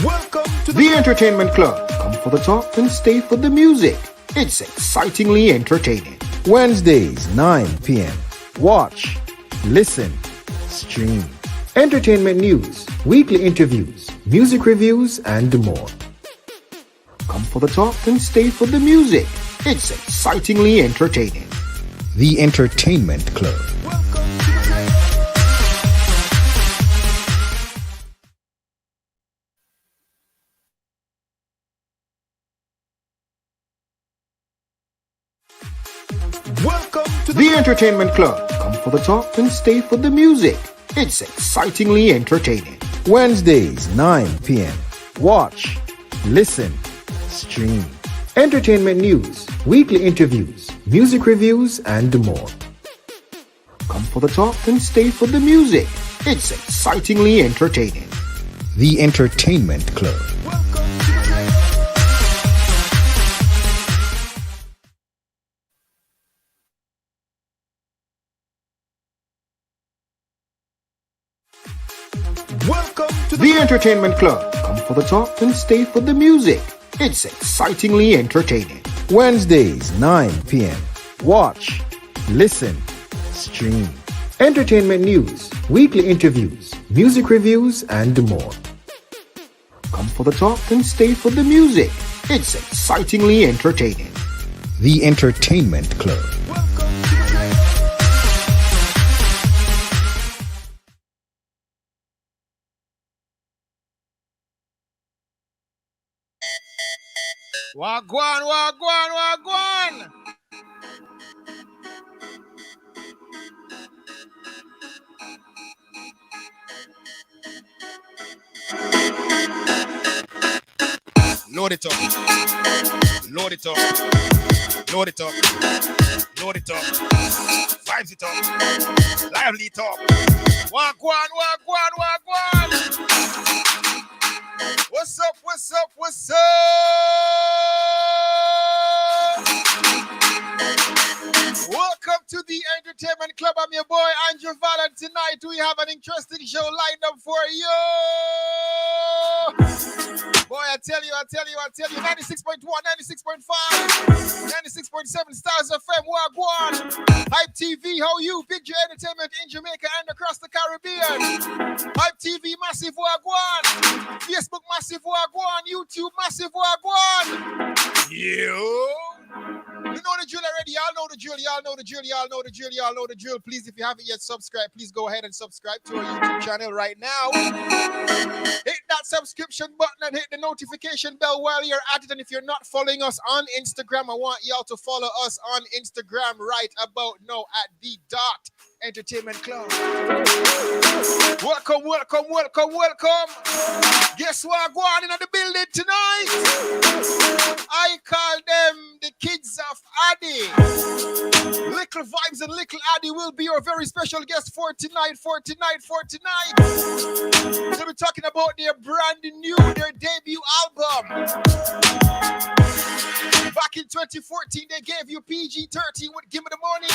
Welcome to the Entertainment Club. Come for the talk and stay for the music. It's excitingly entertaining. Wednesdays, 9 p.m. Watch, listen, stream. Entertainment news, weekly interviews, music reviews, and more. Come for the talk and stay for the music. It's excitingly entertaining. The Entertainment Club. Welcome to the Entertainment Club. Come for the talk and stay for the music. It's excitingly entertaining. Wednesdays, 9 p.m. Watch, listen, stream. Entertainment news, weekly interviews, music reviews, and more. Come for the talk and stay for the music. It's excitingly entertaining. The Entertainment Club. Welcome to the Entertainment Club. Come for the talk and stay for the music. It's excitingly entertaining. Wednesdays, 9 p.m. Watch, listen, stream. Entertainment news, weekly interviews, music reviews, and more. Come for the talk and stay for the music. It's excitingly entertaining. The Entertainment Club. Wagwan, wagwan, wagwan. Load it up. Load it up. Load it up. Load it up. Vibes it up. Lively it up. Wagwan, wagwan, wagwan. What's up, what's up, what's up? Welcome to the Entertainment Club. I'm your boy, Andrew Valent. Tonight we have an interesting show lined up for you. Boy, I tell you, 96.1, 96.5, 96.7 Stars FM, Wagwan. Hype TV, how you? Picture entertainment in Jamaica and across the Caribbean. Hype TV, massive Wagwan. Facebook, massive Wagwan. YouTube, massive Wagwan. You know the drill already. Y'all know the drill. Y'all know the drill. Y'all know the drill. Y'all know the drill. Please, if you haven't yet subscribed, please go ahead and subscribe to our YouTube channel right now. Hit that subscription button and hit the notification bell while you're at it. And if you're not following us on Instagram, I want y'all to follow us on Instagram right about now at the dot Entertainment Club. Welcome, welcome, welcome, welcome. Guess what? Go on in the building tonight. I call them the kids of Addi. Likkle Vybz and Likkle Addi will be our very special guest for tonight. They'll be talking about their brand new, their debut album. Back in 2014, they gave you PG-13 with Give Me the Money.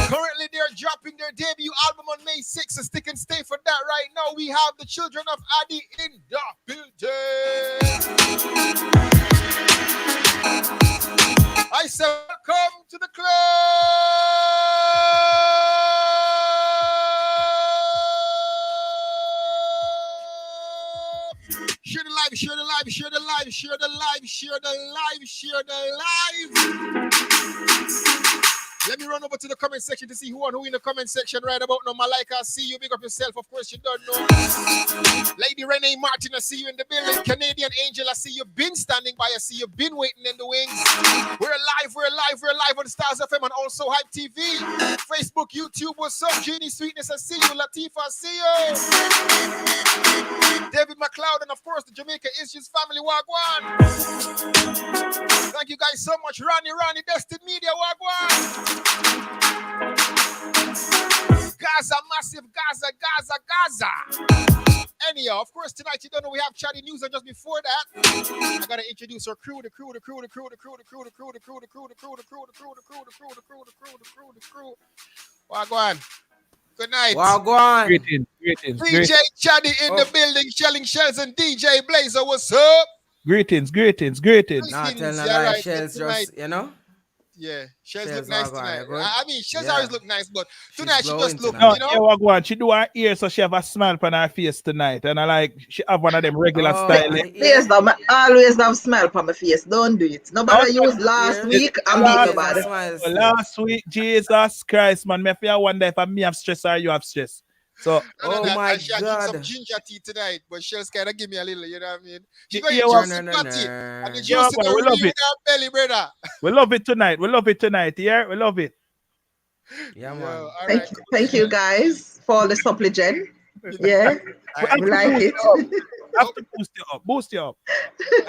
Currently, they're dropping their debut album on May 6th, so stick and stay for that right now. We have the children of Addi in the building. I said, welcome to the club. Share the live, share the live, share the live, share the live, share the live, share the live. Let me run over to the comment section to see who in the comment section right about now. Malika, I see you. Big up yourself. Of course, you don't know. Lady Renee Martin, I see you in the building. Canadian Angel, I see you been standing by. I see you been waiting in the wings. We're live on Stars FM and also Hype TV. Facebook, YouTube, what's up? Jeannie Sweetness, I see you. Latifa, I see you. David McLeod, and of course, the Jamaica Issues family, Wagwan. Thank you guys so much. Ronnie, Destin Media, Wagwan. Gaza, massive Gaza. Anyhow, of course, tonight you don't know we have Chatty News, and just before that, I gotta introduce our crew. Wagwan. Good night. Wagwan. Greetings. DJ Chatty in the building, shelling shells, and DJ Blazer, what's up? Greetings. Nah, tell no Yeah, lie, right. shells Tonight, just, you know? yeah, shells Shells look nice are going, tonight. you good? I mean, shells Yeah. always look nice, but She's tonight she glowing just look, tonight. No, you know. yeah, what go on. She do her ear so she have a smile on her face tonight. And I like, she have one of them regular style. Face though, I always have smile on my face. Don't do it. Nobody used last week and beat nobody. Last week, Jesus Christ, man. Me fear wonder if me have stress or you have stress. So, I drink some ginger tea tonight, but shells kind of give me a little, you know what I mean? She got Yeah, you juice and patty, and the juice in we love the it. belly, brother. We love it tonight. Yeah, we love it. Yeah, man. Thank you guys for all the supplement. Yeah, we like it. Have to boost you up. All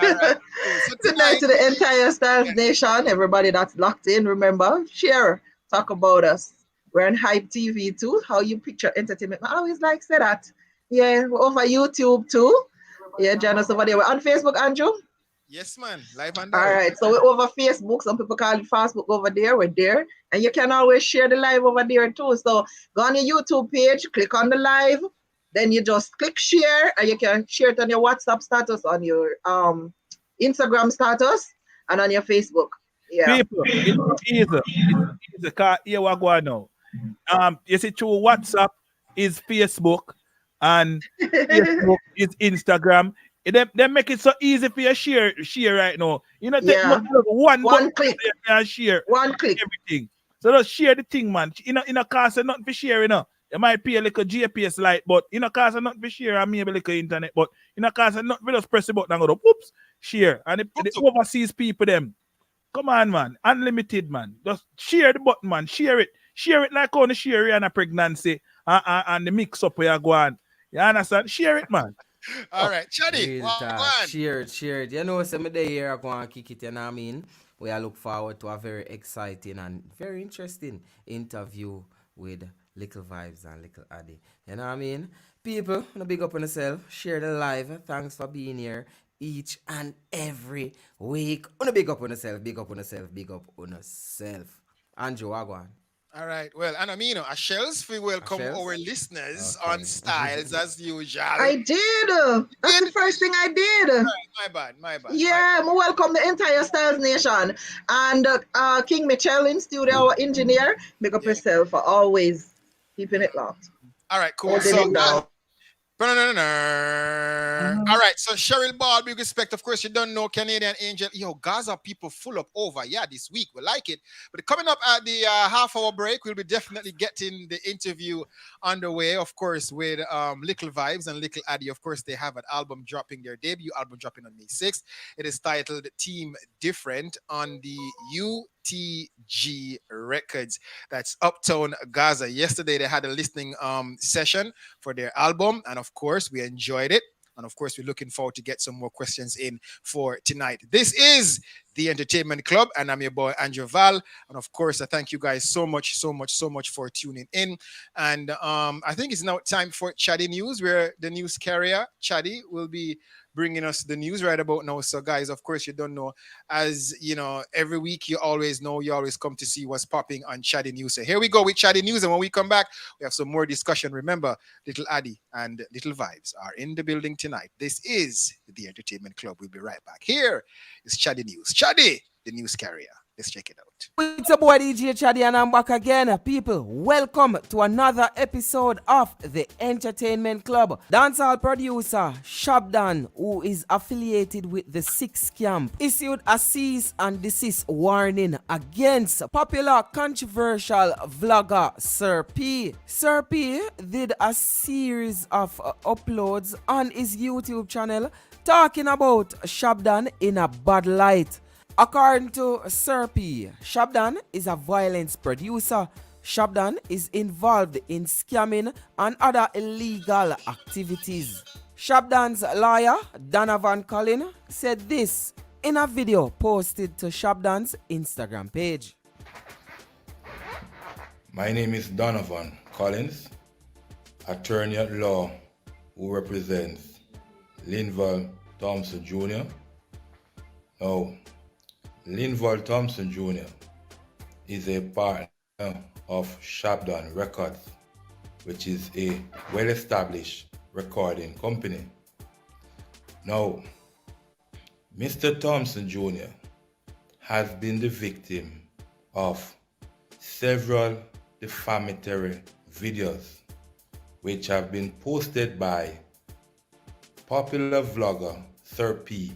right. So tonight to the entire Stars Nation, everybody that's locked in, remember, share, talk about us. We're on Hype TV too. How you picture entertainment. I always like say that. Yeah, we're over YouTube too. Yeah, join us over there. We're on Facebook, Andrew. Yes, man. Live and all right, so we're over Facebook. Some people call it Facebook over there. We're there. And you can always share the live over there too. So go on your YouTube page, click on the live, then you just click share, and you can share it on your WhatsApp status, on your Instagram status, and on your Facebook. Yeah. People, it's easy. Because here we go now. You see, through WhatsApp is Facebook, and Facebook is Instagram. They make it so easy for you share right now. You know, one click and share everything. So just share the thing, man. In a cost of nothing for share, you know. You might pay a little GPS light, but in a cost of nothing for share, and maybe a little internet, but in a cost of nothing, we just press the button and go to whoops, share. And the overseas people them. Come on, man. Unlimited, man. Just share the button, man. Share it. Share it like on the share and a pregnancy and the mix up where you go on. You understand? Share it, man. All right, Chatty. Share it. You know, some day here I go and kick it, you know what I mean? We are look forward to a very exciting and very interesting interview with Likkle Vybz and Likkle Addi. You know what I mean? People, wanna big up on yourself. Share the live. Thanks for being here each and every week. Wanna big up on yourself. Andrew, Wagwan. All right. Well, and I mean, shells, we welcome our listeners on Styles as usual. I did. That's the first thing I did. My bad. Yeah, I welcome the entire Styles Nation. And King Michelle in studio, our engineer. Make up yourself for always keeping it locked. All right, cool. All right, so Cheryl Ball, big respect. Of course, you don't know Canadian Angel. Yo, Gaza people full up over. Yeah, this week. We like it. But coming up at the half-hour break, we'll be definitely getting the interview underway, of course, with Likkle Vybz and Likkle Addi. Of course, they have an album dropping, their debut album dropping on May 6th. It is titled Team Different on the UTG Records. That's Uptown Gaza. Yesterday, they had a listening session for their album, and of course, we enjoyed it. And of course, we're looking forward to get some more questions in for tonight. This is the Entertainment Club, and I'm your boy, Andrew Val. And of course, I thank you guys so much for tuning in. And I think it's now time for Chatty News, where the news carrier, Chatty, will be bringing us the news right about now. So guys, of course, you don't know, as you know, every week you always come to see what's popping on Chatty News. So here we go with Chatty News, and when we come back, we have some more discussion. Remember, Likkle Addi and Likkle Vybz are in the building tonight. This is the Entertainment Club. We'll be right back. Here is Chatty News. Chatty, the news carrier. Let's check it out. It's a boy DJ Chatty, and I'm back again. People, welcome to another episode of the Entertainment Club. Dancehall producer Shabdan, who is affiliated with the Six Camp, issued a cease and desist warning against popular controversial vlogger Sir P. Sir P did a series of uploads on his YouTube channel talking about Shabdan in a bad light. According to Sir P, Shabdan is a violence producer. Shabdan is involved in scamming and other illegal activities. Shabdan's lawyer, Donovan Collin, said this in a video posted to Shabdan's Instagram page. My name is Donovan Collins, attorney at law who represents Linval Thompson Jr. Now, Linval Thompson Jr. is a partner of Shabdan Records. which is a well-established recording company. Now, Mr. Thompson Jr. has been the victim of several defamatory videos which have been posted by popular vlogger Sir P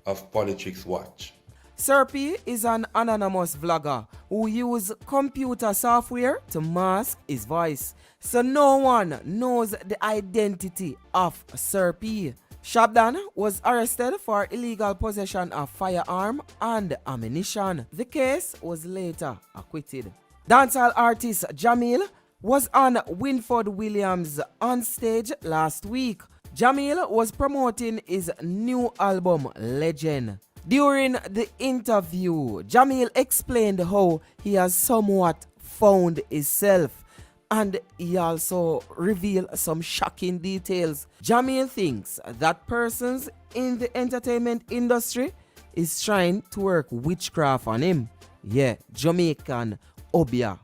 of Politics Watch. Sir P is an anonymous vlogger who uses computer software to mask his voice, so no one knows the identity of Sir P. Shabdan was arrested for illegal possession of firearm and ammunition. The case was later acquitted. Dancehall artist Jamil was on Winford Williams on stage last week. Jamil was promoting his new album, Legend. During the interview, Jamil explained how he has somewhat found himself, and he also revealed some shocking details. Jamil thinks that persons in the entertainment industry is trying to work witchcraft on him. Yeah, Jamaican Obia.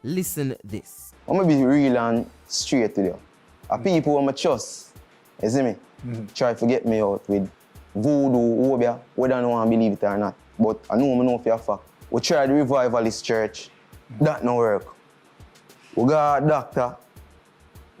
Listen this. I'm gonna be real and straight with you. People who I trust, you see me, try to get me out with voodoo, obia, whether I want to believe it or not. But I know for a fact. We tried the revivalist church, that no work. We got a doctor,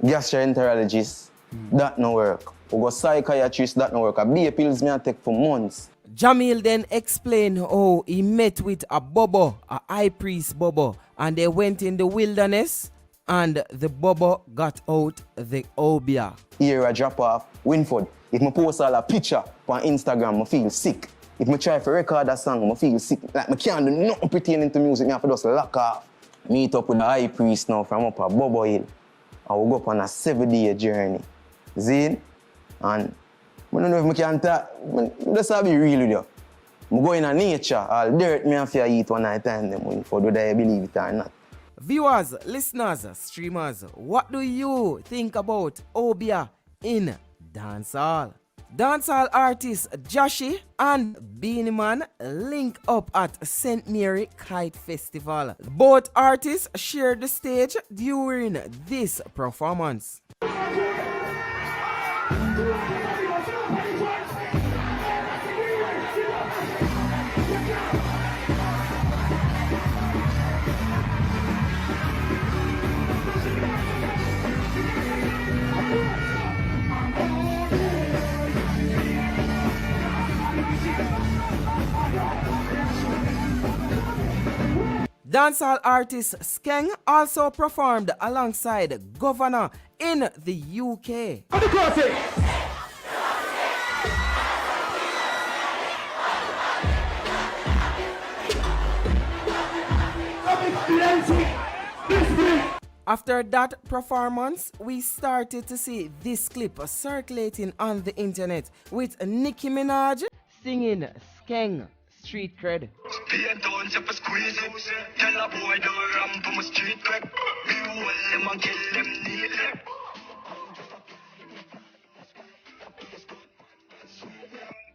gastroenterologist, that no work. We got psychiatrist, that no work. A B pills me I take for months. Jamil then explained how he met with a bobo, a high priest bobo, and they went in the wilderness and the bobo got out the obia. Here I drop off Winford. If I post all a picture on Instagram, I feel sick. If I try to record a song, I feel sick. Like I can't do nothing pertaining to music, I have to just lock off. Meet up with the high priest now from up at Bobo Hill. And we go up on a 7-day journey. See? And I don't know if I can talk. I just have to be real with you. I go in nature, all dirt me have to eat one night time, whether I believe it or not. Viewers, listeners, streamers, what do you think about obia in dancehall? Dancehall artists Joshi and Beanie Man link up at St. Mary Kite Festival. Both artists shared the stage during this performance. Dancehall artist Skeng also performed alongside Governor in the UK. After that performance, we started to see this clip circulating on the internet with Nicki Minaj singing Skeng Street Cred.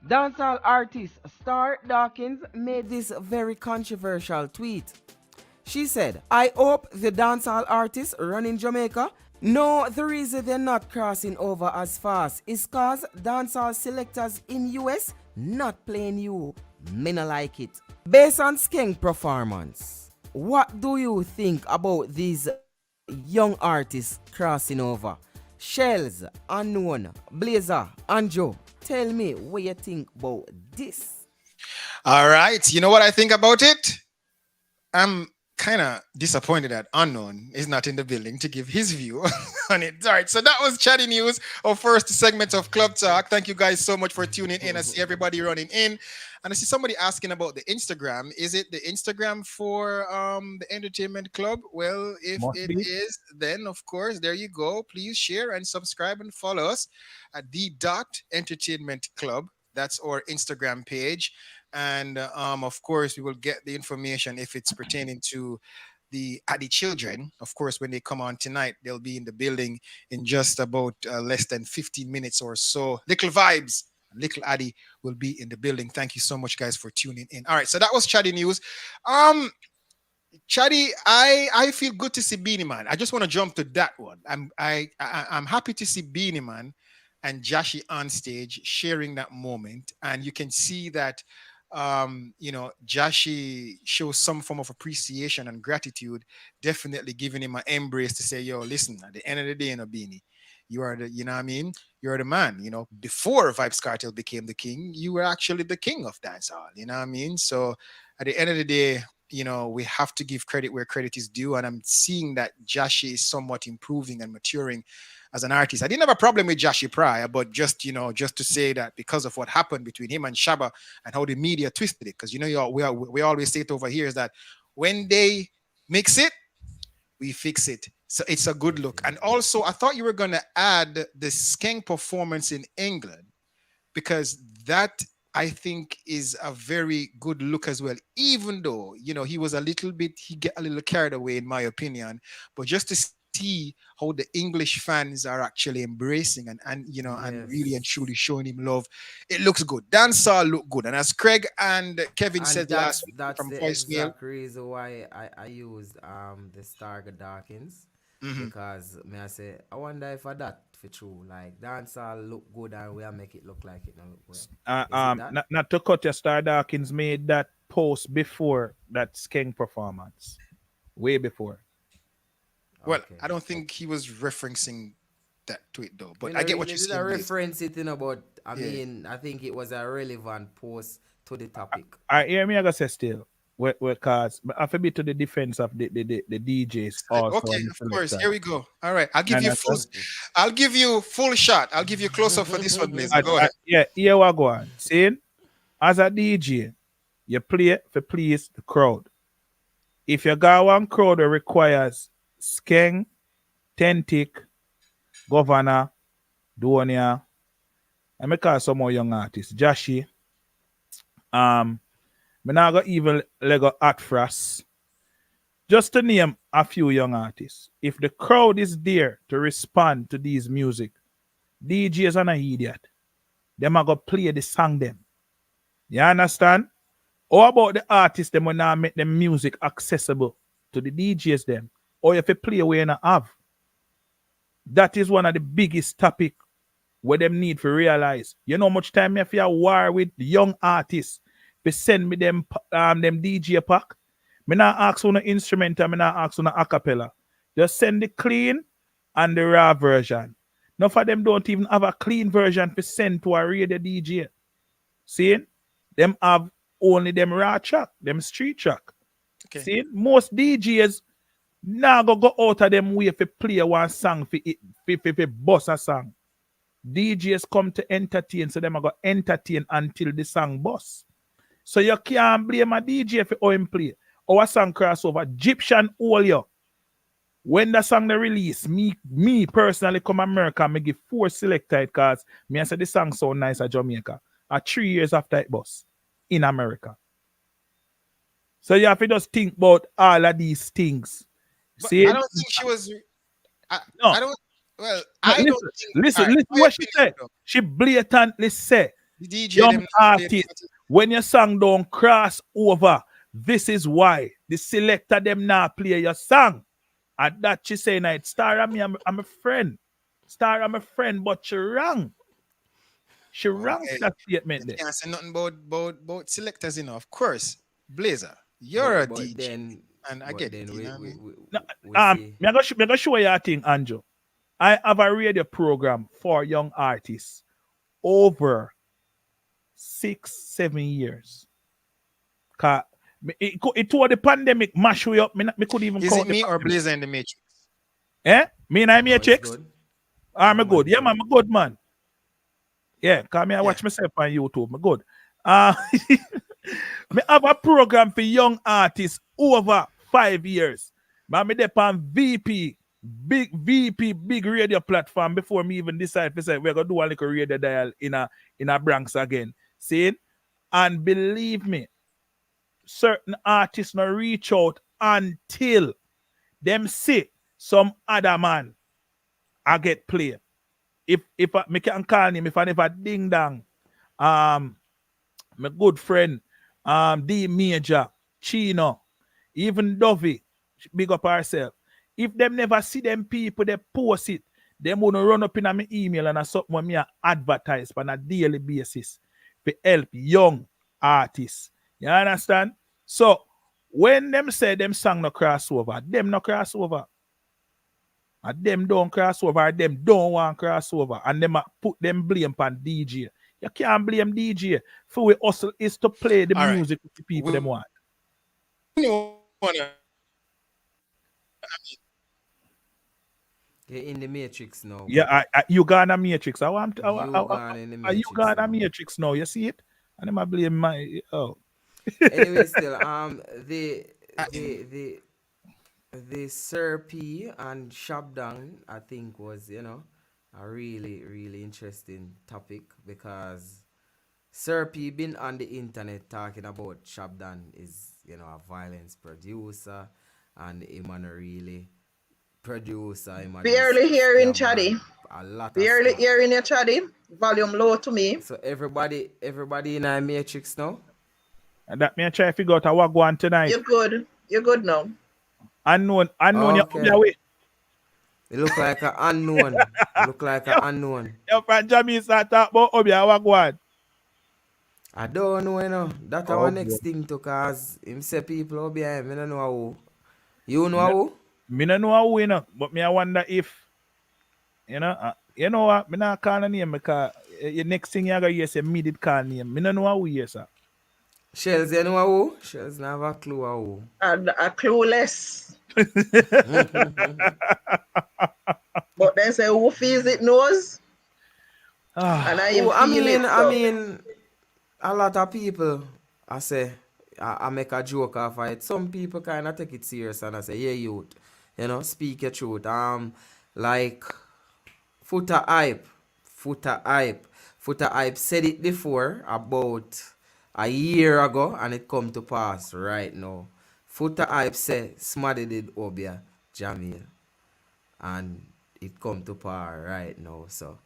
Dancehall artist Star Dawkins made this very controversial tweet. She said, I hope the dancehall artists running Jamaica know the reason they're not crossing over as fast is cause dancehall selectors in US not playing you. Me no like it. Based on Skeng performance, what do you think about these young artists crossing over? Shells, Unknown, Blazer, and Joe. Tell me what you think about this. All right. You know what I think about it? I'm kind of disappointed that Unknown is not in the building to give his view on it. All right. So that was Chatty News, our first segment of Club Talk. Thank you guys so much for tuning in. I see everybody running in. And I see somebody asking about the Instagram. Is it the Instagram for the Entertainment Club? Well, if it is, then of course, there you go. Please share and subscribe and follow us at the Entertainment Club. That's our Instagram page. And of course, we will get the information if it's pertaining to the Addi children. Of course, when they come on tonight, they'll be in the building in just about less than 15 minutes or so. Likkle Vybz. Likkle Addi will be in the building. Thank you so much, guys, for tuning in. All right, so that was Chatty News. Chatty, I feel good to see Beanie Man. I just want to jump to that one. I'm happy to see Beanie Man and Jashi on stage sharing that moment, and you can see that Jashi shows some form of appreciation and gratitude, definitely giving him an embrace to say, yo, listen, at the end of the day, Beanie, you are the, you know what I mean? You're the man, before Vibes Cartel became the king, you were actually the king of dancehall, you know what I mean? So at the end of the day, we have to give credit where credit is due. And I'm seeing that Jashi is somewhat improving and maturing as an artist. I didn't have a problem with Jashi prior, but just to say that because of what happened between him and Shaba and how the media twisted it, because we always say it over here is that when they mix it, we fix it. So it's a good look. And also, I thought you were going to add the Skeng performance in England, because that I think is a very good look as well. Even though he was he get a little carried away in my opinion, but just to see how the English fans are actually embracing and really and truly showing him love, it looks good. Dancehall look good, and as Craig and Kevin And said last week that's from the voicemail. exact reason why I used the Starga Darkins. Mhm. Because may I say, I wonder if that for true. Like dancehall look good and we make it look like it don't look well. Is it that? Not to cut your, Star Dawkins made that post before that Skeng performance, way before. Well, Okay. I don't think he was referencing that to it though, Me but no I get what really you're did saying, a Blaze. reference it, but I Yeah. mean, I think it was a relevant post to the topic. I hear me, I gotta say still, cause I have to be to the defense of the DJs also Okay, and the of course. selectors. Here we go. All right, And I said, I'll give you full shot. I'll give you close up for this one, Blazer. Go ahead. yeah, here we go on. See, as a DJ, you play for please the crowd. If you got one crowd that requires Skeng, Tentic, Governor, Duonia, and me call some more young artists, Jashi, me now got even Lego Atfras, just to name a few young artists. If the crowd is there to respond to these music, DJs are not idiot. Them are gonna play the song them. You understand? How about the artists them when I make them music accessible to the DJs them? Or if you play where you not have. That is one of the biggest topic where them need to realize. You know how much time if you war with young artists, they send me them DJ pack. Me not ask on the instrumental, me not ask on the acapella. Just send the clean and the raw version. None of them don't even have a clean version to send to a radio DJ. See? Them have only them raw track, them street track. Okay. See? Most DJs now go out of them way to play one song for boss a song. DJs come to entertain, so them are going to entertain until the song boss. So you can't blame a DJ for how him play. Our song crossover, Egyptian all you. When the song they release, me personally come America, me give 4 selected because me I say the song so nice at Jamaica. 3 years after it boss in America. So you have to just think about all of these things. But See? I don't think she was. No. I don't. Well, No, I don't listen, think. listen, all right, listen my what she opinion, said. though. She blatantly said, The DJ young them artist, when your song don't cross over, this is why the selector them now play your song. And that she saying, it Star and me, I'm a friend. Star, I'm a friend, but she wrong. She wrong Hey, that statement you there. can't say nothing about selectors, Of course, Blazer, you're a But DJ, then, and I but get then it. You know what I mean? No, we see. me I go show you a thing, Andrew. I have a radio program for young artists over 6-7 years. It was the pandemic mash way up. Me couldn't even Is count it the me or pandemic. Blazer in the Matrix? Eh? Me and I No, it's Matrix? good. I'm No, a good. man, Yeah, man, I'm a good man. Yeah, cause me I Yeah. watch myself on YouTube. I'm good. Me have a program for young artists over 5 years. Man, me dep on big radio platform before me even decide to say we're gonna do a little radio dial in a Bronx again. See? And believe me, certain artists not reach out until them see some other man I get play. If me can call him, if I never ding dong, my good friend, D Major, Chino, even Dovey, big up herself. If them never see them people, they post it, them wanna run up in my email and something when me a advertise on a daily basis to help young artists. You understand? So when them say them song no crossover, them no crossover. And them don't crossover, them don't want crossover, and them a put them blame on DJ. You can't blame DJ. For we hustle is to play the All right. music with the people them want. You wanna- You're in the matrix now. Yeah, you got a matrix. I want. You gone in the You matrix got a now. matrix now. You see it? And them a blame my. Oh, Anyway, still, the Sir P and Shabdan, I think, was, a really, really interesting topic, because Sir P been on the internet talking about Shabdan is, a violence producer, and him and a really producer. Him a Barely just hearing scam Chatty. man. A lot of Barely stuff. hearing your Chatty. Volume low to me. So everybody in our matrix now. and that me a try to figure out what go on tonight. You're good. You're good now. Unknown, Okay. you're on your way. It look like an unknown. It look like an unknown. Your friend Jamie start talk about Obia, what go on? I don't know, That's Oh, our next thing to, cause him say people out behind. I don't know who. You know who? Me no know who, but me I wonder if, you know what, me not call a name because your next thing you gonna hear say me did call name. Me no know who here, sir. Shells, you know who? Shells never have a clue who. A clueless. But then say who feels it knows. And I am I mean, a lot of people, I say, I make a joke off of it. Some people kind of take it serious and I say, yeah, youth, speak your truth. Like, Footer Hype said it before about a year ago, and it come to pass right now. Footer Hype said Smaddy did Obia Jamil, and it come to pass right now. So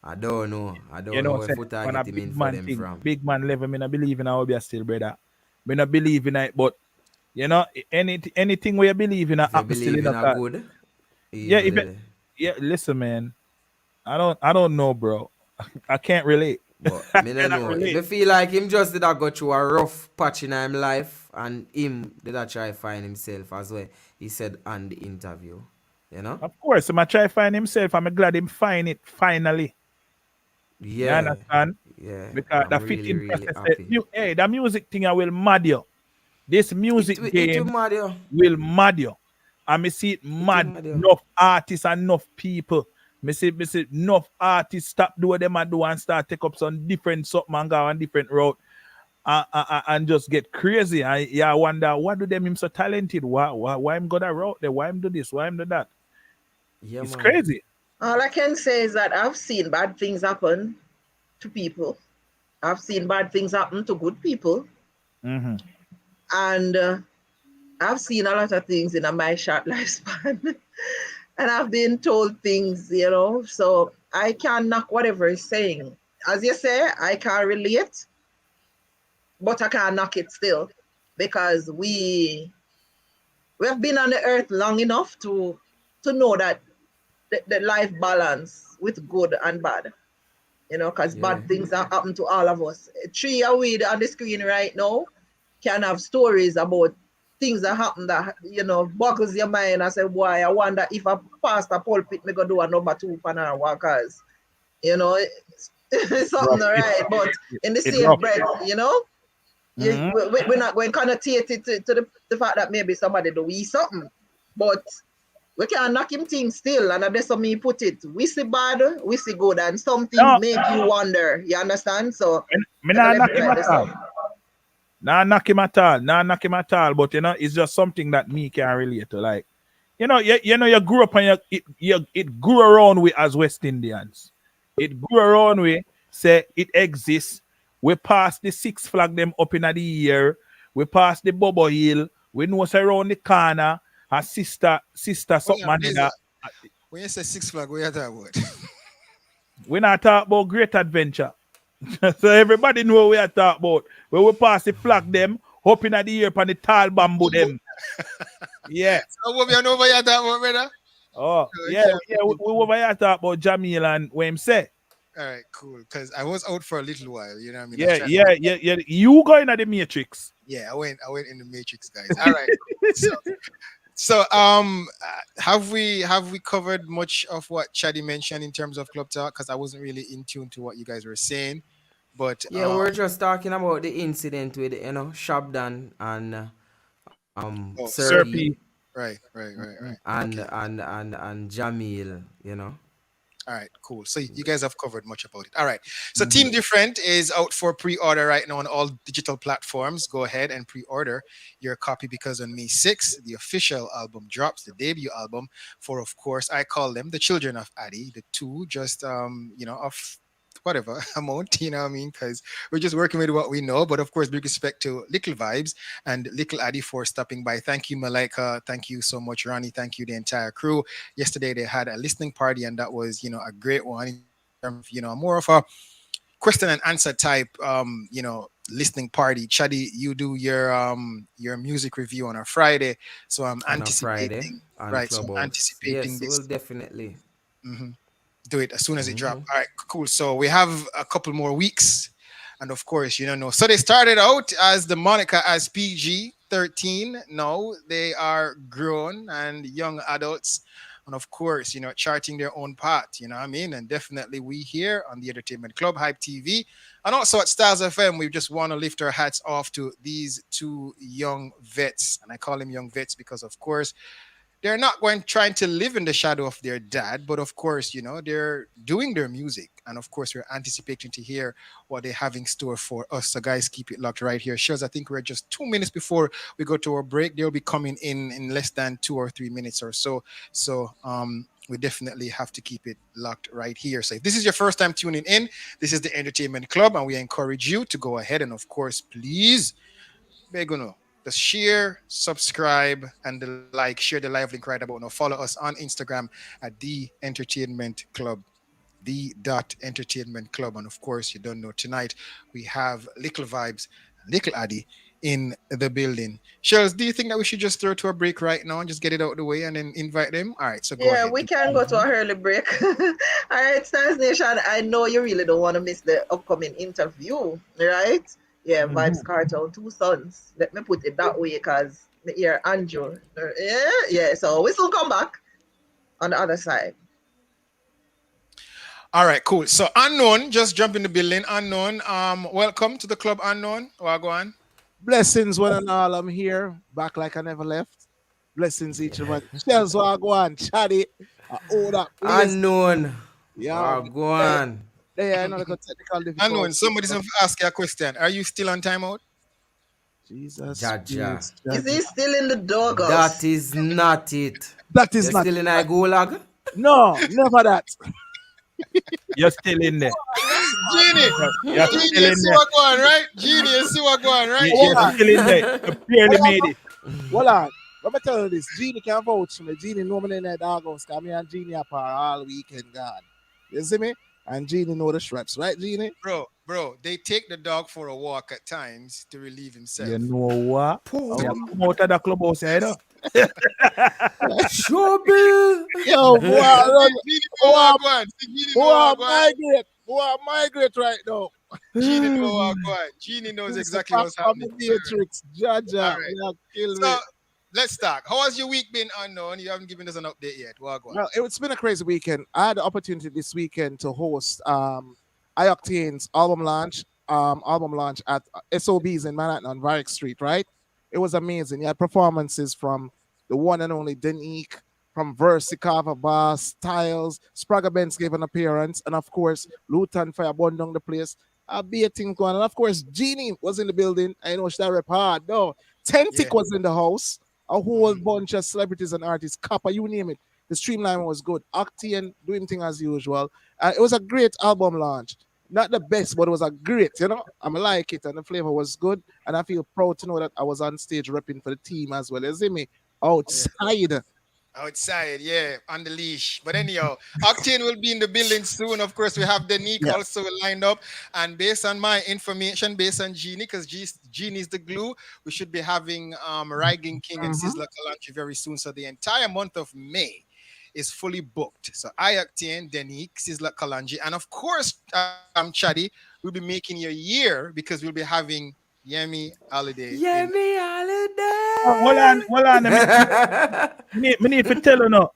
I don't know. I don't know where Footer on a get him big in for man them thing, from. big man level, me not believe in Obia still, brother. Me not believe in it, but anything where you believe in, If you I'm still believe in in a good, Yeah, evil, if it, listen, man. I don't know, bro. I can't relate. but me no Cannot know. relate. Me feel like him just did go through a rough patch in him life, and him did try find himself as well. He said on the interview, Of course, I'm try find himself. I'm glad him find it finally. You Yeah, understand? yeah. Because I'm the really, 15 really process, happy. hey, the music thing I will mad you. This music It will game mad you. will mad you. And me see it It will mad mad you. enough artists and enough people. Me see enough artists stop do what them a do and start take up some different something and go on different route and just get crazy. And yeah, I wonder what do them him so talented? Why him go that route there? Why him do this? Why him do that? Yeah, It's man. crazy. All I can say is that I've seen bad things happen to people. I've seen bad things happen to good people. Mm-hmm. And I've seen a lot of things in my short lifespan. And I've been told things, so I can't knock whatever he's saying. As you say, I can't relate, but I can't knock it still, because we have been on the earth long enough to know that the life balance with good and bad, because bad things that happen to all of us. Three of we on the screen right now can have stories about things that happen that, boggles your mind. I say, boy, I wonder if I pass the pulpit, me go do a number 2 for our workers. It's something right. But in the same rough. breath, we're not going to connotate it to the fact that maybe somebody do we something. But we can knock him things still, and that's how me put it. We see bad, we see good, and some things make you wonder. You understand? So Me not knock him at all. Nah, knock him at all. But it's just something that me can relate to. Like, you grew up and it grew around we as West Indians. It grew around we say it exists. We pass the Six Flag them up in the year. We pass the Bobo Hill. We know it's around the corner. Her sister something yeah, like that. when you say Six Flag, what you talking about? We not talk about Great Adventure. So everybody know what we are talking about. When we pass the flag them, up in the air upon the tall bamboo them. Yeah. So what we on over here that one, brother? Oh, Okay. we over here talk about Jamil and what him say. All right, cool. Because I was out for a little while, you know what I mean? I was Yeah, trying yeah. You going at the Matrix. yeah, I went in the Matrix, guys. All right. Have we covered much of what Chatty mentioned in terms of club talk? Because I wasn't really in tune to what you guys were saying. But Yeah, we're just talking about the incident with Shabdan and oh, Serpi Serpy. right. and Okay. and Jamil. All right, cool. So you guys have covered much about it. All right. So Team Different is out for pre-order right now on all digital platforms. Go ahead and pre-order your copy because on May 6th, the official album drops, the debut album for, of course, I call them the children of Addi, the two just of whatever amount, you know what I mean? Because we're just working with what we know. But of course, big respect to Likkle Vybz and Likkle Addi for stopping by. Thank you, Malika. Thank you so much, Ronnie. Thank you, the entire crew. Yesterday they had a listening party, and that was a great one in terms of more of a question and answer type listening party. Chaddy, you do your music review on a Friday, so I'm On a Friday anticipating, on right, so I'm Clubhouse. anticipating Yes, we'll this. definitely. Mhm. Do it as soon as it drop. All right, cool. So we have a couple more weeks, and of course, know. So they started out as the moniker as PG-13. Now they are grown and young adults, and of course, charting their own path. You know what I mean? And definitely, we here on the Entertainment Club, Hype TV, and also at Stars FM, we just want to lift our hats off to these two young vets, and I call them young vets because, of course, they're not going trying to live in the shadow of their dad, but of course, they're doing their music. And of course, we're anticipating to hear what they have in store for us. So, guys, keep it locked right here. Shows, I think we're just 2 minutes before we go to our break. They'll be coming in less than 2 or 3 minutes or so. So, we definitely have to keep it locked right here. So, if this is your first time tuning in, this is the Entertainment Club, and we encourage you to go ahead and, of course, please, Beguno, just share, subscribe, and the like. Share the live link right about now. Follow us on Instagram at the Entertainment Club, the Entertainment Club. And of course, you don't know, tonight we have Likkle Vybz and Likkle Addi in the building. Shells, do you think that we should just throw to a break right now and just get it out of the way and then invite them? All right, so go Yeah, ahead. we can go to a early break. All right, Stars Nation, I know you really don't want to miss the upcoming interview, right? Yeah, Vybz Cartel, two sons. Let me put it that way because me hear Andrew. Yeah. So we still come back on the other side. All right, cool. So Unknown, just jump in the building. Unknown, welcome to the club, Unknown. Wagwan. Blessings, one and all. I'm here, back like I never left. Blessings each of us. Shells, Wagwan, Chatty, hold up, please. Unknown. Yeah, Go on. yeah, I know the technical difficulty. Unknown, somebody's going to ask you a question. Are you still on timeout? Jesus. Jaja. Is he still in the doghouse? That is not it. That is You're not still in a gulag? No, never that. You're still in there. Genie, You're Genie, still you in see there. what going, right? Genie, you see what going, right? You're still in there. You barely made it. Hold on. Let me tell you this. Genie can vouch for me. Genie know me in that doghouse. Because me and Genie apart all weekend, God. You see me? And Genie know the straps, right, Genie? Bro, they take the dog for a walk at times to relieve himself. You know what? Yeah, come out of the clubhouse, you know? Showbiz. Yo, boy, run. Genie know what going. Genie know what going. Who are migrate right now? Genie know what going. Genie knows exactly what's happening. The Matrix, Jaja, All right. you have killed me. So, let's talk. How has your week been, Unknown? You haven't given us an update yet. What going? Well, it's been a crazy weekend. I had the opportunity this weekend to host Ioctane's album launch at SOB's in Manhattan on Varick Street, right? It was amazing. You had performances from the one and only Denique, from Versikava, Bass, Styles, Spragga Benz gave an appearance, and of course, Luton Fire burned down the place. A big thing going on. And of course, Genie was in the building. I know she rep hard. No, Tentic was in the house. A whole bunch of celebrities and artists, Kappa, you name it. The streamline was good. Octane doing thing as usual. It was a great album launch. Not the best, but it was a great, I like it, and the flavor was good. And I feel proud to know that I was on stage repping for the team as well. You see me? Outside. Outside, yeah, on the leash. But anyhow, Octane will be in the building soon. Of course, we have Danique Yeah. also lined up. And based on my information, based on Jeannie, because Jeannie is the glue, we should be having Ragging King and Mhm. Sizzla Kalanchi very soon. So the entire month of May is fully booked. So I Octane, Danique, Sizzla Kalanji, and of course, Chatty will be making your year because we'll be having Yemi Holiday in. Yemi Hold Holiday. on. Me need to tell you now.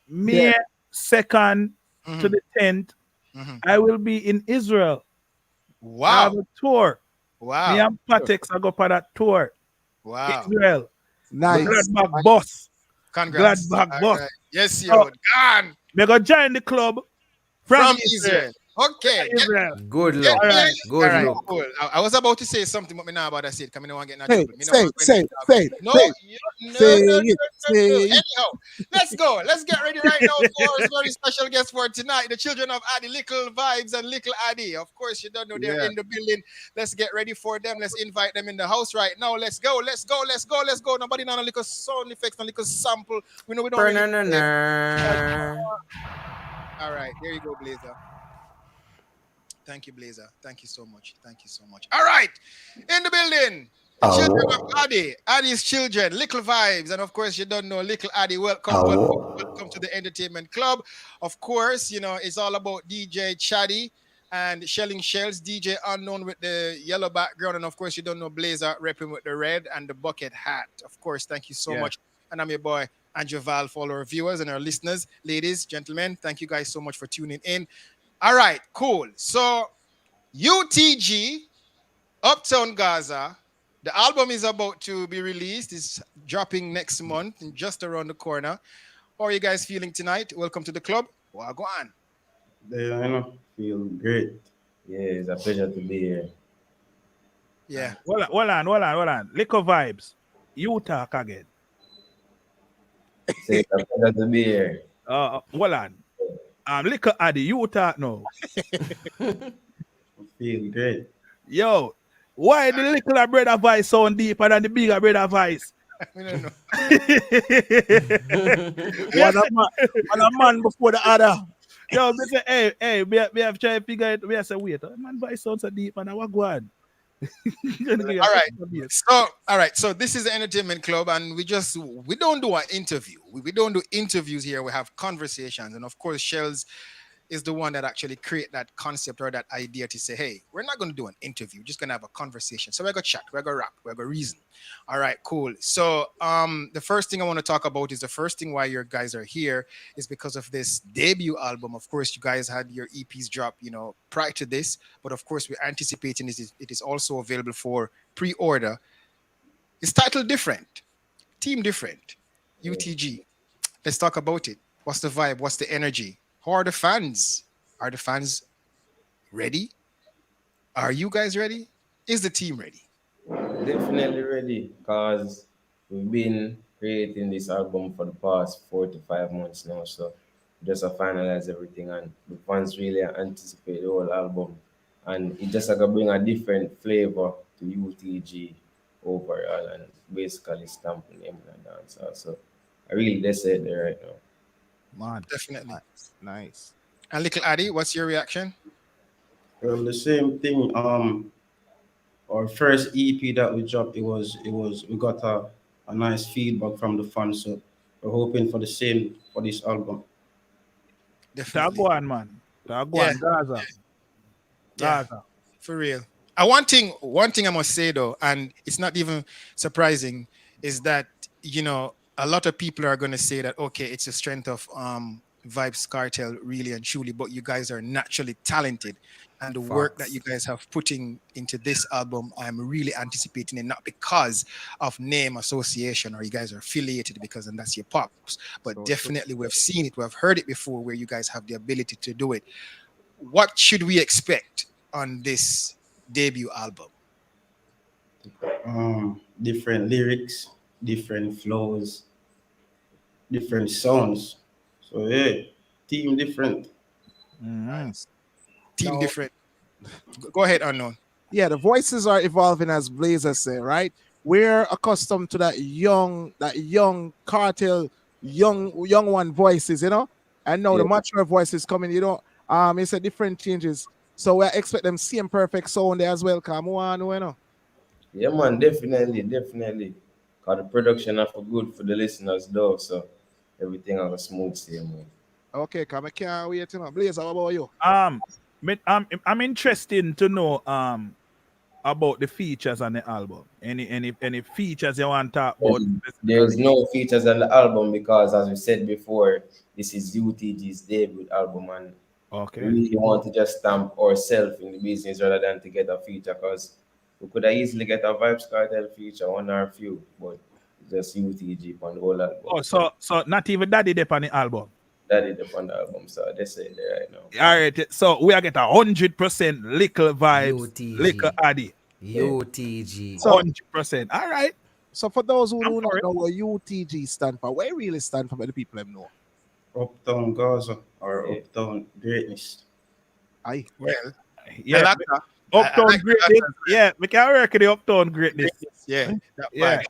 May 2nd to Mhm, the 10th, mhm. I will be in Israel. I have Wow. a tour. Me Wow. and Patex I go for that tour. Wow. Israel. The Nice. Gladbach bus. Congrats. Gladbach All bus. right. Yes, So, yo. Gone me go join the club from from Israel. Israel. Okay. Israel. Good Get luck. All me. right. All Good right. luck. Cool. I was about to say something, but me now about to say it because I don't want to get in Say, trouble. Me no say, want to say, say, no, say, no, say no, no, it, no, no. say it. Anyhow, let's go. Let's get ready right now for our very special guest for tonight. The children of Addi, Likkle Vybz and Likkle Addi. Of course, you don't know they're Yeah. in the building. Let's get ready for them. Let's invite them in the house right now. Let's go. Let's go. Let's go. Let's go. Nobody know a little sound effects, a little sample. We know we don't really play. All right, there you go, Blazer. Thank you, Blazer. Thank you so much. Thank you so much. All right, in the building, the children of Addi, Addi's children, Likkle Vybz, and of course, you don't know Likkle Addi. Welcome, welcome, welcome to the entertainment club. Of course, you know it's all about DJ Chatty and Shelling Shells, DJ Unknown with the yellow background, and of course, you don't know Blazer repping with the red and the bucket hat. Of course, thank you so Yeah. much. And I'm your boy Andrew Val for all our viewers and our listeners, ladies, gentlemen. Thank you guys so much for tuning in. All right, cool. So UTG, Uptown Gaza, the album is about to be released. It's dropping next month, and just around the corner. How are you guys feeling tonight? Welcome to the club. Well, go on. Feel great. Yeah, it's a pleasure to be here. Yeah. Hold on. Likkle Vybz. You talk again. Say it's a pleasure to be here. Hold on. Likkle Addi, you talk now. Feel great. Yo, why the little brother voice sound deeper than the bigger brother voice? We don't know. One a man before the other. Yo, me say, hey, we have tried to figure it. We have said, wait, man voice sounds so deep, and I what go on. All right. So this is the entertainment club, and we don't do an interview. We don't do interviews here. We have conversations, and of course, Shells is the one that actually create that concept or that idea to say, hey, we're not going to do an interview, we're just going to have a conversation. So we're going to chat, we're going to rap, we're going to reason. All right, cool. So the first thing I want to talk about is the first thing why your guys are here is because of this debut album. Of course, you guys had your EPs drop, prior to this, but of course, we're anticipating it is also available for pre-order. It's titled different, team different, UTG. Let's talk about it. What's the vibe? What's the energy? How are the fans? Are the fans ready? Are you guys ready? Is the team ready? Definitely ready because we've been creating this album for the past 4 to 5 months now. So just to finalize everything and the fans really anticipate the whole album. And it just like to bring a different flavor to UTG overall and basically stamping them and dance. So I really that's it there right now. Man, Definitely. nice. And Likkle Addi, what's your reaction? The same thing. Our first EP that we dropped, we got a nice feedback from the fans. So we're hoping for the same for this album. Definitely. Go on, man. Go Yeah. on, Gaza. Yeah. Gaza. For real. One thing I must say though, and it's not even surprising, is that a lot of people are going to say that okay, it's the strength of Vybz Cartel really and truly, but you guys are naturally talented, and the work that you guys have putting into this album, I'm really anticipating it, not because of name association or you guys are affiliated because and that's your pops, but definitely we've seen it, we've heard it before where you guys have the ability to do it. What should we expect on this debut album? Different lyrics, different flows, different sounds. So yeah, team different. Nice. Team Now- different. Go ahead, Unknown. Yeah, the voices are evolving as Blazer said, right? we're accustomed to that young cartel, young one voices, you know. And now the Yeah. mature voices coming, you know. It's a different changes. So we expect them same perfect sound there as well. Come on, you know. Yeah, man, definitely. Cause the production are for good for the listeners though, so everything on a smooth same way. Okay, come I can't wait, you know. Blaze, how about you? I'm interested to know about the features on the album. Any features you want to talk Well, about there's specifically? no features on the album because, as we said before, this is UTG's debut album, and we Okay. really want to just stamp ourselves in the business rather than to get a feature. Because we could have easily get a Vybz Cartel feature, one or a few, but just UTG on the whole album. Oh, so not even Daddy Dep on the album. That is the on the album, so they say it there right now. All right, so we are get 100% Likkle vibes, Likkle UTG. Addi, UTG. So 100%. All right, so for those who I'm do not for it. know what UTG stand for, what it really stand for, the people them know. Uptown Gaza or Yeah. Uptown Greatness. Aye. Well, I Yeah, like that. I Uptown like greatness. that. Yeah, we can work the Uptown greatness. Yeah, that Yeah, vibe.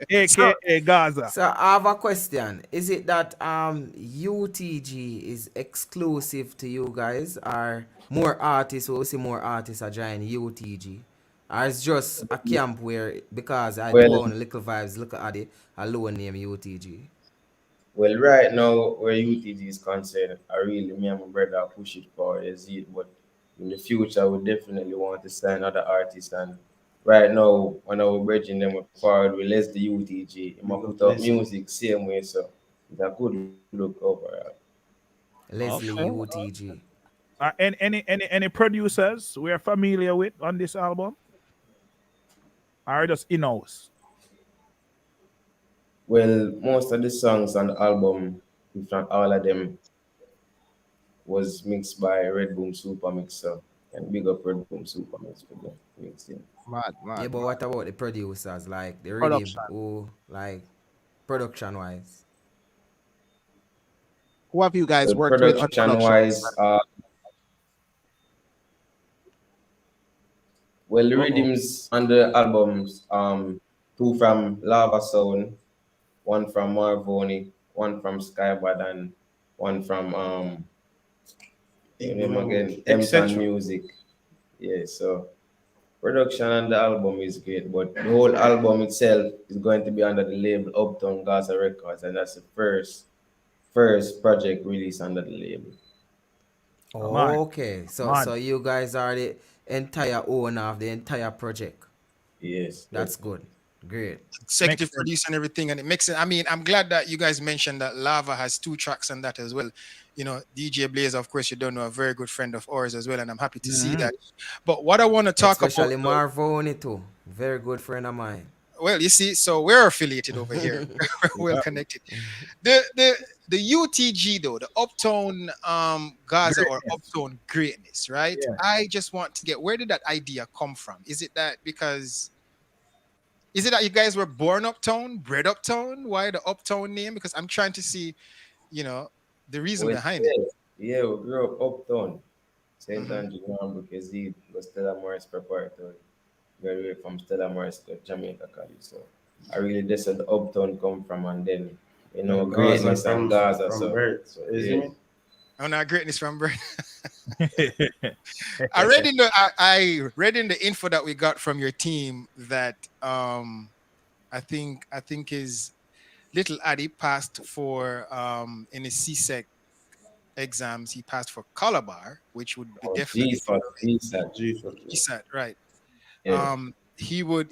aka Gaza. So I have a question. Is it that UTG is exclusive to you guys, or more artists will see more artists are joining UTG? Or it's just a camp where because I do Well, own Likkle Vibes, look at it, alone name UTG. well, right now where UTG is concerned, I really me and my brother are push it for it, but in the future we definitely want to sign other artists and right now when I was bridging them forward with less the UTG, I put out music same way, so it's a good look overall. Leslie Okay. UTG. Any producers we are familiar with on this album? Or just in-house? Well, most of the songs on the album, if not all of them, was mixed by Red Boom Super Mixer. And big up Red Boom Super Mix for the mixing. Mad, Yeah, mad. but what about the producers, like the rhythm, Production. who like production wise? Who have you guys Well, worked with on production production? wise, well, the Uh-oh. rhythms on the albums, two from Lava Sound, one from Marvoni, one from Skybad, and one from your name again, Emton Etc. Music. Yeah, so production on the album is great, but the whole album itself is going to be under the label Uptown Gaza Records, and that's the first project released under the label. Man, Okay, so man. you guys are the entire owner of the entire project. Yes, That's good. Great. Executive Makes sense. producer and everything, and it makes it. I mean, I'm glad that you guys mentioned that Lava has 2 tracks on that as well. You know, DJ Blaze, of course, you don't know, a very good friend of ours as well, and I'm happy to see that. But what I want to talk Especially about, though, Marvoni too. Very good friend of mine. well, you see, so we're affiliated over here, we're well connected. The UTG though, the Uptown Gaza or Uptown Greatness, right? Yeah. I just want to get, where did that idea come from? Is it that you guys were born uptown, bred uptown? Why the Uptown name? Because I'm trying to see, you know, the reason Well, behind it. yeah, we grew up uptown. St. Mhm. Andrew, because he was Stella Morris Preparatory. Graduated from Stella Morris to Jamaica College. So I really that's where the uptown come from, and then Gaza greatness and Gaza. from So, birth, so isn't yeah. it? Oh, no, greatness from birth. I read in the info that we got from your team that I think is little Addi passed for in his CSEC exams, he passed for Calabar, which would be definitely GSAT, right? Yeah. He would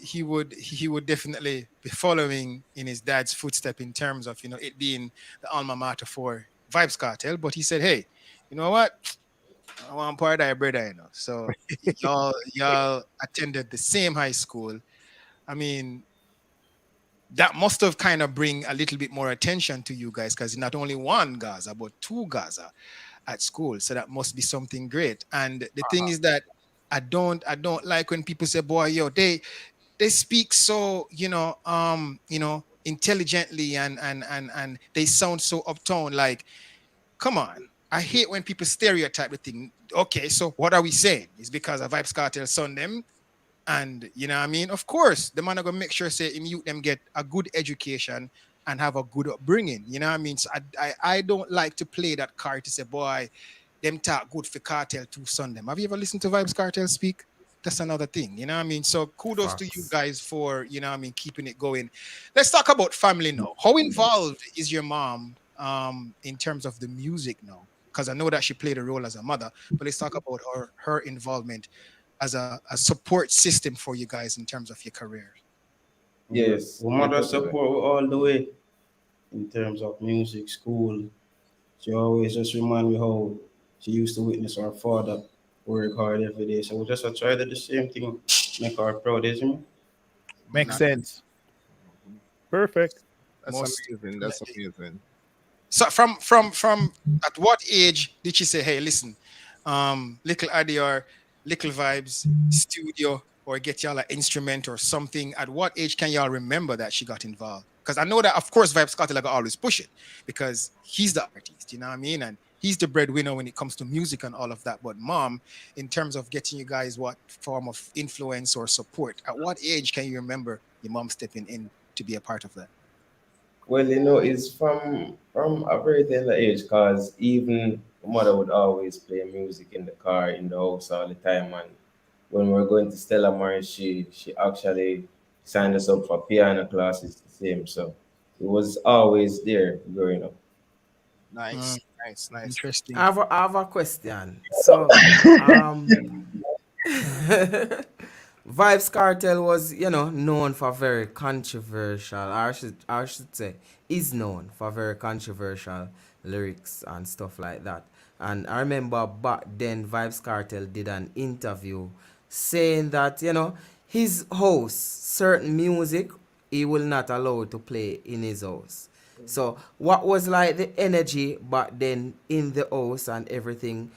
definitely be following in his dad's footstep in terms of, you know, it being the alma mater for Vybz Cartel. But he said, hey, you know what? I want part of your brother, you know. So y'all attended the same high school. I mean, that must have kind of bring a little bit more attention to you guys, because not only one Gaza, but 2 Gaza at school. So that must be something great. And the thing is that I don't like when people say, boy, yo, they speak so, intelligently and they sound so uptown. Like, come on. I hate when people stereotype the thing. Okay, so what are we saying? It's because of Vybz Cartel son them And you know what I mean? Of course, the man are gonna make sure say him youth them get a good education and have a good upbringing. You know what I mean? So I don't like to play that card to say, boy, them talk good for cartel to son them. Have you ever listened to Vybz Cartel speak? That's another thing, you know what I mean? So kudos to you Facts. guys for, you know what I mean, keeping it going. Let's talk about family now. How involved is your mom in terms of the music now? Because I know that she played a role as a mother, but let's talk about her involvement as a support system for you guys in terms of your career. Yes, Well, mother support all the way in terms of music, school. She always just remind me how she used to witness her father work hard every day. So we just try to do the same thing, make her proud, isn't it? Makes sense. Perfect. That's Most amazing. That's definitely. amazing. So from at what age did she say, hey, listen, little Addi or little Vybz studio or get y'all an instrument or something? At what age can y'all remember that she got involved? Because I know that of course Vybz Cartel like always push it because he's the artist, you know what I mean? And he's the breadwinner when it comes to music and all of that. But mom, in terms of getting you guys what form of influence or support, at what age can you remember your mom stepping in to be a part of that? Well, it's from a very tender age, cause even my mother would always play music in the car, in the house all the time, and when we were going to Stella Maris, she actually signed us up for piano classes, the same. So it was always there growing up. Mm, Nice, nice, nice. interesting. I have a question. So, Vybz Cartel was, known for very controversial, or I should say, is known for very controversial lyrics and stuff like that. And I remember back then, Vybz Cartel did an interview saying that, his house, certain music, he will not allow to play in his house. So, what was like the energy back then in the house and everything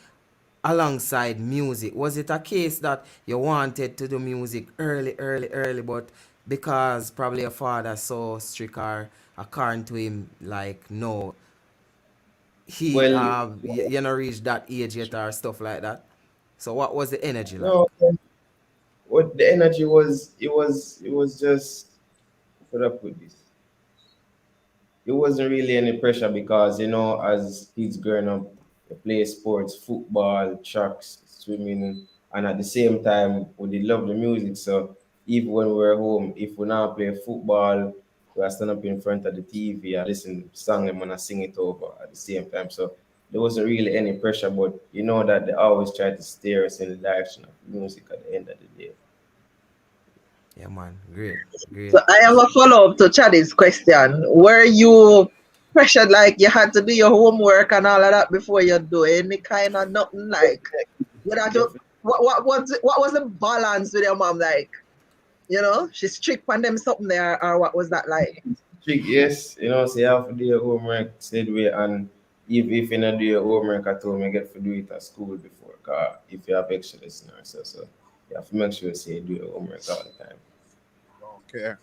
alongside music? Was it a case that you wanted to do music early, but because probably your father so strict or according to him, like, no, he Well, you know reached that age yet or stuff like that? So what was the energy like? no, what the energy was, it was just put up with this. It wasn't really any pressure because as kids growing up, they play sports, football, tracks, swimming, and at the same time we did love the music. So even when we were home, if we now play football, we are stand up in front of the TV and listen to song and I sing it over at the same time. So there wasn't really any pressure, but you know that they always try to steer us in the direction of music at the end of the day. Yeah, man, great, So great. I have a follow up to Chaddy's question. Were you pressured like you had to do your homework and all of that before you do any kind of nothing like you had to what was the balance with your mom like? She's strict on them something there or what was that like? Trick, yes, say you have to do your homework, said way, and if you not do your homework at home, you get to do it at school before. Cause if you have extra listeners, so you have to make sure say you do your homework all the time. Okay.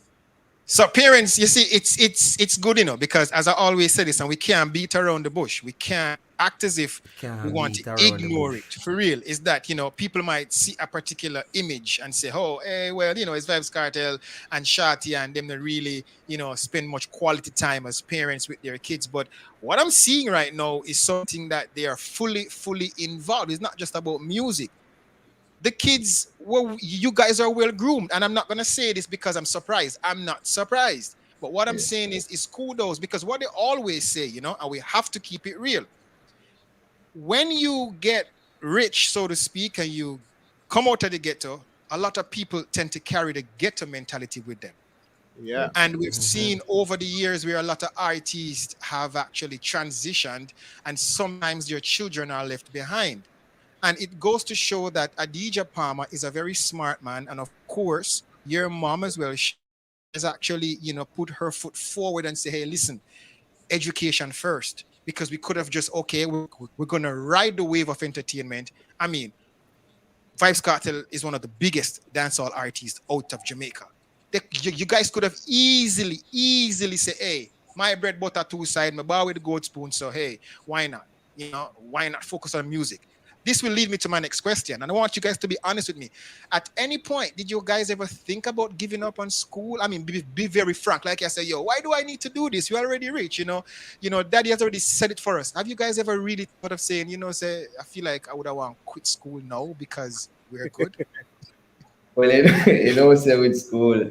So parents, you see, it's good, because as I always say this, and we can't beat around the bush. We can't act as if we Can't want to beat around the ignore it. bush. For real, is that people might see a particular image and say, "Oh, well, it's Vybz Cartel and Chatty and them that really, spend much quality time as parents with their kids." But what I'm seeing right now is something that they are fully involved. It's not just about music. The kids, well, you guys are well groomed, and I'm not gonna say this because I'm surprised. I'm not surprised, but what I'm Yeah. saying is kudos, because what they always say, and we have to keep it real. When you get rich, so to speak, and you come out of the ghetto, a lot of people tend to carry the ghetto mentality with them. Yeah. And we've seen over the years where a lot of artists have actually transitioned, and sometimes their children are left behind. And it goes to show that Adidja Palmer is a very smart man. And of course, your mom as well, she has actually, put her foot forward and say, hey, listen, education first. Because we could have just, okay, we're going to ride the wave of entertainment. I mean, Vybz Cartel is one of the biggest dancehall artists out of Jamaica. You guys could have easily say, hey, my bread butter two side, my bar with the gold spoon. So, hey, why not? Why not focus on music? this will lead me to my next question. And I want you guys to be honest with me. At any point, did you guys ever think about giving up on school? I mean, be very frank. Like I say, yo, why do I need to do this? You're already rich, Daddy has already said it for us. Have you guys ever really thought of saying, say, I feel like I would have want to quit school now because we're good? Well, say with school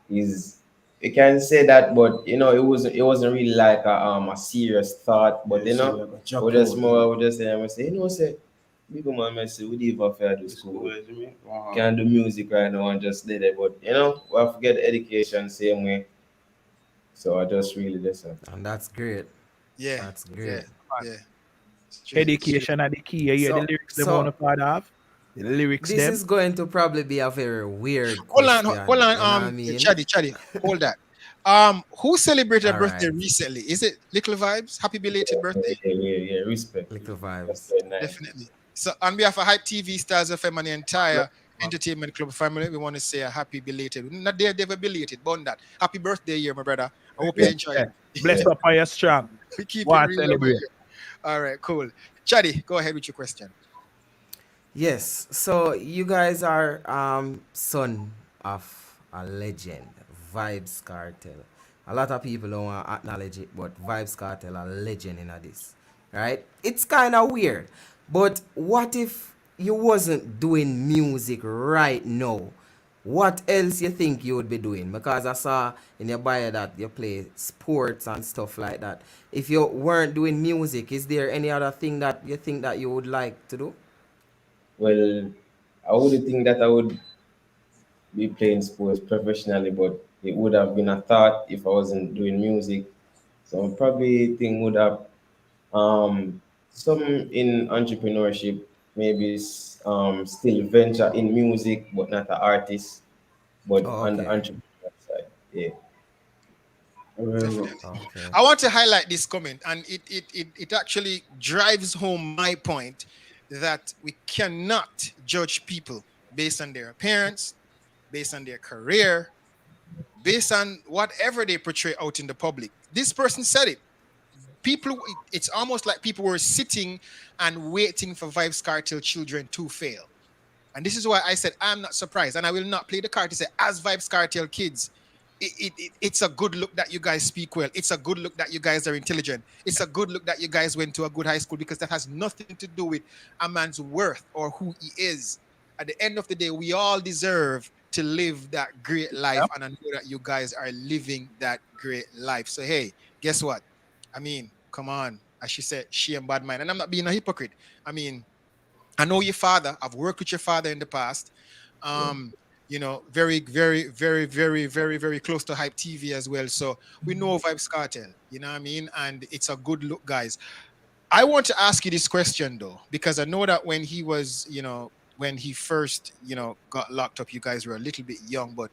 is you can say that, but it wasn't really like a serious thought. But we just more we just say big man, I say we leave off here to school. Can't do music right now and just did it. But we have to get education same way. So I just really listen. And that's great. Yeah. That's great. Yeah. Education are the key. Yeah, the lyrics them on the part of. The lyrics This them. is going to probably be a very weird Hold question. on, you know what I mean? Chatty, hold that. Who celebrated a All birthday right. recently? Is it Likkle Vybz? Happy belated birthday. Yeah, respect. Likkle Vybz. That's very nice. Definitely. So on behalf of Hype TV, Stars FM, and the entire Entertainment Club family, we want to say a happy belated. Not there, never belated, but that. Happy birthday year, my brother. I hope you enjoy it. Bless up on your strong. We keep What it real. celebrate. All right, cool. Chatty, go ahead with your question. Yes. So you guys are son of a legend, Vybz Cartel. A lot of people don't want to acknowledge it, but Vybz Cartel a legend in this, right? It's kind of weird, but what if you wasn't doing music right now? What else you think you would be doing? Because I saw in your bio that you play sports and stuff like that. If you weren't doing music, is there any other thing that you think that you would like to do? Well, I wouldn't think that I would be playing sports professionally, but it would have been a thought if I wasn't doing music. So I probably think would have some in entrepreneurship, maybe still venture in music, but not an artist, but Oh, on the okay. entrepreneur side. Yeah. Okay. I want to highlight this comment, and it actually drives home my point that we cannot judge people based on their appearance, based on their career, based on whatever they portray out in the public. This person said it. It's almost like people were sitting and waiting for Vybz Cartel children to fail. And this is why I said I'm not surprised, and I will not play the card to say, as Vybz Cartel kids, it's a good look that you guys speak well. It's a good look that you guys are intelligent. It's a good look that you guys went to a good high school, because that has nothing to do with a man's worth or who he is. At the end of the day, we all deserve to live that great life, and I know that you guys are living that great life. So hey, guess what? I mean, come on. As she said, she and bad mind. And I'm not being a hypocrite. I mean, I know your father. I've worked with your father in the past. Very, very, very, very, very, very close to Hype TV as well. So we know Vybz Cartel, you know what I mean? And it's a good look, guys. I want to ask you this question, though, because I know that when he was, when he first, got locked up, you guys were a little bit young. But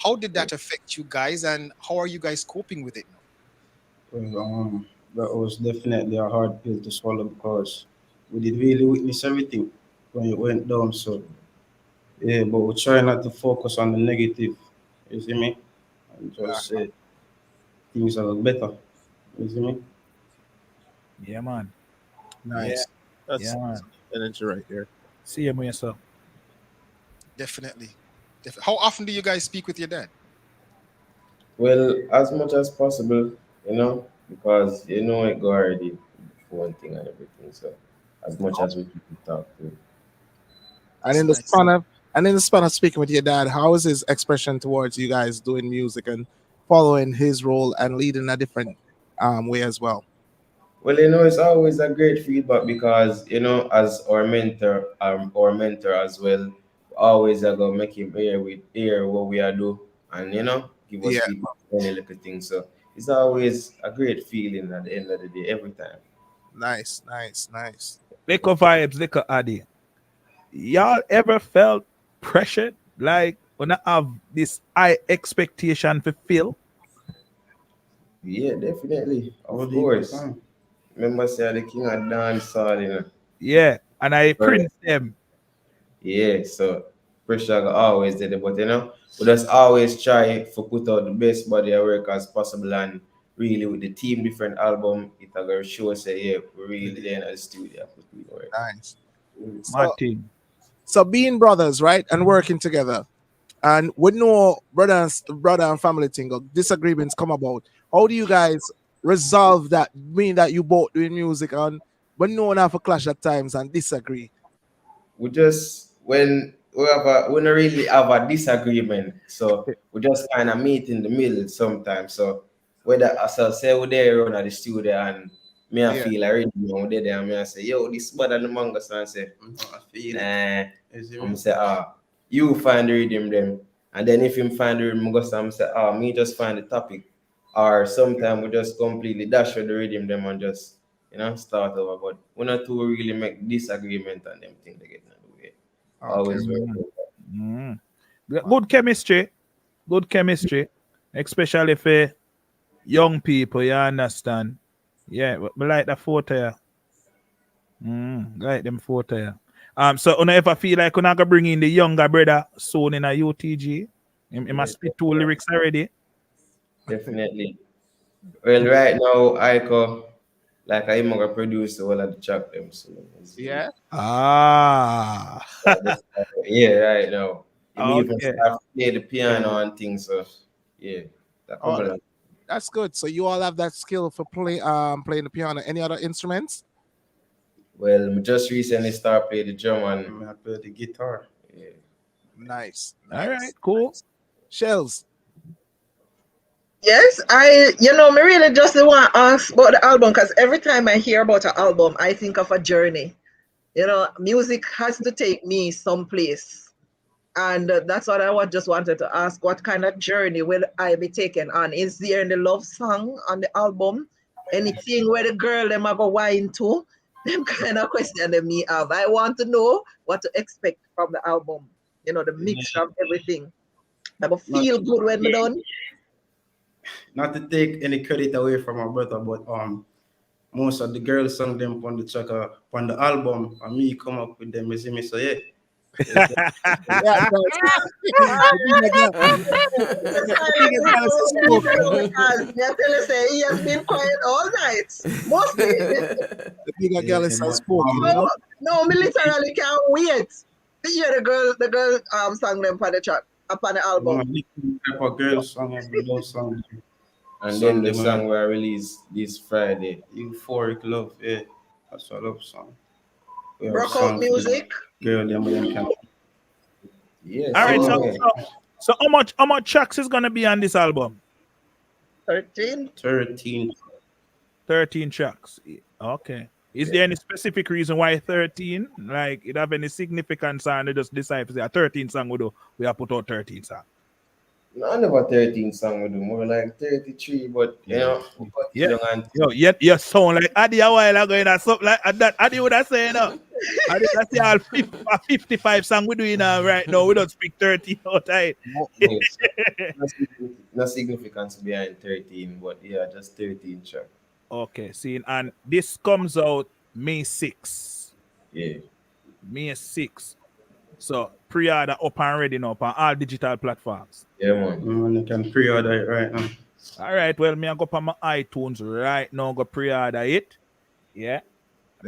how did that affect you guys, and how are you guys coping with it now? Well, that was definitely a hard pill to swallow, because we did really witness everything when it went down. So yeah, but we try not to focus on the negative. You see me? And just say things are better. You see me? Yeah, man. Nice. That's man. energy right there. See him yourself. Definitely. How often do you guys speak with your dad? Well, as much as possible, because it go already the phone thing and everything. So as much as we can talk to. And in the span of speaking with your dad, how is his expression towards you guys doing music and following his role and leading a different way as well? Well, it's always a great feedback, because as our mentor as well, always I go make him hear what we are do, and give us feedback on any little thing. So it's always a great feeling at the end of the day, every time. Nice. Likkle Vybz, Likkle Addi. Y'all ever felt pressured, like when I have this high expectation to fill? Yeah, definitely. Of course. Remember, say the king of dance hall, Yeah, and I print them. Yeah, so pressure go always there, but we just always try to put out the best body of work as possible, and really with the team different album, it a go show say, yeah, we really there in the studio. Nice. Mad So, thing. so being brothers, right, and working together, and with no brother and family thing or disagreements come about, how do you guys resolve that? Meaning that you both doing music and but no one have a clash at times and disagree. We just we don't really have a disagreement, so we just kind of meet in the middle sometimes. So whether ourselves say we're there around at the studio and me I Yeah. feel already we're there and me I say yo this better than the manga so I say I feel it. nah. Is it I'm say you find the rhythm them, and then if him find the rhythm, I'm say me just find the topic, or sometimes we just completely dash with the rhythm them and just start over. But we not to really make disagreement and them thing they get in the way. Always work. Mm. Good chemistry. Good chemistry. Especially for young people, you understand? Yeah, we like the photo. Yeah. Like them photo. Yeah. So you ever feel like you're gonna bring in the younger brother soon in a UTG? He must spit 2 lyrics already. Definitely. Well, right now, Aiko, like I'm gonna produce all of the track them. So Yeah. Ah. yeah, right now. You even Okay. start to play the piano and things. So yeah, that come Oh, along. that's good. So you all have that skill for playing the piano. Any other instruments? Well, we just recently started playing the drum and I play the guitar. yeah. Nice. All right, cool. Shells. Yes, me really just want to ask about the album because every time I hear about an album, I think of a journey. Music has to take me someplace. And that's what just wanted to ask. What kind of journey will I be taken on? Is there any love song on the album? Anything where the girl them have a wine to? Them kind of question that me have. I want to know what to expect from the album. The mixture of everything. I will feel good when we're done. Not to take any credit away from my brother, but most of the girls sung them on the track on the album, and me come up with them. You see me, so yeah. Yeah, Say he has been quiet all night. Mostly. the bigger girl is spoken. No, me literally can't wait to hear the girl song them on the track upon the album. For girls song and love song. And then the song we released this Friday. Euphoric Love, yeah. That's a love song. Broke out music. Girl, them can. Yes. All right, so how much tracks is gonna be on this album? 13. 13 tracks. Okay. Is there any specific reason why 13? Like it have any significance and they just decide to say a 13 song we have put out 13 songs? No, never 13 song we do, more like 33, but Yeah. you sound like Addi a while ago and something like that. Addi would have said Addi would say all 55 song we doing right now. We don't speak 13 out right. No significance behind 13, but yeah, just 13 track. Okay, see, and this comes out May 6. Yeah. May 6. So pre-order up and ready now on all digital platforms. Yeah, man. You can pre-order it right now. All right, well, me I go on my iTunes right now, go pre-order it. Yeah.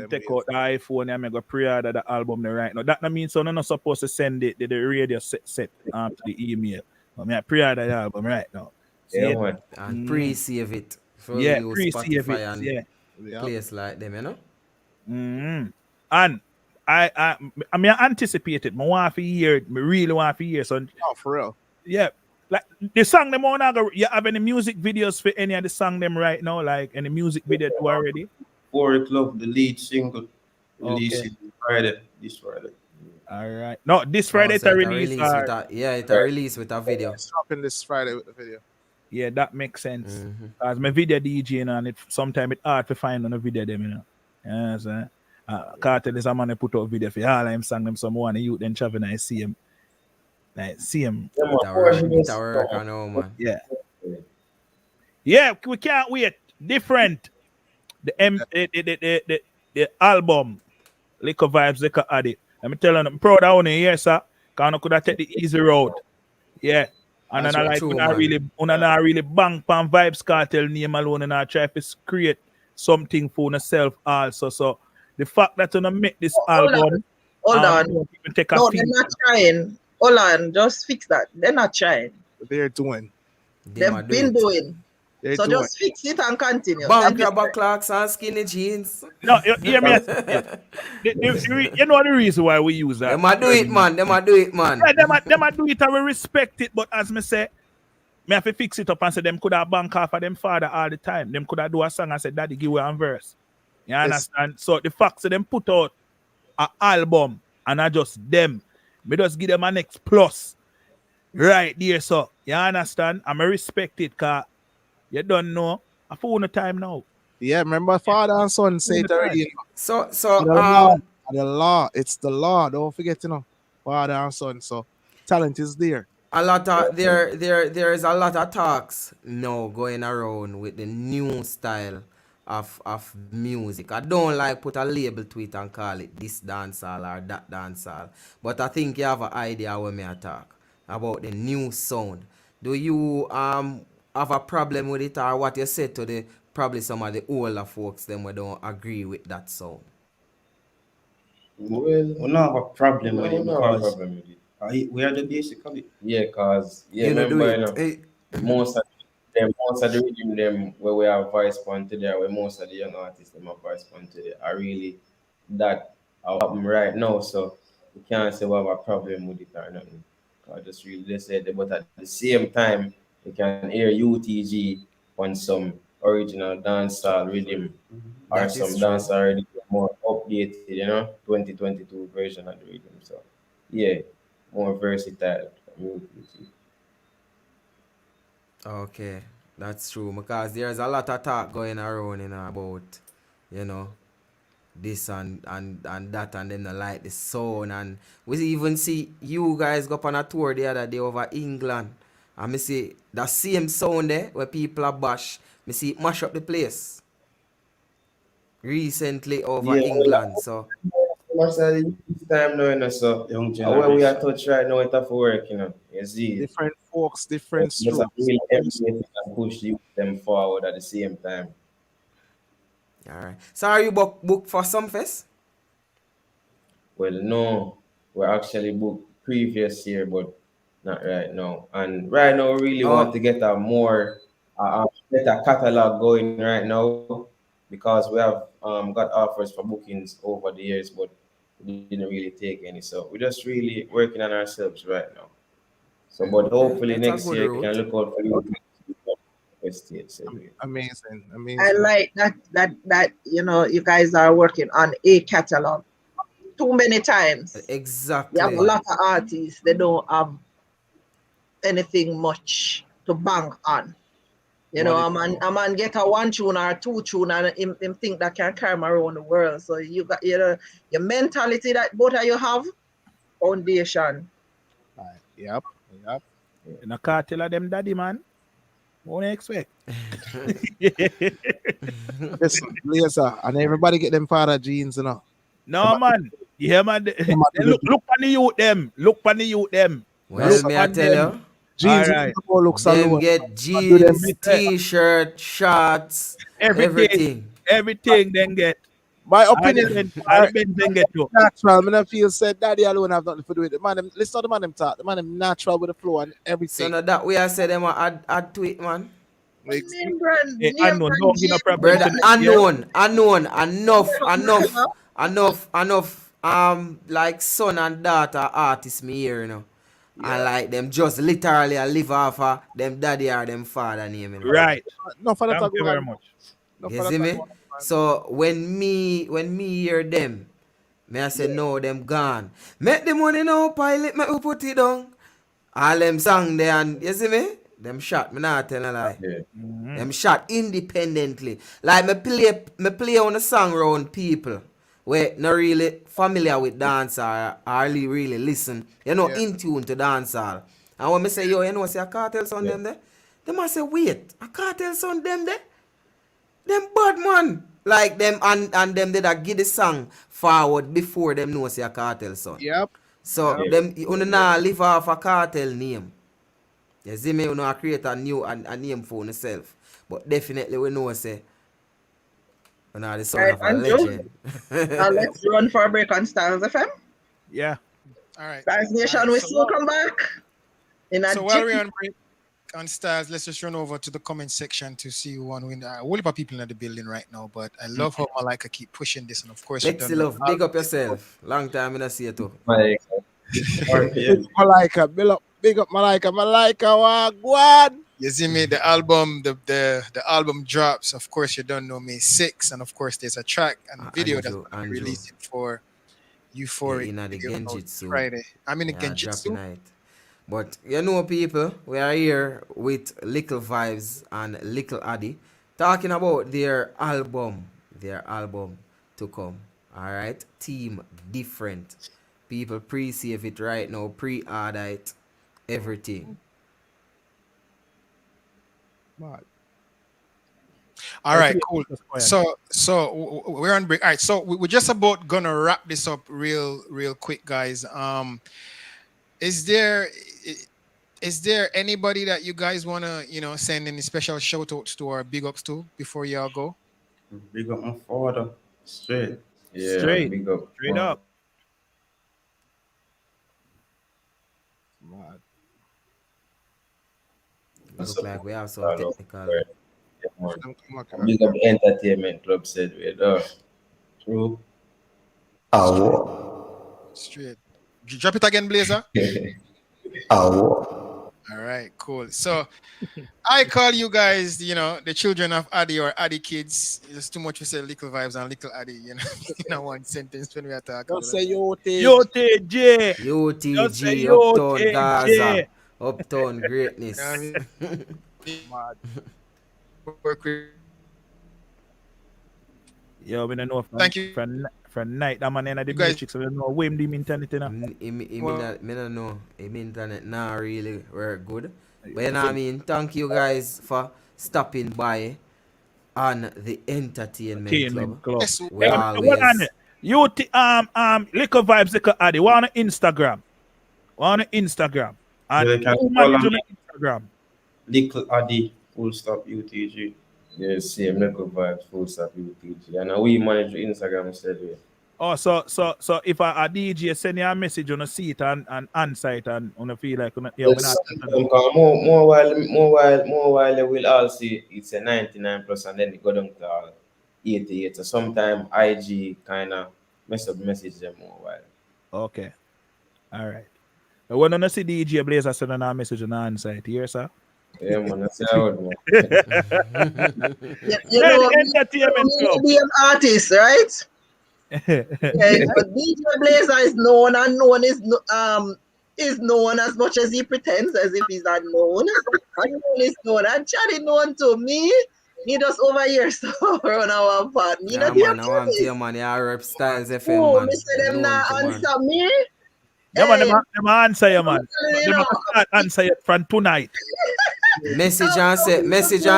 Take out the iPhone and I go pre-order the album right now. That means so I'm not supposed to send it the radio set to the email. But I pre-order the album right now. Yeah, man. And pre-save it. For pre-save it. And place like them, you know? And I anticipate it. I want to hear it. I really want to hear it. So, for real. Yeah. Like the song them on you have any music videos for any of the song them right now? Like any music video too already? Euphoric Love, the lead single. Released this Friday. All right. No, this Friday so it's release. It's a release with a video. It's dropping this Friday with the video. Yeah, that makes sense. As my video DJ and it sometimes it's hard to find on a video them, you know. Yeah, so Cartel is a man who put out video for all I'm sang them someone youth then travel and I see him. Like see him. Yeah. Yeah, we can't wait. Different. The album Likkle Vybz, Likkle Addi. Let me tell you, I'm proud of you here, sir. Because I could have taken the easy road. Yeah. And then I like not really bang pan Vybz Cartel name alone and I try to create something for yourself also. So the fact that you make this album. Hold on. Don't even take a No, fee. they're not trying. Hold on, just fix that. They're not trying. They're doing. They've been doing. They're So doing. just fix it and continue. Bank Thank you, grabber sir. clocks and skinny jeans. No, you hear me? You know the reason why we use that. Them a do it, man. Them a do it, man. Yeah, them a do it and we respect it, but as me say, me have to fix it up and say them could have bank off of them father all the time. Them could have do a song and say, Daddy, give me a verse. You understand? So the fact that them put out an album and I just them, me just give them a next plus right there. So you understand? I respect it because you don't know. I fool the time now. Yeah, remember father and son say it already. So the law. It's the law. Don't forget, father and son. So talent is there. a lot of there is a lot of talks now going around with the new style of music. I don't like put a label to it and call it this dancehall or that dancehall. But I think you have an idea when me I talk about the new sound. Do you have a problem with it, or what you said to the probably some of the older folks them we don't agree with that sound? Well, we don't have a problem with it No, no because problem with it. we are the basic of it. Yeah, cause You know, do remember, it. most of the rhythm them where we have voice point today, where most of the young artists them have voice point today are really that happen right now. So we can't say we have a problem with it or nothing. I just really just said that, but at the same time, you can hear UTG on some original dancehall rhythm or That some is true. dancehall rhythm more updated, 2022 version of the rhythm. So yeah, more versatile from UTG. Okay, that's true because there's a lot of talk going around, about, this and that, and them not like the sound, and we even see you guys go up on a tour the other day over England, and me see that same sound there where people are bash, me see it mash up the place recently over Yeah, England, so much of this time now, so Young where we are generation. touch right now, it have to work, you see. Different folks, different Just have to strokes. really emulate it and push them forward at the same time. all right. So are you booked for some fest? Well, no, we're actually booked previous year, but not right now. And right now, we really want to get a more better catalog going right now because we have got offers for bookings over the years, but we didn't really take any. So we're just really working on ourselves right now. So, but hopefully That's a next good year you can route. look out for you. States. Amazing, I amazing. like that you guys are working on a catalog. Too many times. You Exactly. have a lot of artists, they don't have anything much to bank on. A man get a one tune or two tune and him think that can carry him around the world. So you got your mentality that both of you have, foundation. Right. Yep. And I can't tell them daddy, man. What do you expect? Listen, Blazer, and everybody get them father jeans, No, man. Yeah, man. Look on the youth, them. Look on the youth, them. Well, Look may I on tell them. you? Jeans All right. looks Them alone. get jeans, t-shirt, shorts, everything. Everything then get. My opinion, all the Benz then get to. natural. I don't feel said daddy alone have nothing to do with it. Man, listen to the man them talk. The man them natural with the flow and So everything. now that way I say them add to it, man. Name brand, Hey, name unknown, brand don't give no jeans. problem. Brother, unknown, enough, like son and daughter artists me here, I like them just literally I live off of them daddy or them father name, Right. No, for that Thank you very much. No, You for see that me? So when me hear them, me I say no, them gone. Make the money now, pilot, make we put it down. All them song there, and you see me? Them shot, me not tell a lie. Yeah. Them shot independently. Like me play on a song round people where not really familiar with dance or really listen. In tune to dancehall. And when me say, yo, say a cartel sound them there? They must say, wait, a cartel sound them there? Them bad man. Like them and them that give the song forward before them know say a cartel sound. Yep. So them you now live off a cartel name. You see me, you know, create a new a name for yourself. But definitely we know say you know the son Right, of a Andrew? legend. Let's run for a break on Styles FM. Yeah. All right. Guys, Nation, All right, we so still come back in a So while jiffy. we're on break on Stars, let's just run over to the comment section to see who won. Win. A whole heap of people in the building right now, but I love how Malika keep pushing this, and of course you Lexi don't know. Love, big up yourself. Long time I not see you too. Like, Malika, big up Malika, wagwan. You see me, the album, the album drops. Of course, you don't know me 6, and of course there's a track and video that's Andrew, gonna be releasing for yeah, Euphoric in the video out Genjitsu. Friday. I'm in the Yeah, drop Genjitsu. night. But you know, people, we are here with Likkle Vybz and Likkle Addi talking about their album to come. All right, Team Different. People pre-save it right now, pre-order it, everything. All right, cool. So we're on break. All right, so we're just about gonna wrap this up real quick, guys. Is there anybody that you guys wanna send any special shout outs to or big ups to before y'all go? Big up my father. Straight. Yeah, Straight. big up. Straight up. Look like we have some technical. Big up the entertainment club said we're there. True. Straight. Drop it again, Blazer. All right, cool. So I call you guys, the children of Addi or Addi kids. It's too much to say Likkle Vybz and Likkle Addi, in one sentence when we are talking. Don't say UTG. UTG. UTG, Uptown Gaza, Uptown Greatness. Yo, we don't know Thank you. From night, that man in the guys- matrix, so we don't know where him the internet, you know. Me don't know. Him internet now really work good. But you know what I mean? Thank you guys for stopping by on the Entertainment Club. Yes, We What always on it? Likkle Vybz, Likkle Addi. We're on Instagram. And Yeah, they can who follow manage on me. Instagram? Likkle Addi, full stop UTG. Yeah, same Likkle Vybz, full stop UTG. And we manage the Instagram instead. Oh, so if a DJ send you a message on a seat and answer it and on a feel like yeah, we're not. More while you will all see it's a 99 plus and then it go down to 88. So sometimes IG kind of mess up message them more while. Okay. All right. But when I see DJ Blazer send a message on the answer it, here, sir. Yeah, man, that's how it man. Entertainment club. Be an artist, right? Yeah, but DJ Blazer is known and is known as much as he pretends as if he's not known. And is known and Chatty known to me. He just over here so on our part. You know, man, I want to hear man, I rep Styles FM, oh, man. Mr. Them not answer me. Yeah, man, Hey, them answer you, man. you Them know. start answer you from tonight. Message and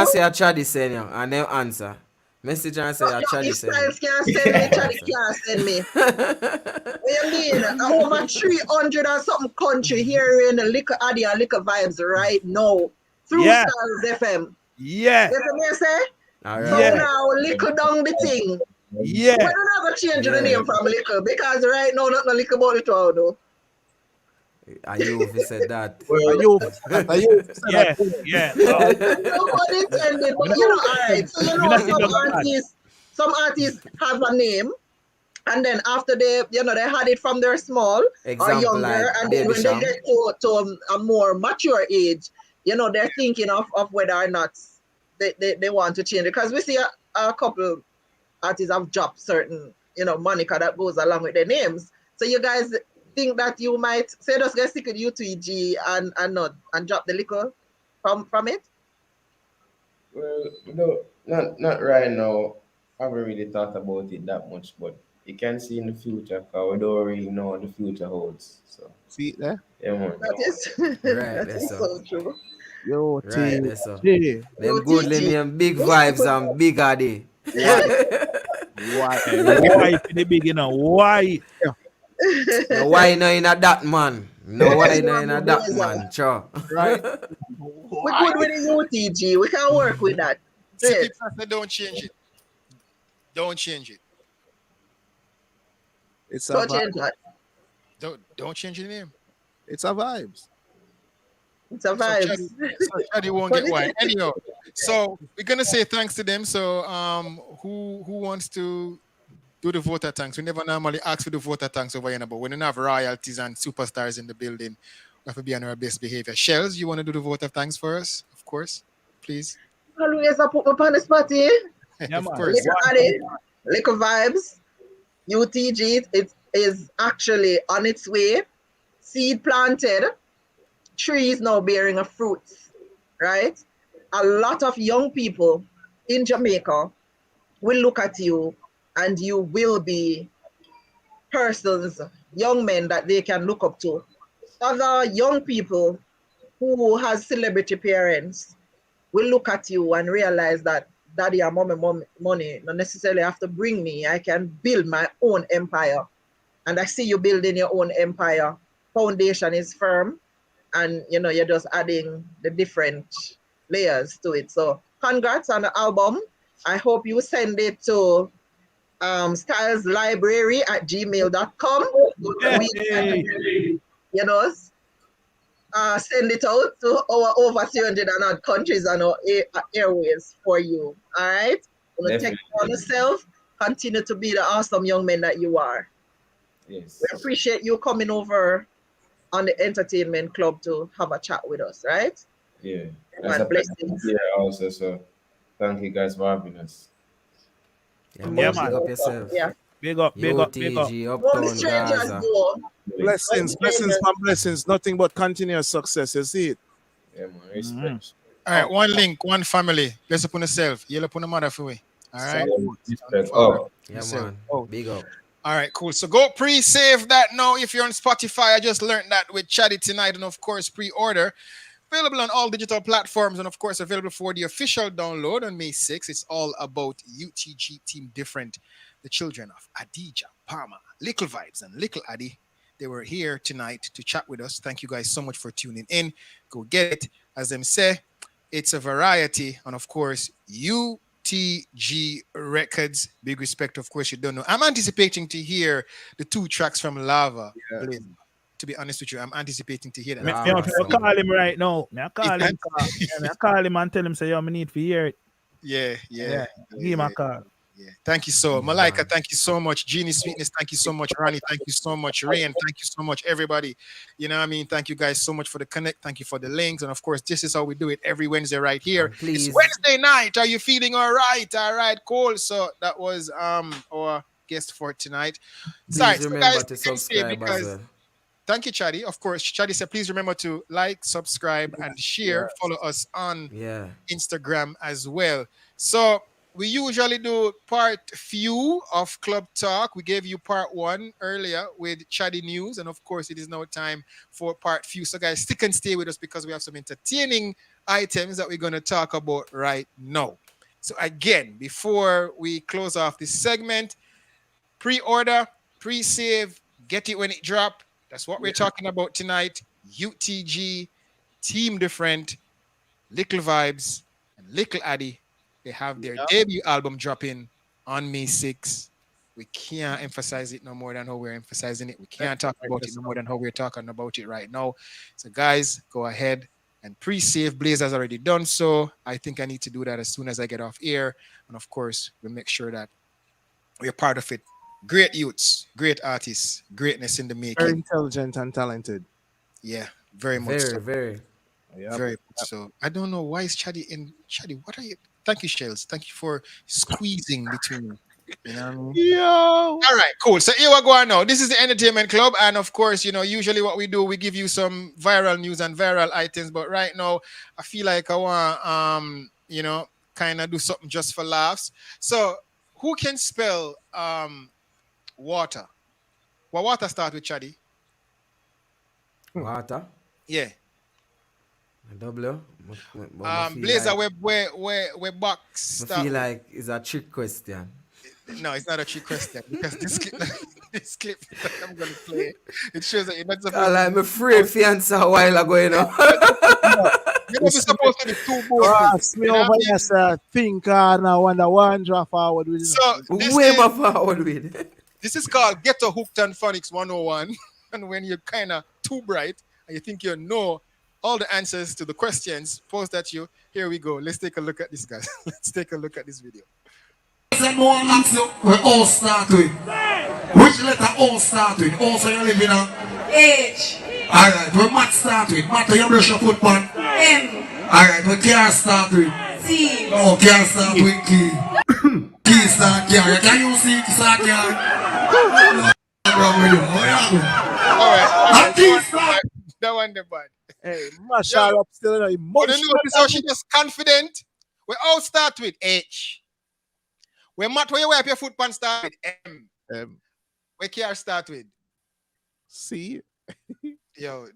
say a Chatty send you and then answer. Message and say a Chatty If send Styles you. can't send me, Chatty can't send me. What you mean? Over 300 and something country here in the Likkle Addi and Likkle Vybz right now through Yeah. Styles FM. Yeah. You know what I say? All So right. Yeah. now Likkle down the thing. Yeah. We're not going to change the Yeah. name from Likkle because right now not no Likkle about it all though. Are you if you said that? Are you? Yeah. Yeah. No pun intended, but alright. So some artists have a name. And then after they had it from their small or Example younger, like and then Baby when Sham. they get to a more mature age, they're thinking of whether or not they want to change it. Because we see a couple artists have dropped certain, moniker that goes along with their names. So you guys think that you might say just get sick with UTG and drop the Likkle from it? Well, no, not right now. I haven't really thought about it that much, but you can see in the future because we don't really know what the future holds. So See there? yeah, man. That is, Right, that that's is so true. Right, that's so. UTG. Them good name, big vibes and big Addi. Why for the big, Why? No why no in a that man. No why no in a that man. Sure. Right? We good with the UTG. We can work with that. See, people say don't change it. Don't change it. It's So about change that. Don't change the name. It's a Vybz. It's a So vibes. Chatty won't get wine. Anyhow, so we're gonna say thanks to them. So who wants to do the voter thanks? We never normally ask for the voter thanks over here, but we don't have royalties and superstars in the building. We have to be on our best behavior. Shells, you want to do the voter thanks for us? Of course, please. Always I put me on the spot here. Yeah, Of man. course. Likkle Addi, Likkle Vybz, UTG. It is actually on its way. Seed planted. Trees now bearing a fruit, right? A lot of young people in Jamaica will look at you and you will be persons, young men that they can look up to. Other young people who has celebrity parents will look at you and realize that daddy and mommy money not necessarily have to bring me. I can build my own empire. And I see you building your own empire. Foundation is firm. And you're just adding the different layers to it. So congrats on the album. I hope you send it to styleslibrary@gmail.com. Send it out to our over 300 and odd countries and our airways for you. All right? Take care of yourself. Continue to be the awesome young men that you are. Yes. We appreciate you coming over on the entertainment club to have a chat with us, right? Yeah. And blessings. Yeah, also, so thank you guys for having us. Yeah, Yeah, man. man. Big up yourself. Yeah. Big up. UTG, All the Uptown, strangers Gaza. go. Blessings from blessings. Nothing but continuous success. You see it? Yeah, man. Respect. All right, one link, one family. Bless upon yourself. Yell upon the mother for we. All right. Respect. Oh. Yeah, So- man. Big up. All right, cool. So go pre-save that now. If you're on Spotify, I just learned that with Chatty tonight, and of course pre-order. Available on all digital platforms, and of course available for the official download on May 6th. It's all about UTG Team Different, the children of Adija, Palmer, Likkle Vybz, and Likkle Addi. They were here tonight to chat with us. Thank you guys so much for tuning in. Go get it. As them say, it's a variety, and of course UTG Records. Big respect, of course. You don't know. I'm anticipating to hear the 2 tracks from Lava. Yeah. To be honest with you, I'm anticipating to hear that. Me call him right now. I call him and tell him, say, yo, me need to hear it. Yeah. Give him a call. Yeah. Thank you so much. Malika, thank you so much. Genie Sweetness, thank you so much. Ronnie, thank you so much. Rain, thank you so much. Everybody, you know what I mean? Thank you guys so much for the connect. Thank you for the links. And of course, this is how we do it every Wednesday right here. Please. It's Wednesday night. Are you feeling all right? All right, cool. So that was our guest for tonight. Please Sorry, so remember guys, to you can say subscribe as because well. thank you, Chatty. Of course, Chatty said, please remember to like, subscribe, and share. Follow us on Instagram as well. So we usually do part few of Club Talk. We gave you part 1 earlier with Chatty News. And of course, it is now time for part few. So guys, stick and stay with us because we have some entertaining items that we're going to talk about right now. So again, before we close off this segment, pre-order, pre-save, get it when it drop. That's what we're talking about tonight. UTG, Team Different, Likkle Vybz, and Likkle Addi. They have their debut album dropping on May 6th. We can't emphasize it no more than how we're emphasizing it. We can't talk about it no more than how we're talking about it right now. So guys, go ahead and pre-save. Blaze has already done so. I think I need to do that as soon as I get off air. And of course, we'll make sure that we're part of it. Great youths, great artists, greatness in the making. Very intelligent and talented. Yeah, very much so. Very. Very much so. I don't know why is Chatty in Chatty. What are you? Thank you, Shells. Thank you for squeezing between. You know what I mean? Yo. All right, cool. So here we go now. This is the Entertainment Club, and of course, usually what we do, we give you some viral news and viral items. But right now, I feel like I want, kind of do something just for laughs. So, who can spell water? Well, water start with Chatty. Water. Yeah. W. Blazer, where box. I feel like it's a trick question. No, it's not a trick question because this clip that I'm gonna play, it shows that you're not supposed. I'm afraid for answer a while ago, You're not supposed to be too bold. Me over here, sir. Think now when the one draw forward with. So way more forward with. This is called Ghetto Hooked and Phonics 101. and when you're kind of too bright and you think you know all the answers to the questions posed at you. Here we go. Let's take a look at this, guys. Let's take a look at this video. More ask you, we all start with. Which letter all start with? Also you live in a H. Alright, we Matt start with. Matt, you brush your foot pan. M. Alright, we car start with. C. No, car start with key. Key start car. Can you see key start car? Wrong with you. Alright. That one the bad. Hey, Marshall up still in But emotional. you notice how she just confident? We all start with H. When Matt, where you wipe your foot pan start with M. Where care start with? C. Yo,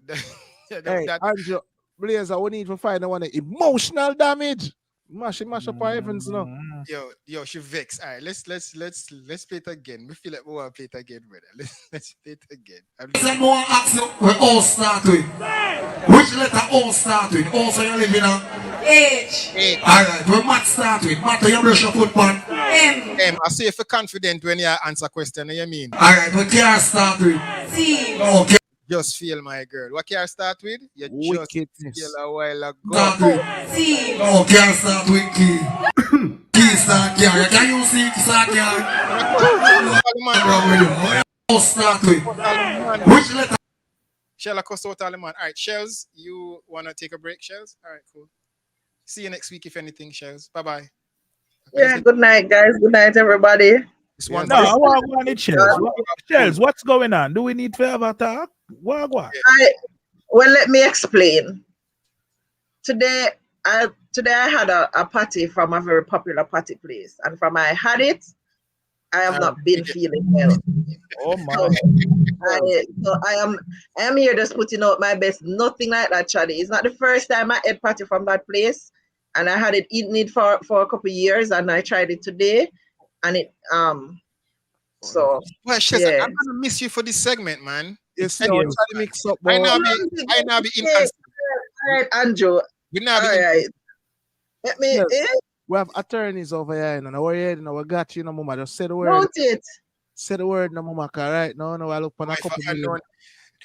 Hey, Andrew, Blazer, we need to find the one emotional damage. Mash up our heavens now. Yo, she vex. All right, let's play it again. We feel like we want to play it again, brother. Let's play it again. More ask you, we all start with. Which letter all start with? Also you live in a H. Alright, we Matt start with. Matt, you brush your foot pan. M. I say if you're confident when you answer question, you mean? Alright, we car start with. C. Okay. Just feel, my girl. What can I start with? You just feel a while ago. Start with. C. No, car start with key. Key start car. Can you see key start car? Wrong with you. All start with. Which letter? Shell, I cost out all the man. All right, Shells, you want to take a break, Shells? All right, cool. See you next week, if anything, Shells. Bye-bye. Yeah, good night, guys. Good night, everybody. No, I want it, Shells. Shells, what's going on? Do we need to have a talk? What? Well, let me explain. Today I had a party from a very popular party place, and from I had it, I have not been feeling well. Oh my! So I am here just putting out my best. Nothing like that, Chatty. It's not the first time I had party from that place, and I had it eaten it for a couple of years, and I tried it today, and it so. Well, Shells, yeah. I'm gonna miss you for this segment, man. Yes, no, try to mix up. I now be inconsistent. All right, Andrew. We now be all right. Let me. Yes. We have attorneys over here, and we're here, and we got you, no mama. Just say the word. Note it. Say the word, no mama. Right? No, I look for a couple million.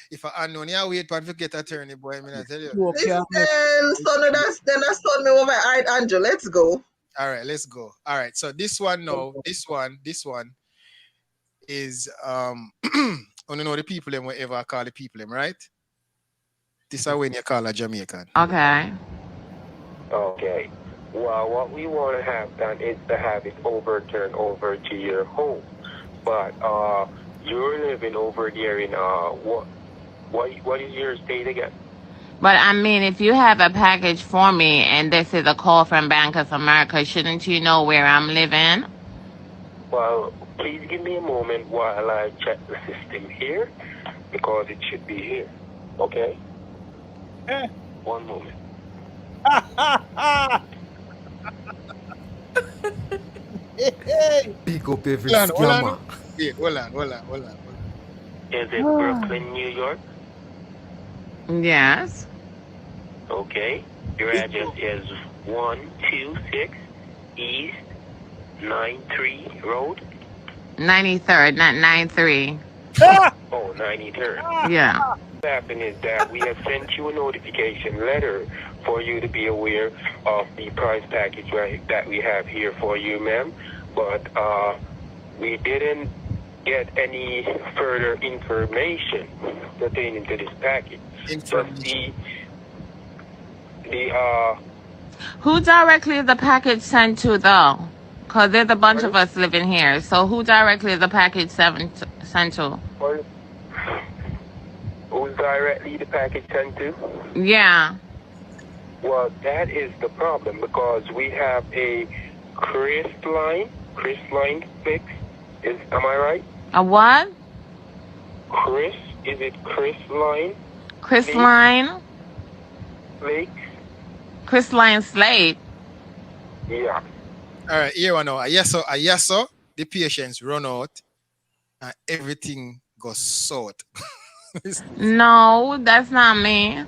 If I unknown, yeah, wait for get attorney, boy. I mean, I tell you. Listen, son, then I son me over. All right, Andrew, let's go. All right, let's go. All right, so this one now, this one is I don't know the people them whatever I call the people them, right? This is when you call a Jamaican. Okay. Okay. Well, what we want to have done is to have it overturned over to your home. But you're living over there in what is your state again? But I mean, if you have a package for me and this is a call from Bank of America, shouldn't you know where I'm living? Well, please give me a moment while I check the system here, because it should be here. Okay? One moment. Pick up every Hold scammer. on. Wait, hold on. Is it Brooklyn, New York? Yes. Okay. Your address is 126 East 93 Road? 93rd, not 93. Oh, 93rd. Yeah. What happened is that we have sent you a notification letter for you to be aware of the price package that we have here for you, ma'am. But we didn't get any further information pertaining to this package. Just Who directly is the package sent to, though? Because there's a bunch of us living here. So who directly is the package sent to? Who's directly the package sent to? Yeah. Well, that is the problem, because we have a Chris line fix. Am I right? A what? Chris? Is it Chris line? Chris Line? Flakes? Chris Line Slate. Yeah. All right, here we know. Yes, sir. The patients run out and everything goes south. No, that's not me.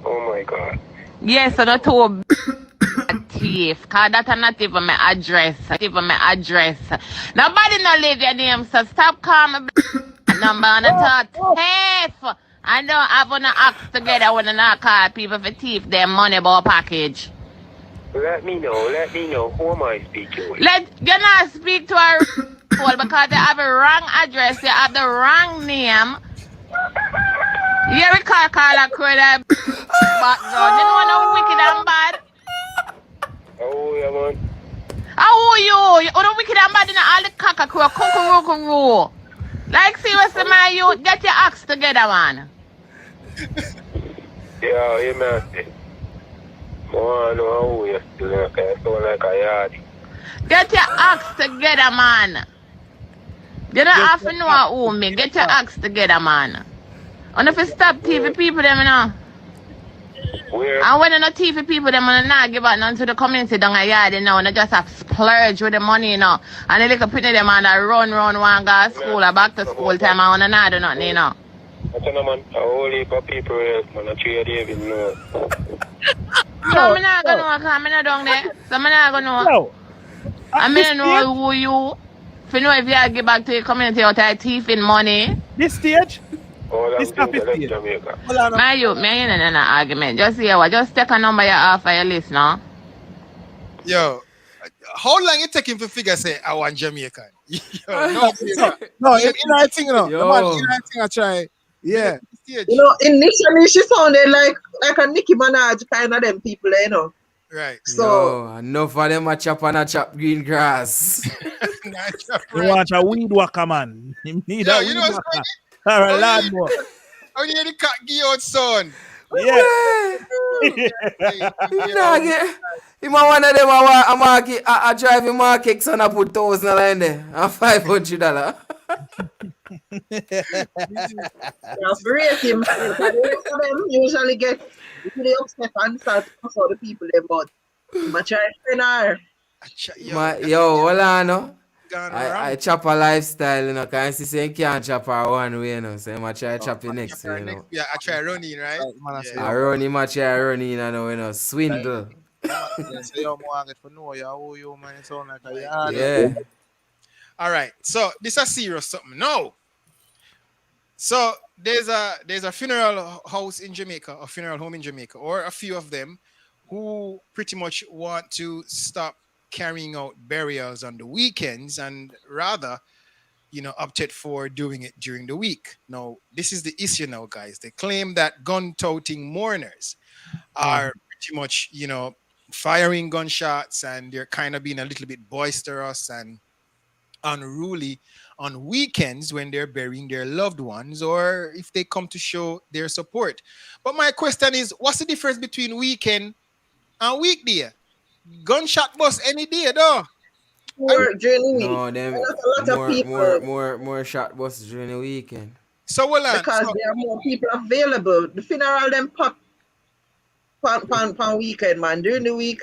Oh my God. Yes, so that two thief. Cause that's not even my address. Nobody no leave your name, so stop calling me. number on the top thief. I don't have an axe together when I call people for thief their money ball package. Let me know. Who am I speaking with? You not speak to our people because they have a wrong address, they have the wrong name. You recall a crowd background. You know no wicked and bad. Oh, yeah, man. How are you? You know wicked and bad in all the cockacrow, cuckoo. Like seriously, man, you get your axe together, man. Yeah, man. Oh, no, you're still like a yard. Get your axe together, man. You don't have to know who me. Get your axe together, man. And if you stop TV people, them, you know. Where? And when you not TV people, them, you not give out none to the community down a yard, you know. And they just have splurge with the money, you know. And they little pitney them and they run, one go to school or back to school time and when not do nothing, you know. I tell you, man, a whole heap of people else, man. I tell you, David, no. So I'm not going to know because I'm not down there. So I'm not going to know. I'm not know who you. If you know if you give back to your community out there thieving money. This stage? This Jamaica. My youth, me ain't in an argument. Just here, just take a number you off of your list now. Yo, how long it take him to figure say I want Jamaican? Yo, no, I think no. The man, I think I try. Yeah. You know, initially she sounded like a Nicki Minaj kind of them people, you know. Right. So enough of them a chop green grass. You want a weed whacker, man. You need a weed whacker. Or a lawnmower. How you the cat give out son? Yeah. Him one of them a market a drive him market and I put $1,000 in there and $500. Break him. Them usually get really upset and start to fuss out the people them, but I try yo, hold on, no. I chop a lifestyle, you know, because I see you can't chop her one way, you know, so I try chop the next way, you know. Yeah, I try running, right? I run him, I try running, you know, swindle. Yeah. All right, so this is serious something. No. So there's a funeral house in Jamaica, a funeral home in Jamaica, or a few of them who pretty much want to stop carrying out burials on the weekends and rather, opted for doing it during the week. Now, this is the issue now, guys. They claim that gun-toting mourners are pretty much, firing gunshots and they're kind of being a little bit boisterous and unruly on weekends when they're burying their loved ones or if they come to show their support. But my question is, what's the difference between weekend and weekday? Gunshot bust any day, though. Or during the week. No, them a lot of people. More shot busts during the weekend. So because there are more people available. The funeral them pop weekend, man. During the week,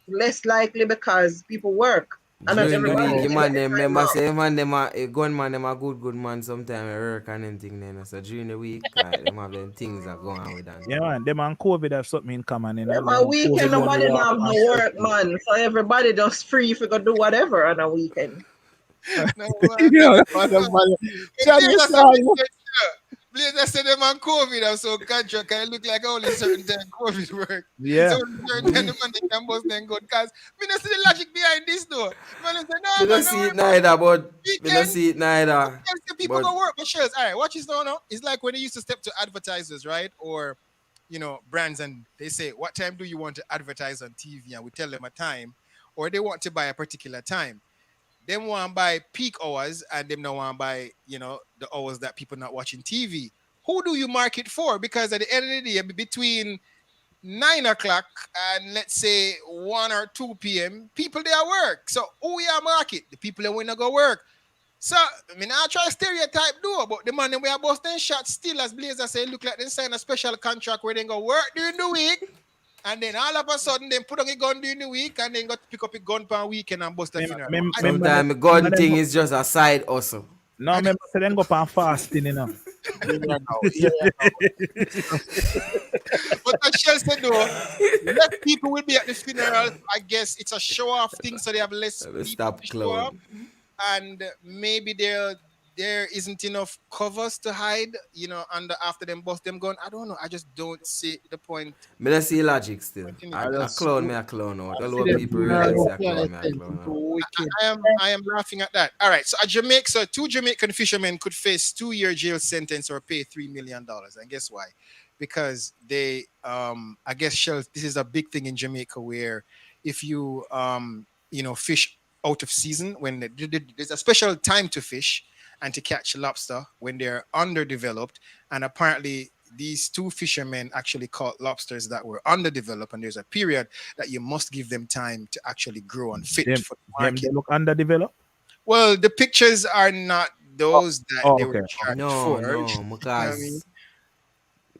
less likely because people work. And not everybody. Them a gunman, them a good man sometimes work and anything then. So during the week, them have them things that go on with them. Yeah, man, them and COVID have something in common. A weekend, nobody have no work, man. So everybody just free if you go do whatever on a weekend. Blazer said them on COVID are so contract and it look like only certain time COVID work. Yeah. So certain time the man they can bust them good because we don't see the logic behind this though. Man say no. We don't see it neither, but we don't see it neither. People go work for shares. All right, watch this now. It's like when they used to step to advertisers, right? Or brands and they say, what time do you want to advertise on TV? And we tell them a time, or they want to buy a particular time. Them want to buy peak hours and them don't want to buy, the hours that people not watching TV. Who do you market for? Because at the end of the day, between 9 o'clock and let's say 1 or 2 p.m., people they are work. So who you market? The people that want to go work. So, I try to stereotype though, but the man we are busting shots still, as Blazer say, look like they sign a special contract where they go work during the week. And then all of a sudden, they put on a gun during the week and then got to pick up a gun per weekend and bust the funeral. Sometimes the gun thing is just a side hustle. No, remember, so then go on fasting, But as Shell said though, less people will be at the funeral. I guess it's a show-off thing, so they have less people stop to show up. And maybe they'll there isn't enough covers to hide, under after them bust them gun. I don't know. I just don't see the point. Me don't see logic still. in it. A clown me a clown out. I A see lot of them people doing realize no a clown me a sense clown into out. wicked. I am laughing at that. All right, so two Jamaican fishermen could face 2-year jail sentence or pay $3 million. And guess why? Because they, I guess, shells. This is a big thing in Jamaica where if you, fish out of season when there's a special time to fish and to catch lobster when they're underdeveloped, and apparently these two fishermen actually caught lobsters that were underdeveloped, and there's a period that you must give them time to actually grow and fit for the Them market. they look underdeveloped. Well, the pictures are not those that they Okay. were charged No, for. no, You know what I because mean?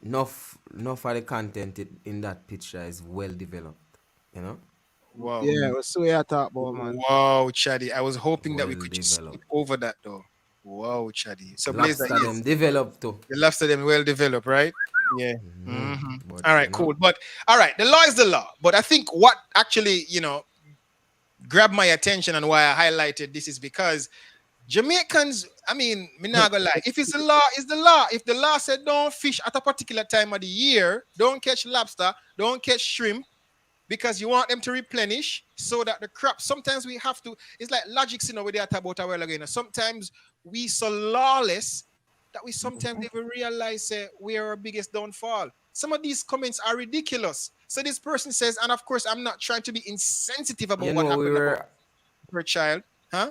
enough of the content in that picture is well developed. You know? Wow. Yeah, it was so I talk about, man. Wow, Chatty. I was hoping that we Well could just skip developed. over that though. Wow, Chatty. So Blaze, that Lobster them developed too. the lobster them well developed, right? Yeah. But All right, cool. But all right, the law is the law. But I think what actually, grabbed my attention and why I highlighted this is because Jamaicans, I mean, me not gonna lie. If it's the law, it's the law. If the law said don't fish at a particular time of the year, don't catch lobster, don't catch shrimp, because you want them to replenish so that the crop, sometimes we have to, it's like logics, we they talk about a while ago. Sometimes we so lawless that we sometimes even realize we are our biggest downfall. Some of these comments are ridiculous. So this person says, and of course, I'm not trying to be insensitive about what happened about her child. Huh?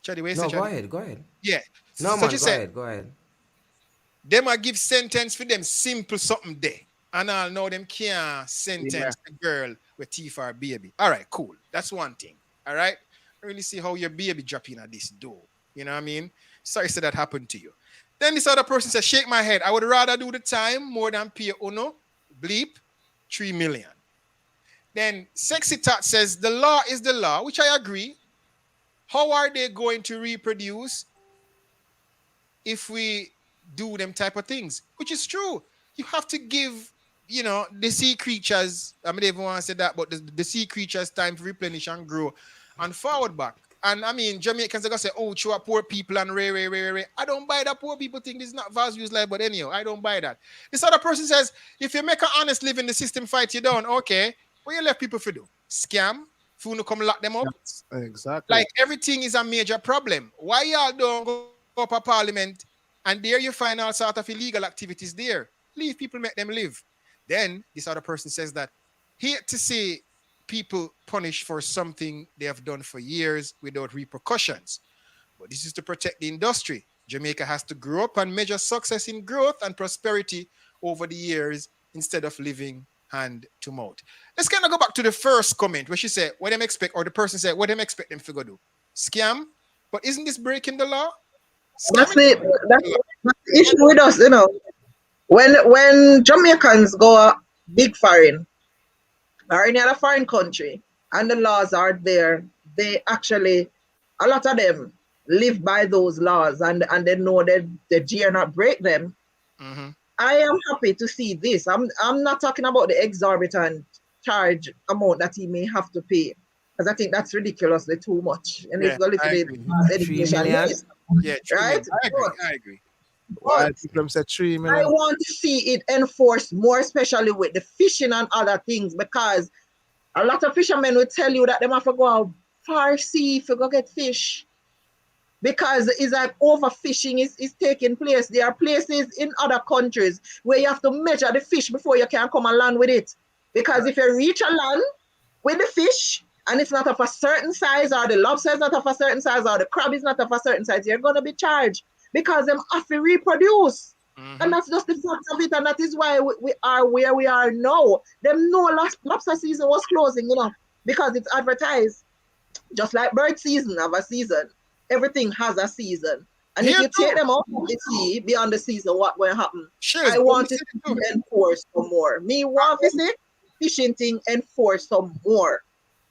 Chatty, where's No, the go Chatty? ahead. Yeah. No, so man, she go said, ahead, go ahead. them I give sentence for them simple something there. And I'll know them can't sentence the girl with teeth or baby. All right, cool. That's one thing. All right. I really see how your baby dropping at this door. You know what I mean? Sorry, so that happened to you. Then this other person says, shake my head. I would rather do the time more than pay Uno, bleep, 3 million. Then Sexy Tot says, the law is the law, which I agree. How are they going to reproduce if we do them type of things? Which is true. You have to give, the sea creatures, I mean, they even want to say that, but the sea creatures time to replenish and grow and forward back. And I mean, Jamaicans are going to say, oh, you are poor people and ray. I don't buy that poor people thing. This is not Vybz life, but anyhow, I don't buy that. This other person says, if you make an honest living, the system fight you down. Okay, what you left people for do? Scam? Food to come lock them up? Exactly. Like everything is a major problem. Why y'all don't go up a parliament and there you find all sort of illegal activities there? Leave people, make them live. Then this other person says that hate to see people punished for something they have done for years without repercussions. But this is to protect the industry. Jamaica has to grow up and measure success in growth and prosperity over the years instead of living hand to mouth. Let's kind of go back to the first comment where she said, what them expect, or the person said, what them expect them to go do? Scam? But isn't this breaking the law? That's the issue with us, When Jamaicans go big foreign or any other foreign country and the laws are there, they actually, a lot of them live by those laws and they know that they dare not break them. Mm-hmm. I am happy to see this. I'm not talking about the exorbitant charge amount that he may have to pay, because I think that's ridiculously too much. And it's going to be education, right? I agree. Why people say 3 million? I want to see it enforced more, especially with the fishing and other things, because a lot of fishermen will tell you that they have to go out far sea if you go get fish. Because it's like overfishing is taking place. There are places in other countries where you have to measure the fish before you can come and land with it. Because if you reach a land with the fish and it's not of a certain size, or the lobster is not of a certain size, or the crab is not of a certain size, you're going to be charged. Because them have to reproduce. Mm-hmm. And that's just the fact of it. And that is why we are where we are now. Them know lobster season was closing, because it's advertised. Just like bird season have a season. Everything has a season. And if you take them out of the sea beyond the season, what will happen? Sure, I want it to enforce some more. Me want to see fishing thing enforce some more.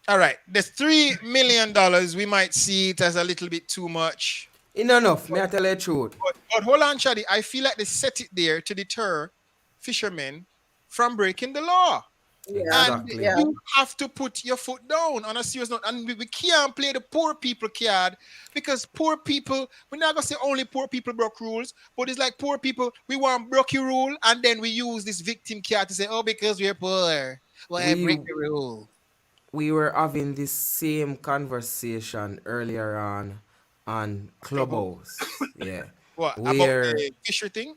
All right. The $3 million, we might see it as a little bit too much. Enough, may I tell you the truth. But hold on, Chatty. I feel like they set it there to deter fishermen from breaking the law. And Exactly. you have to put your foot down on a serious note. And we can't play the poor people card because poor people, we're not going to say only poor people broke rules, but it's like poor people, we want broke your rule, and then we use this victim card to say, oh, because we're poor, well, I break the rule. We were having this same conversation earlier on Clubhouse. Yeah. What, about Where the fishery thing?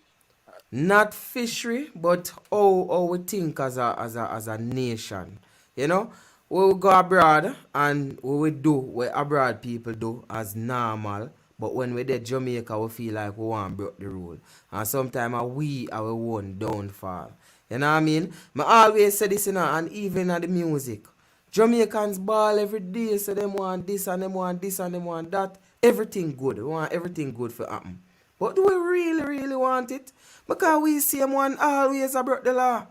not fishery, but how we think as a nation. You know, we will go abroad and we will do what abroad people do as normal. But when we did Jamaica, we feel like we want to break the rule. And sometimes we are our own downfall. You know what I mean? I always say this, you know, and even at the music. Jamaicans ball every day, so them want this and them want this and them want that. Everything good. We want everything good for happen. But do we really, really want it? Because we see them one always broke the law.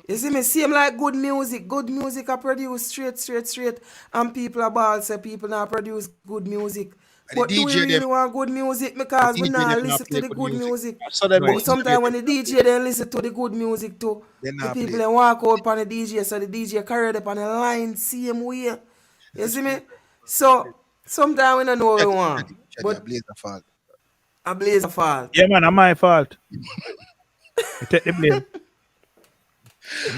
You see me, same like good music. Good music are produced straight. And people are ball say people now produce good music. And But the do we DJ really them, want good music? Because we DJ not them not listen play to the good good music. music. So them But DJ sometimes when the DJ then listen to the good music too, they the not people play. then walk out on the DJ, so the DJ carry it up on the line same way. You see me? So sometimes we don't know what we want. Chatty, I But blaze the fault. I blaze a fault. Yeah, man, it's my fault. I take the blame.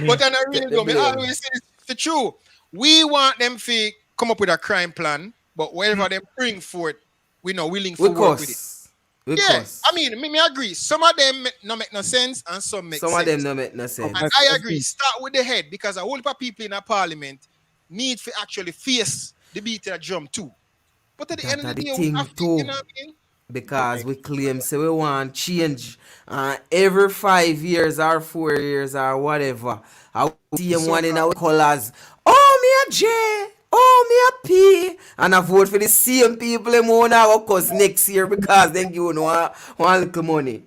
But on a Take real the though, me blame. always say it's the true. We want them to come up with a crime plan, but whatever them bring forth, we know willing We to work with it. cuss. We Yeah, cuss. I mean, me agree. Some of them no make no sense, and some make Some sense. of them don't make no sense. And I agree. Start with the head because a whole heap of people in a parliament need to actually face the beat of the drum too. But at the end That of are the the day, we thing have to, too. you know what I mean? Because we claim say we want change every 5 years or 4 years or whatever. I see him So one in our colors. Oh me a J, oh me a P, and I vote for the same people them who now cause next year because they give you one little money.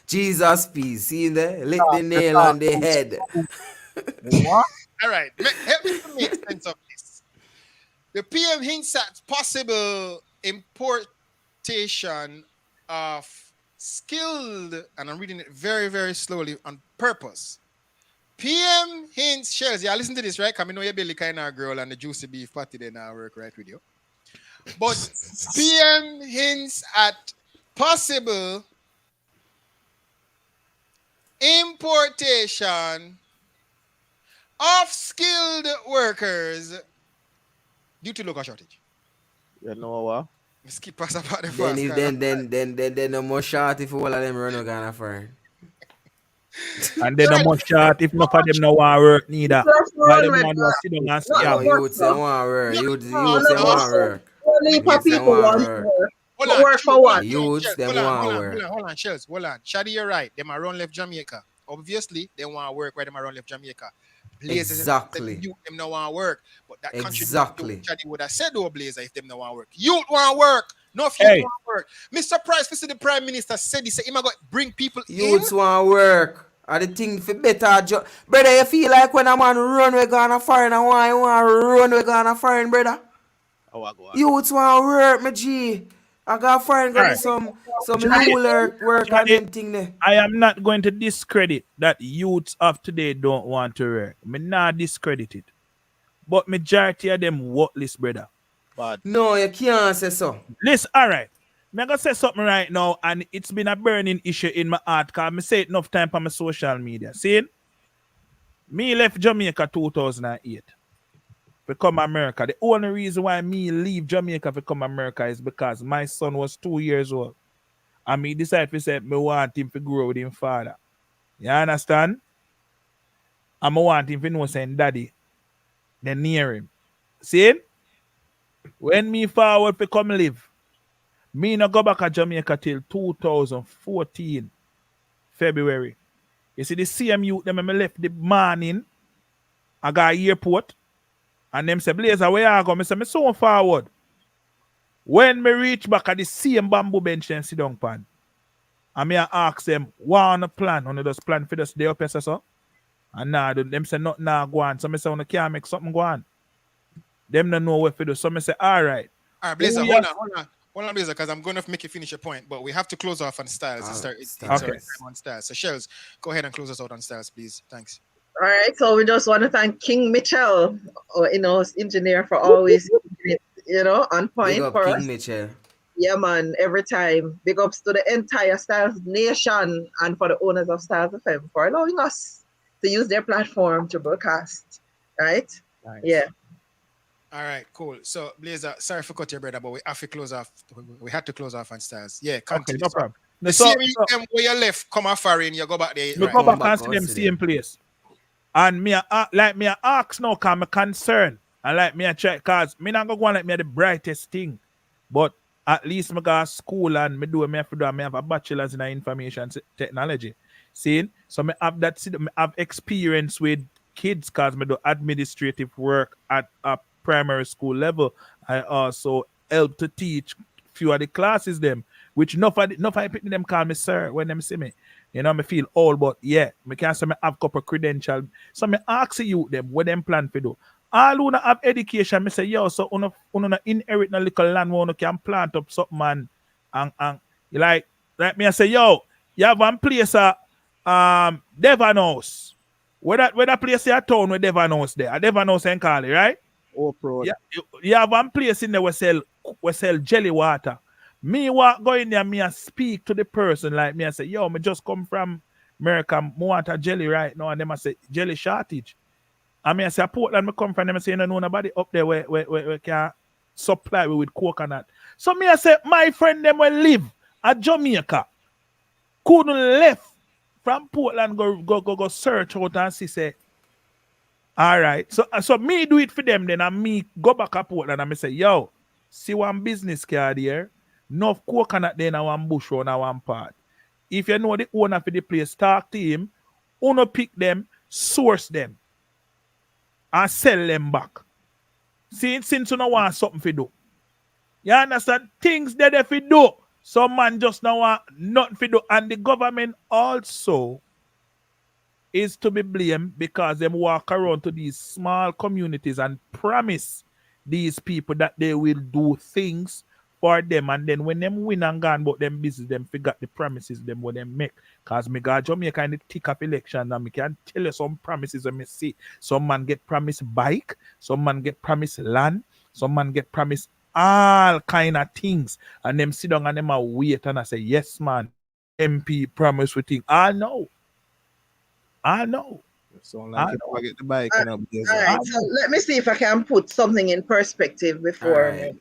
Jesus peace, see there, lick the nail on the head. What? All right, help me to make sense of this. The PM hints at possible importation of skilled, and I'm reading it very, very slowly on purpose. PM hints, Shells, yeah, listen to this, right? Because I know you're Billy kind of girl and the juicy beef patty they now work right with you. But PM hints at possible importation of skilled workers due to local shortage. You know what? Skip past about the Then first if then no more shot if all of them run gonna fire. And then no much shot if none of them no want work neither. Why them man just sit down and No, scam? you would say want work. You would say no. want work. Only You for would say people want want work. work. Hold But on, work Shells, for what? Youths them want work. hold on, Shells, hold on. Shadi, you're right. Them are run left Jamaica. Obviously, they want to work where them are run left Jamaica. Blazers, Exactly. them no want to work. But that Exactly. Shadi would have said, oh, Blazer, if them no want to work. Youth want to work. No, if you Hey. want to work. Mr. Price, the Prime Minister said he said, he might bring people Youths in. want work. Are the thing for better job. Brother, you feel like when a man run we gonna foreign and why you want run we gonna foreign, brother? Oh, I go. Youths want work, my G. I got foreign gonna do some ruler work and them thing there. I am not going to discredit that youths of today don't want to work. Me not discredit it. But majority of them worthless, brother. Bad. No, you can't say so. Listen, all right. I'm going to say something right now, and it's been a burning issue in my heart because I say it enough time on my social media. See? Me left Jamaica 2008 to come America. The only reason why me leave Jamaica to come America is because my son was 2 years old. And me decided to say me want him to grow with him father. You understand? And I want him to know saying daddy. Then near him. See? When me forward to come live, me no go back to Jamaica till 2014 February. You see the same youth them me left the morning. I got airport and them say Blazer where you go? Me say me so forward. When me reach back at the same bamboo bench and sit down pan. And me I ask them what on the plan? On just plan for this day up so. And now them say nothing now go on. So me say on can't make something go on. Them don't know what to do. So me say all right. All right, Blazer, hold on, Blazer, because I'm going to make you finish your point, but we have to close off on Styles and start Okay. on Styles. So, Shells, go ahead and close us out on Styles, please. Thanks. All right, so we just want to thank King Mitchell, or engineer, for always, on Big point up for King us. Mitchell. Yeah, man, every time. Big ups to the entire Styles Nation and for the owners of Styles FM for allowing us to use their platform to broadcast. Right? Nice. Yeah. All right, cool. So, Blazer, sorry for cut your brother, but we have to close off. We had to close off on Styles. Yeah, Okay, continue. no problem. The So, same where you left, come off foreign, you go back there. me Right. go Come back and back see and them see same them. place. And me a ask now cause me concerned. And like me a try cause me not go on like me the brightest thing. But at least me go to school and me have to do me have a bachelor's in information technology. See? So me have that me have experience with kids cause me do administrative work at a primary school level. I also help to teach few of the classes them, which enough of people them call me sir when them see me. You know, me feel old, but yeah, me can say me have couple credential. So me ask you them what them plan to do. All who not have education, me say, yo, so uno not inherit no little land where uno can plant up something and you like me I say, yo, you have one place Devon House. Where that place a town where Devon House there. A Devon House in Cali, right? Oak Road. Yeah, you have one place in there where sell jelly water. Me walk go in there, me and speak to the person like me and say, yo, me just come from America, me want a jelly right now, and them I say jelly shortage. And me I say Portland, me come from them I say, you know nobody up there where can supply me with coconut. So me I say, my friend them will live at Jamaica. Couldn't left from Portland go search out and see say, all right. So me do it for them then and me go back up Portland and me say, yo, see one business card here. Enough coconut there in one bush or in one part. If you know the owner for the place, talk to him, uno pick them, source them, and sell them back. Since you don't want something to do. You understand? Things that if you do, some man just don't want nothing to do. And the government also is to be blamed because them walk around to these small communities and promise these people that they will do things for them, and then when them win and gone about them business, them forget the promises them what them make. Cause me got Jamaica in the tick of election and me can tell you some promises when me see. Some man get promised bike, some man get promised land, some man get promised all kind of things, and them sit down and them a wait and I say, yes man, MP promise with thing. I know. So like you know, I get the bike and All right, so let me see if I can put something in perspective before. Alright.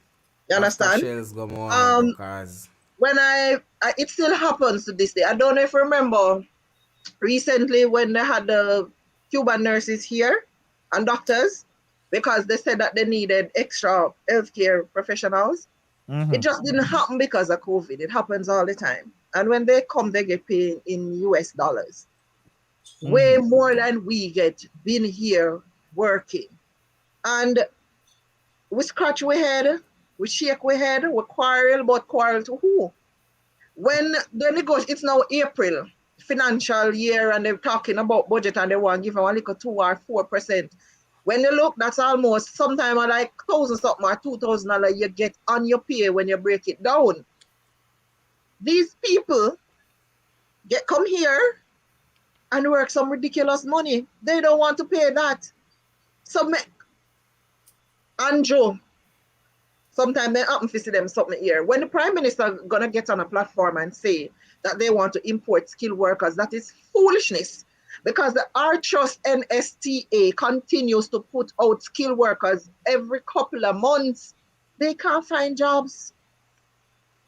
You understand? After shells go more because When it still happens to this day. I don't know if you remember recently when they had the Cuban nurses here and doctors because they said that they needed extra healthcare professionals. It just didn't happen because of COVID. It happens all the time. And when they come, they get paid in US dollars. Way more than we get being here working. And we scratch our head, we shake our head, we quarrel, but quarrel to who? When they negotiate, it's now April, financial year, and they're talking about budget and they want to give them a little 2 or 4%. When you look, that's almost sometimes like $1,000 something or $2,000 you get on your pay when you break it down. These people come here and work some ridiculous money. They don't want to pay that. So Andrew, sometimes they happen to see them something here. When the Prime Minister gonna get on a platform and say that they want to import skilled workers, that is foolishness. Because the Trust NSTA continues to put out skilled workers every couple of months. They can't find jobs.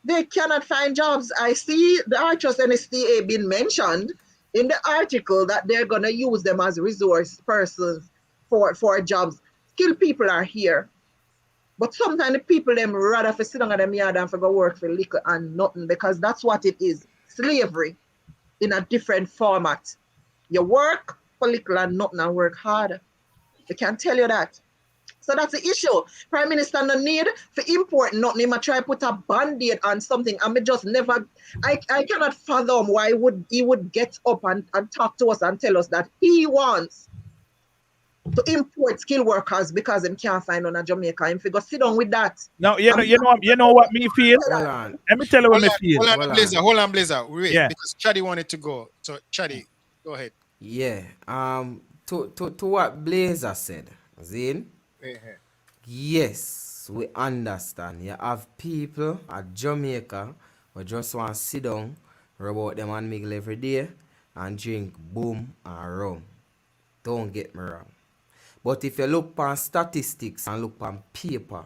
They cannot find jobs. I see the Trust NSTA being mentioned in the article that they're gonna use them as resource persons for jobs. Skilled people are here. But sometimes the people them rather for sit down at them yard than for go work for Likkle and nothing, because that's what it is. Slavery in a different format. You work for Likkle and nothing and work harder. I can tell you that. So that's the issue. Prime Minister no need for import nothing. He might try to put a band-aid on something. I just never, I cannot fathom why he would get up and talk to us and tell us that he wants to import skilled workers because they can't find on a Jamaica. If you go sit down with that. No, you know what me feel? hold on. Let me tell you what me feel. Hold on, Blazer. Wait, Yeah. because Chatty wanted to go. So Chatty, go ahead. Yeah. to what Blazer said, Zin, Yeah. yes, we understand. You have people at Jamaica who just want to sit down, rub out them and mingle every day and drink boom and rum. Don't get me wrong. But if you look on statistics and look on paper,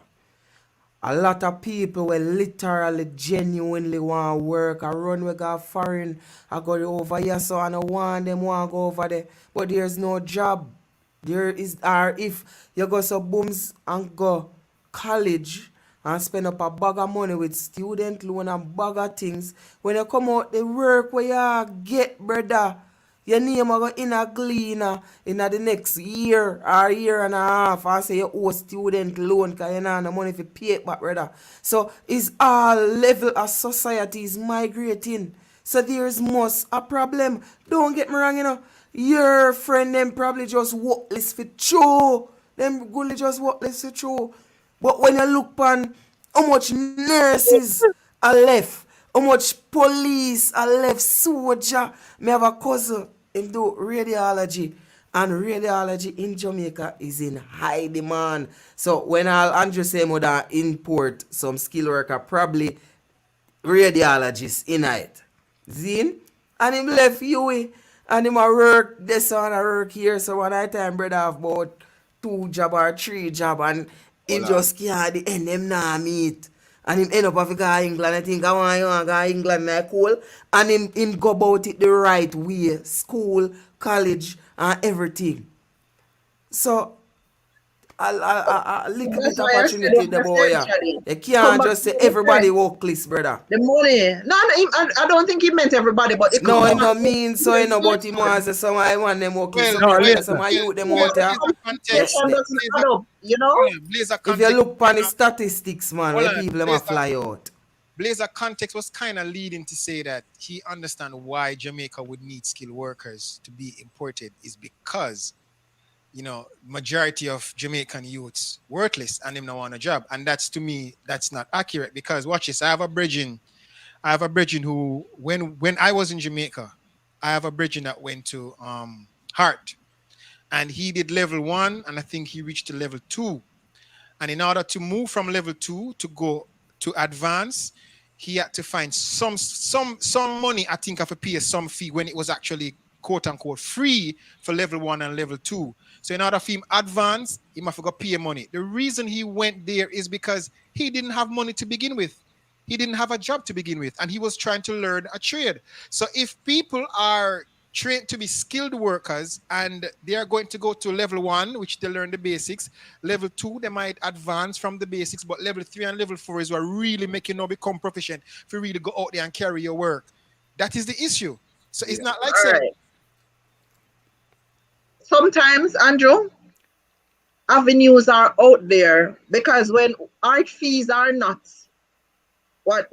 a lot of people will literally genuinely want to work. I run we go foreign. I go over here so I don't want them want to go over there. But there's no job. There is, or if you go so booms and go college and spend up a bag of money with student loan and bag of things, when you come out the work where you get, brother, your name will go in a cleaner in the next year or year and a half and say you owe student loan because you don't have no money to pay it back, brother. So it's all level of society is migrating. So there's most a problem. Don't get me wrong, you know. Your friend them probably just workless for true. Them gully just workless for true. But when you look on how much nurses are left, how much police are left, soldier. Me have a cousin, him do radiology. And radiology in Jamaica is in high demand. So when Andrew say more than import some skilled worker, probably radiologists in it. Zin? And him left you and him a work this one, a work here. So one night time brother have about 2 job or 3 job and him just can't the end them nah meet. And him end up have to go to England. I think I want to go to England like cool. And him go about it the right way. School, college, and everything. So a little bit of opportunity the boy. You can't just say everybody workless, brother. The money. No, I don't think he meant everybody, but it no, it don't mean so, you know, but he wants to say some I want them workless. Some I youth them out there. You know? If you look on the statistics, man, where people them fly out. Blazer context was kind of leading to say that he understand why Jamaica would need skilled workers to be imported is because, you know, majority of Jamaican youths worthless and them not want a job. And that's, to me, that's not accurate because watch this. I have a brethren who, when I was in Jamaica, I have a brethren that went to Hart and he did level 1 and I think he reached to level 2. And in order to move from level 2 to go to advance, he had to find some money, I think, of a pay some fee when it was actually quote unquote free for level 1 and level 2. So in order for him advance, he must have got pay money. The reason he went there is because he didn't have money to begin with. He didn't have a job to begin with, and he was trying to learn a trade. So if people are trained to be skilled workers and they are going to go to level 1, which they learn the basics, level 2, they might advance from the basics, but level 3 and level 4 is what really make you now become proficient if you really go out there and carry your work. That is the issue. So it's not like saying, sometimes, Andrew, avenues are out there because when art fees are not what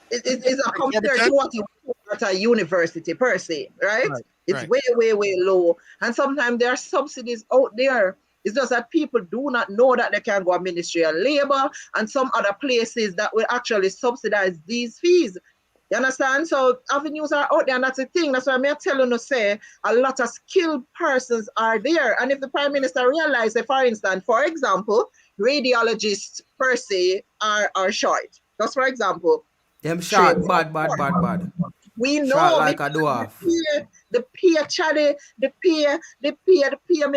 it is a compared to what you at a university per se, right? It's way low. And sometimes there are subsidies out there. It's just that people do not know that they can go to Ministry of Labor and some other places that will actually subsidize these fees. You understand? So avenues are out there, and that's the thing. That's why I'm telling you, say a lot of skilled persons are there. And if the Prime Minister realizes, for instance, for example, radiologists per se are short. Just for example. Them short, bad. We know short like a dwarf. The peer Chatty, the peer, me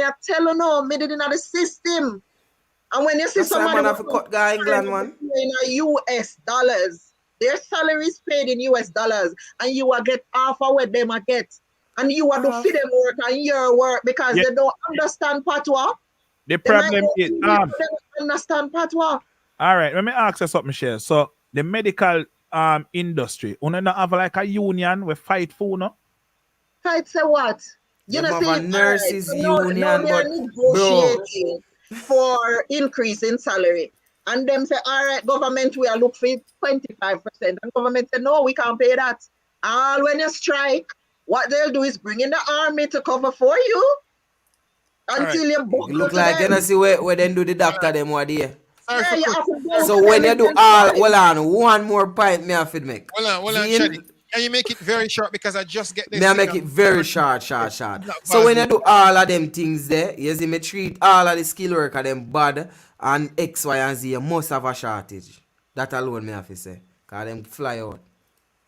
I tell you no, me did in the system. And when you see somebody have to cut guy England, man. In US dollars, their salary is paid in US dollars, and you will get half of what them get. And you will do for them work and your work because they don't understand patois. The problem is they don't understand patois. All right, let me ask you something, Michelle. So the medical industry, you don't have like a union we fight for, no? Fight say what? You know, see, nurses union, but negotiating for increase in salary. And them say, all right, government, we are look for 25%. And government say, no, we can't pay that. All when you strike, what they'll do is bring in the army to cover for you until you book. You look like you know see where they do the doctor them what there. Yeah, you have to so when you do all, hold on, one more point me have to make. Hold on, Chatty. Can you make it very short because I just get this? May I make it very short. So when I do all of them things there, you see me treat all of the skill worker them bad and X, Y, and Z, you must have a shortage. That alone me have to say. Cause them fly out.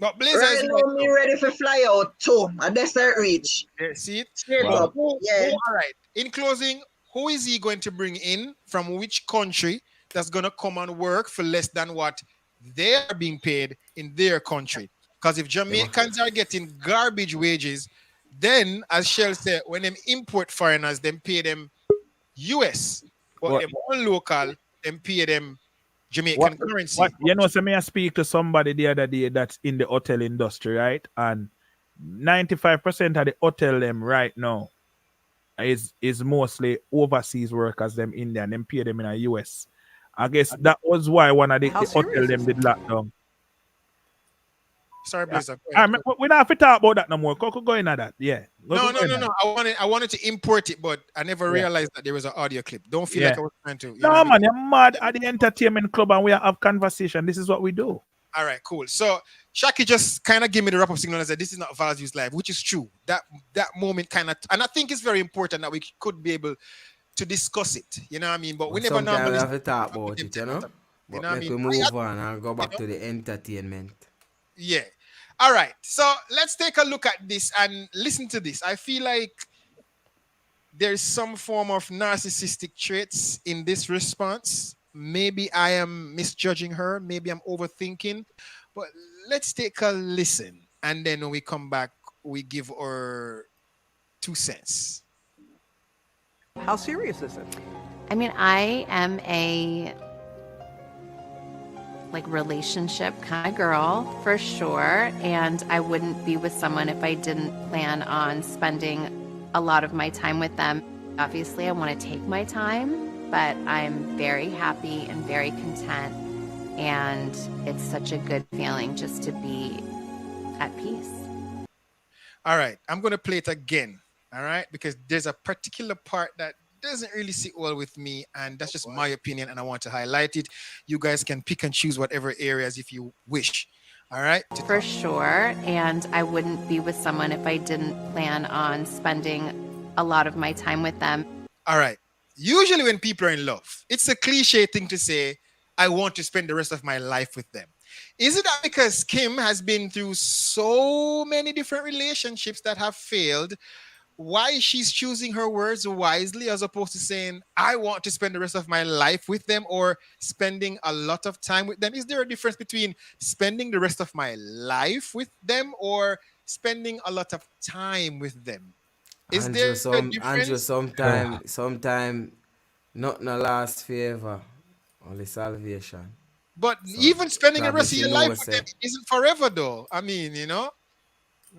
But Blazer Right is now, me ready for fly out too. A desert reach. yeah, see it? Straight up. Yeah. All right. In closing, who is he going to bring in from which country that's going to come and work for less than what they are being paid in their country? Because if Jamaicans are getting garbage wages, then, as Shell said, when them import foreigners, them pay them US. But them own local, them pay them Jamaican currency. You know, so me I speak to somebody the other day that's in the hotel industry, right? And 95% of the hotel them right now is mostly overseas workers, them Indian, them pay them in the US. I guess that was why one of the hotel them did lockdown. Sorry, Blazer. We don't have to talk about that no more. Go into that. Yeah. No. I wanted to import it, but I never realized that there was an audio clip. Don't feel like I was trying to. No, man, you're mad at the entertainment club and we have conversation. This is what we do. All right, cool. So Shaki just kind of gave me the wrap-up signal and said, this is not Values Live, which is true. That moment kind of, and I think it's very important that we could be able to discuss it. You know what I mean? But we never normally have to talk about it, you know? You But know what I we mean? move on and go back to the entertainment. Yeah. All right. So let's take a look at this and listen to this. I feel like there's some form of narcissistic traits in this response. Maybe I am misjudging her. Maybe I'm overthinking. But let's take a listen. And then when we come back, we give our 2 cents. How serious is it? I mean, I am a relationship kind of girl for sure, and I wouldn't be with someone if I didn't plan on spending a lot of my time with them. Obviously, I want to take my time, but I'm very happy and very content, and it's such a good feeling just to be at peace. All right, I'm going to play it again, all right, because there's a particular part that doesn't really sit well with me, and that's just my opinion, and I want to highlight it. You guys can pick and choose whatever areas if you wish. All right? For sure, and I wouldn't be with someone if I didn't plan on spending a lot of my time with them. All right. Usually when people are in love, it's a cliche thing to say, I want to spend the rest of my life with them. Is it that because Kim has been through so many different relationships that have failed, why she's choosing her words wisely as opposed to saying, I want to spend the rest of my life with them or spending a lot of time with them? Is there a difference between spending the rest of my life with them or spending a lot of time with them? Is Andrew, there a difference? Andrew, sometime not no last favor, only salvation. But So, even spending the probably rest of she your know life with say- them isn't forever though. I mean, you know?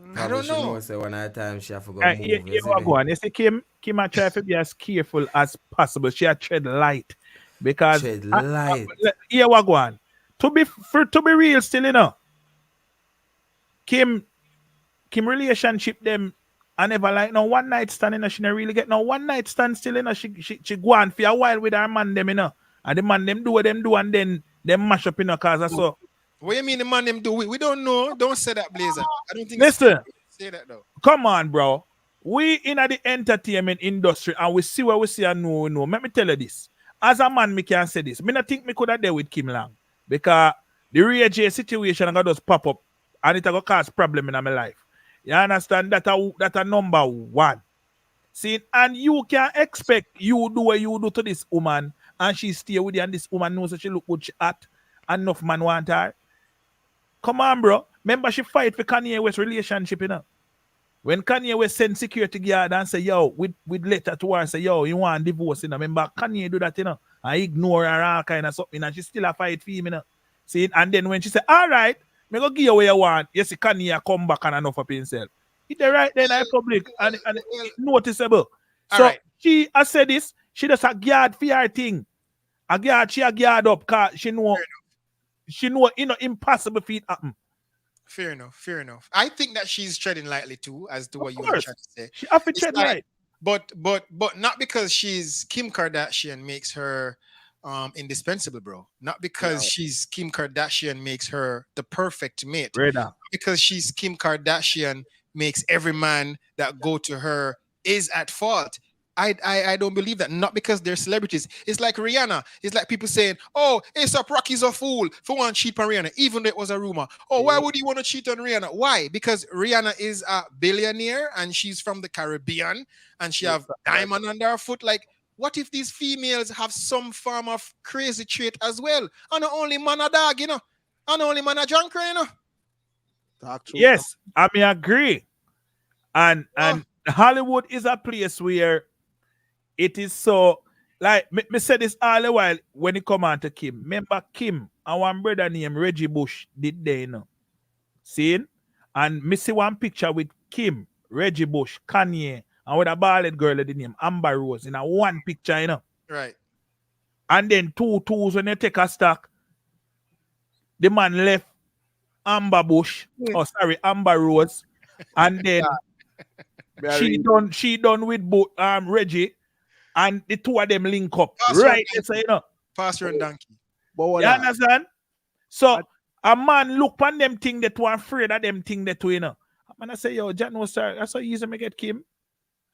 I Probably don't she know. Say one at a time she have to go move. You you see me? go on. You see, Kim I try to be as careful as possible. She a tread light. Because Tread light. Here we go on. To be real still, you know. Kim relationship them I never like no one night stand, you know. She never really get no one night stand still, you know. She go on for a while with her man them, you know. And the man them do what them do and then them mash up, you know, cause that's so. What you mean the man them do? We don't know. Don't say that, Blazer. I don't think Listen. say that though. Come on, bro. We in the entertainment industry and we see what we see and know. Let me tell you this. As a man, me can say this. Me not think me could have dealt with Kim Lang. Because the Ray J situation gonna just pop up and it gonna cause problem in my life. You understand? That a number one. See, and you can expect you do what you do to this woman and she stay with you and this woman knows that she look good, she hot, and enough man want her. Come on, bro. Remember she fight for Kanye West relationship, you know. When Kanye West send security guard and say, yo, with letter to her and say, yo, you want divorce, you know. Remember Kanye do that, you know. And ignore her all kind of something and she still a fight for him, you know. See, and then when she say, all right, me go give you what you want, you see Kanye come back and enough of himself. It's the right then I public and it's noticeable. So right. she has said this, she does a guard for her thing. She a guard up because she know, you know, impossible for it happen. Fair enough. I think that she's treading lightly too, as to what you were trying to say. She have to tread light. But not because she's Kim Kardashian makes her indispensable, bro. Not because she's Kim Kardashian makes her the perfect mate. Brother. Because she's Kim Kardashian makes every man that go to her is at fault. I don't believe that. Not because they're celebrities. It's like Rihanna. It's like people saying, "Oh, A$AP Rocky's a fool for one cheat on Rihanna," even though it was a rumor. Oh, why would you want to cheat on Rihanna? Why? Because Rihanna is a billionaire and she's from the Caribbean and she have diamond under her foot. Like, what if these females have some form of crazy trait as well? And not only man a dog, you know, and only man a junker, you know. Yes, I mean, I agree. And Hollywood is a place where it is so, like, me said this all the while when it come on to Kim. Remember Kim and one brother named Reggie Bush did they, you know. See? And me see one picture with Kim, Reggie Bush, Kanye, and with a bald girl the name Amber Rose in a one picture, you know. Right. And then two twos when you take a stock, the man left Amber Rose, and then she done with both Reggie, and the two of them link up. Right, so, you know. Pastor and donkey. You understand? So a man look on them thing that were afraid of them thing that you know. And I say, yo, Jack no sir, that's how easy me get Kim.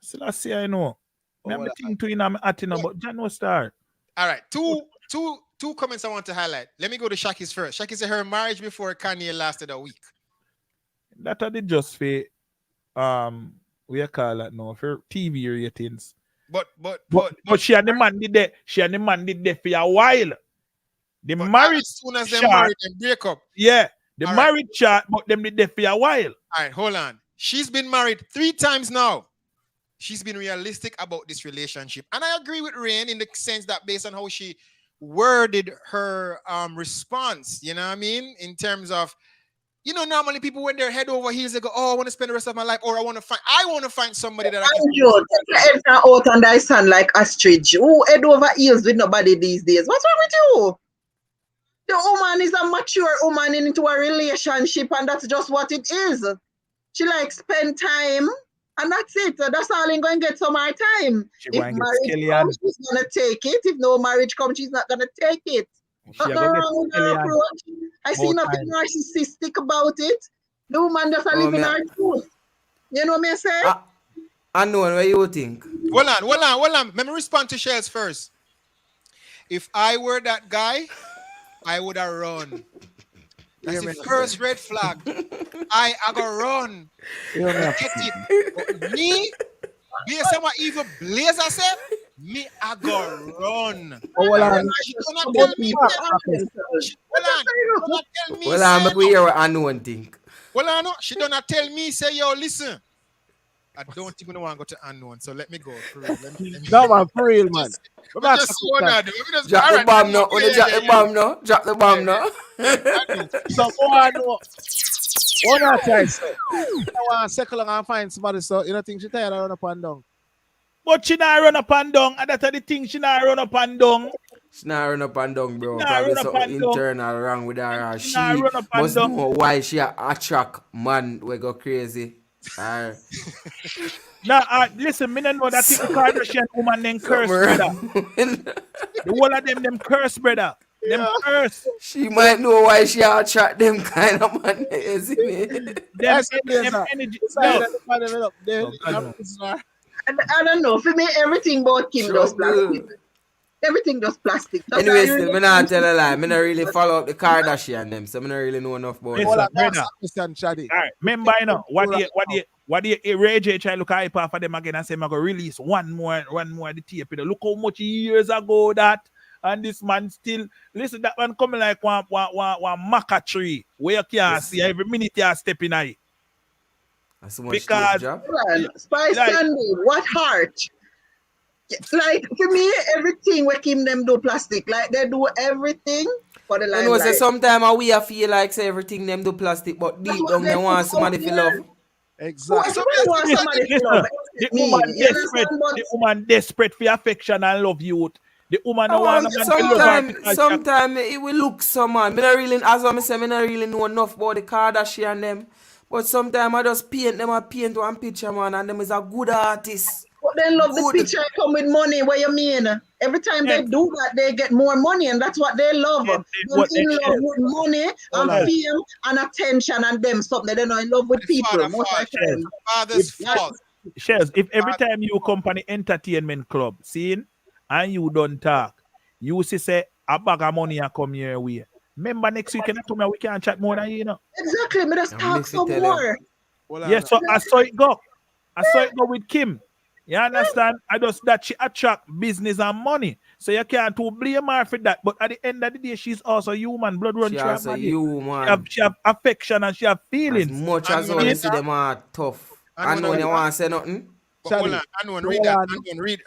So I say I know. Me think to you know, I'm at you know, but Jack no star. All right, two comments I want to highlight. Let me go to Shaki's first. Shaki said her marriage before Kanye lasted a week. That are the just for we call that now for TV ratings. But she and the man did that. She and the man did that for a while. The marriage as soon as they married and break up. Yeah, the marriage chat, but them did that for a while. All right, hold on. She's been married 3 times now. She's been realistic about this relationship. And I agree with Rain in the sense that based on how she worded her response, you know what I mean? In terms of, you know, normally people when they're head over heels, they go, "Oh, I want to spend the rest of my life," or I want to find somebody that I can. Take your head out on thy son like ostrich. Who head over heels with nobody these days? What's wrong with you? The woman is a mature woman into a relationship, and that's just what it is. She likes spend time, and that's it. That's all I'm going to get some more time. If marriage comes, she's going to take it. If no marriage comes, she's not going to take it. Nothing wrong with her approach. I see nothing narcissistic about it. The woman just live in her truth. You know what I say? Unknown, what you think? Hold on. Let me respond to Shells first. If I were that guy, I would have run. That's the first red flag. I go run. Get it. Me, based on what evil Blazer said, me I go run. But we hear unknown thing. She don't tell me, say, yo, listen. I don't think we want to go to unknown, so let me go. For real. No, man, for real, man. Drop the bomb now. Drop the bomb now. So, I know. What I try say? I want to circle and find somebody, so you don't think she tired of run up and down? But she not run up and down, and that's the thing, she not run up and down. She not run up and down, bro. Probably something internal wrong with her. She must know why she attract man we go crazy. Now, listen, me don't know that the Kardashian woman them curse, brother. The whole of them curse, brother. Them curse. She might know why she attract them kind of man. Them energy. I don't know. For me, everything about Kim does plastic. Everything does plastic. Anyway, still, me not tell a lie. Me not really follow up the Kardashian them, so me not really know enough about it. Chatty. All right, remember, you know, what the Ray J try to look hype for them again and say, I'm going to release one more the tape. You know, look how much years ago that, and this man still, listen, that man coming like one maca tree, where you can't see every minute you are stepping in it. That's so much because Spice Candy, what heart? Like for me, everything we Kim them do plastic. Like they do everything for the limelight. You know, say sometimes we feel like say everything them do plastic, but deep down they want somebody to love. Exactly. The woman desperate for affection and love you. The woman sometimes it will look so man. Me not really, as I say, me not really know enough about the Kardashian them. But sometimes I just paint them a paint one picture, man, and them is a good artist. But they love the Good. picture come with money. What you mean? Every time they do that, they get more money, and that's what they love. Them in love with money and fame and attention, and them something they don't in love with people. Most of the time. Father's fault. Shells, if every time you come on the entertainment club, seeing, and you don't talk, you see say a bag of money a come your way. Remember next week and tomorrow we can chat more than you know. Exactly, but just talk some more. Yeah, so I saw it go. I saw it go with Kim. You understand? I just that she attract business and money. So you can't to blame her for that. But at the end of the day, she's also human. Blood run She through her also body. human. She have affection and she have feelings. As much as all you see them are tough. I know you want to say nothing. Hold on, Unknown, read that.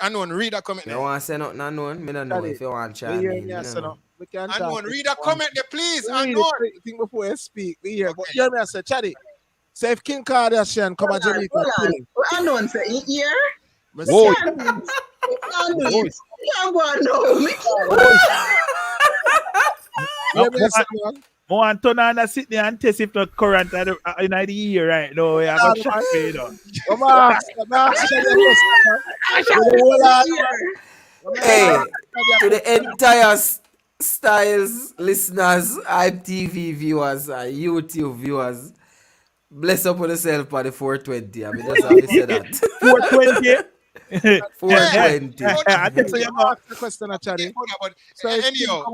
Unknown, read that comment there. You want to say nothing, Unknown? Me don't know if you want to chat me. Unknown, read that comment there, please. Unknown. Think before you speak. We hear. But hear me, I say, Chatty. Say if Kim Kardashian come to Jamaica, Unknown say, here? Whoa. Can't go on now. Mo Antonana sit there and test if the current in the year right now. Yeah, I got check it out. Hey, to the entire Styles listeners, IPTV viewers, YouTube viewers, bless up on yourself for the 420. I mean, just have to say that. 420? 420. I think so. You ask the question, Chatty. So anyhow,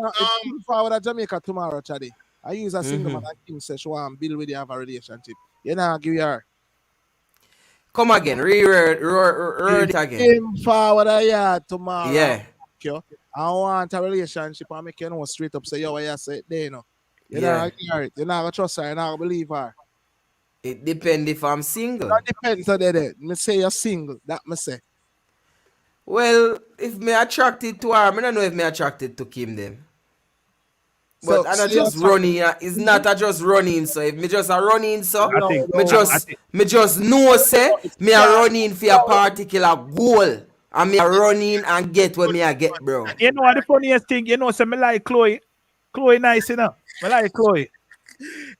if forward to Jamaica tomorrow, Chatty. I use a single man and Kim says she want to build with you have a relationship. You know, give her. Come again, read it again. Kim forward tomorrow. Yeah. Okay. I want a relationship and make you know straight up say, yo, what you say there, you know. You're not going to trust her, you're not going to believe her. It depends if I'm single. That depends on that. Me say you're single, that me say. Well, if me attracted to her, I don't know if me attracted to Kim then. But I'm not just running. It's not a just running. So if me just a running, so me just know say me a running for a particular goal, and me a running and get what me a get, bro. You know what the funniest thing? You know, so me like Chloe. Chloe nice enough. Me like Chloe.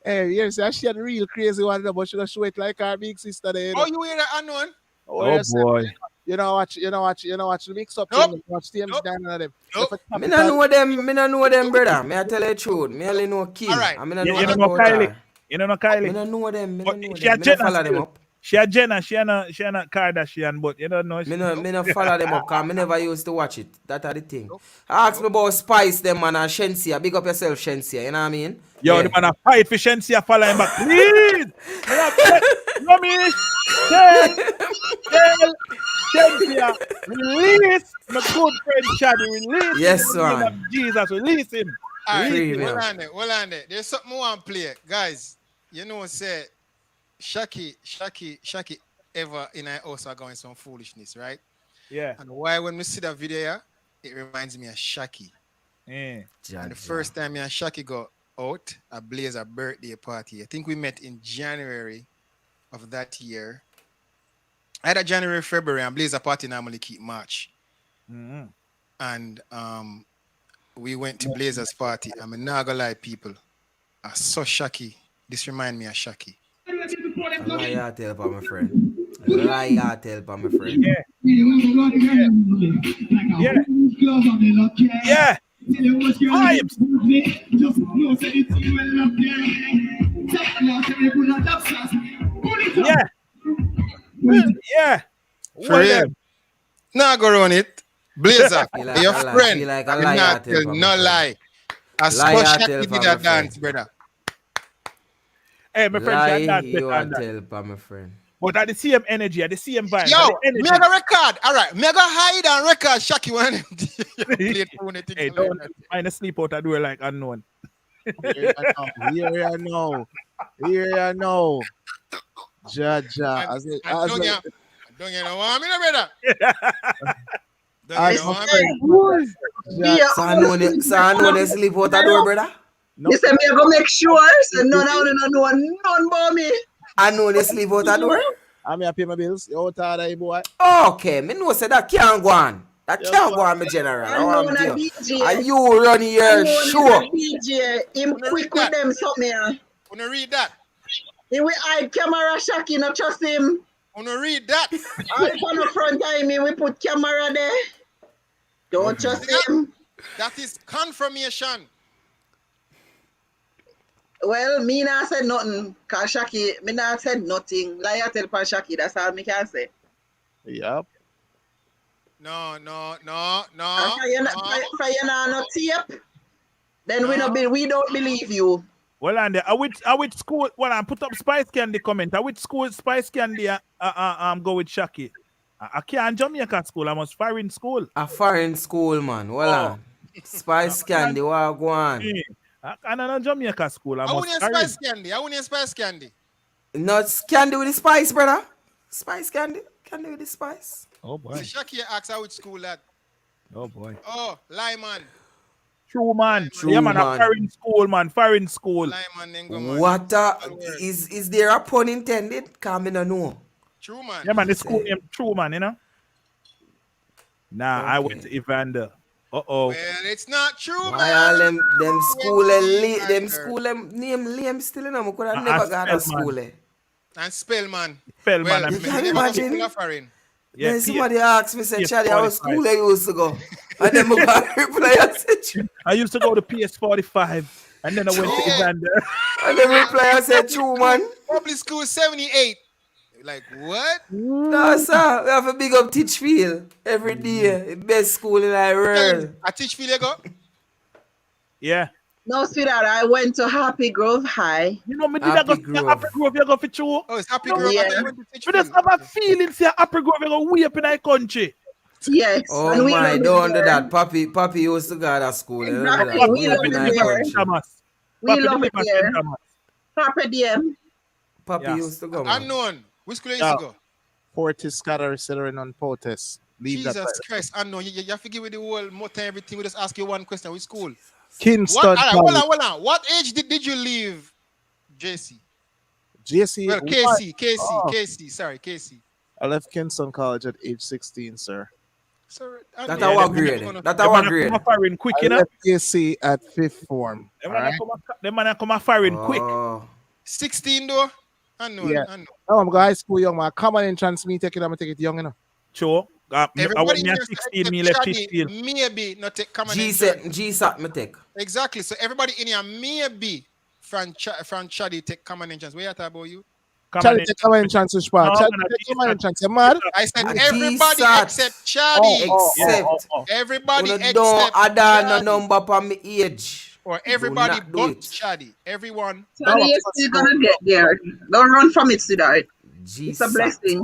Hey, yes, she had a real crazy one, but she don't show it like her big sister there. You know? Oh, you hear that Unknown? Oh boy. You know watch the mix up thing, watch the down on them. Me not know them, brother. Me I tell you the truth. Me only know Kim. All right. I mean, I You know know Kylie. You know Kylie. Me don't know them. Me But don't know she a them. Me don't Jenna follow them still. up. She a Jenna. She a not Kardashian, but you don't know. Me no follow them up because me never used to watch it. That are the thing. Ask me about Spice them man and Shensia. Big up yourself, Shensia. You know what I mean? Yo, the man a fight for Shensia follow him back. Please. No me. Tell Shensia. Release my good friend Chatty. Release Yes, him in the name man. of Jesus. Release him. All right, Free hold me. on there, hold on there. There's something I want to play. Guys, you know, say, Shaki ever in our house are going some foolishness, right? Yeah. And why when we see that video here, it reminds me of Shaki. Yeah. And the first time me and Shaki got out, I blazed a birthday party. I think we met in January of that year. Either January, February, and Blazer party normally keep March. Mm-hmm. And we went to Blazer's party. I'm not gonna lie, people. I saw Shaki. This remind me of Shaki. Lie out tell for my friend. Lie out tell for my friend. Yeah. Yeah. Vibes. Yeah. Yeah. For real. Nah, go run it. Blazer, like your a lie. friend. Feel like a I'm lie not out tell tell for no my lie. I saw Lie out Shaki tell did for a my dance, friend. brother. Hey, my friend, Lie she not you better than that. tell for my friend. But at the same energy, at the same vibe. Yo, at the energy. mega record. All right, mega hide and record Shaki one. Hey, don't find a sleep out a door like Unknown. Here I know. Jaja. Don't you know what I mean, brother? As Don't you know my what I mean? friend. So I know they sleep out the door, brother. You say me I go make sure, so none about me. I know they sleep out the door. I mean, I pay my bills. You out there, boy. Okay, me know say that can't go on. That can't go on, my general. I know na And DJ. you run your show. DJ, him quick with them something. Wanna read that? He will hide camera Shaki, not trust him. Wanna read that? All on the front time, we put camera there. Don't trust him. That is confirmation. Well, me not said nothing. Cause Shaki, me not said nothing. Like I tell Pan Shaki, that's all me can say. Yep. No. If you not tape, then we don't believe you. Well, and I which school? Well, I put up Spice Candy comment. I which school Spice Candy? Go with Shaki. I can't Jamaica school. I must foreign school. A foreign school, man. Well, Spice Candy, what go on? I'm not Jamaica school. I want must Spice Candy. I want Spice Candy. Not candy with the spice, brother. Spice candy. Candy with the spice. Oh boy. Shaki asks how which school that. Oh boy. Oh, Lyman. True man. True Yeah man, man. a foreign school, man. Foreign school. What is there a pun intended? Come in and know. True man. Yeah man, the school name True man, you know. Nah, I went to Evander. Uh-oh. Well, it's not true, Why man. all them school name lame still in them? Could have never got a school. And Spellman. Spellman. You can imagine. Yeah, Then somebody asked me, said, Chatty, how PS45. school I used to go? And then I got a reply, I said, I used to go to PS45 and then I went to Evander. And then reply, I said, true, man. Public school 78. Like, what? No, sir. We have a big up Teachfield every day. The best school in the world. At Teachfield you go? Yeah. No, sweetheart, I went to Happy Grove High. You know, me did I go to Happy Grove, you go for true. Oh, it's Happy No, Grove. yeah. We just have a feeling, say Happy Grove, you go way up in our country. Yes. Oh and we my, love it don't do there. that. Papi used to go to school. Exactly. We love it there. We love it there. Papa DM. Papi used to go, man. Unknown. Which school you used to go? Fortis, Scatter, Celerin, and Potes. Leave that. Jesus Christ, unknown. You have to give me the whole motto and everything. We just ask you one question. Which school? Kingston. What, College. hold on. What age did you leave JC? JC. Well, KC. Sorry, KC. I left Kingston College at age 16, sir. Sorry, That's our grade. That's our grade. Firing quick, you I know. left KC at 5th form. Them man come a firing quick. 16 though. Unknown. Yeah. Oh, I'm going to high school young man. Come on and chance me take it. I'm going to take it young, you know. Sure. I Everybody went here 16, me left Chatty 15. maybe not take common GSAT me take. Exactly. So everybody in here maybe from Chatty take common entrance. Where you talk about you? Chatty take common entrance to Spark. No, Chatty no, take common entrance. You mad? I said And everybody GSAT. except Chatty. Except. Everybody You except don't add on no Chatty. number for me age. Or everybody not do but it. Chatty. Everyone. Sorry, you're still gonna get there. Don't run from it, sweetheart. It's a GSAT. blessing.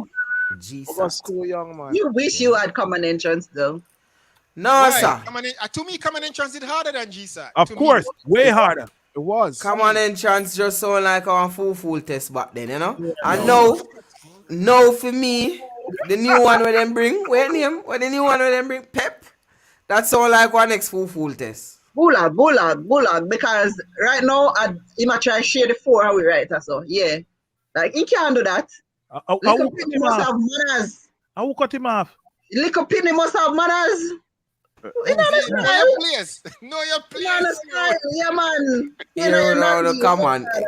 I go GSAT. school young man. You wish you had common entrance though. No, Why? sir. To me, common entrance is harder than GSAT. Of To me. course, way harder. It was. Common entrance just sound like our full test back then, you know? And now for me, the new one where them bring, what the new one where them bring? Pep. That sound like one next full test. Bullag, because right now he might try to share the 4 how we write so yeah. Like he can't do that. Little Penny must have manners. I will cut him off. Little Penny must have manners. You know the Know style. your place. Know your You know the place. style, yeah man. You No, know, no,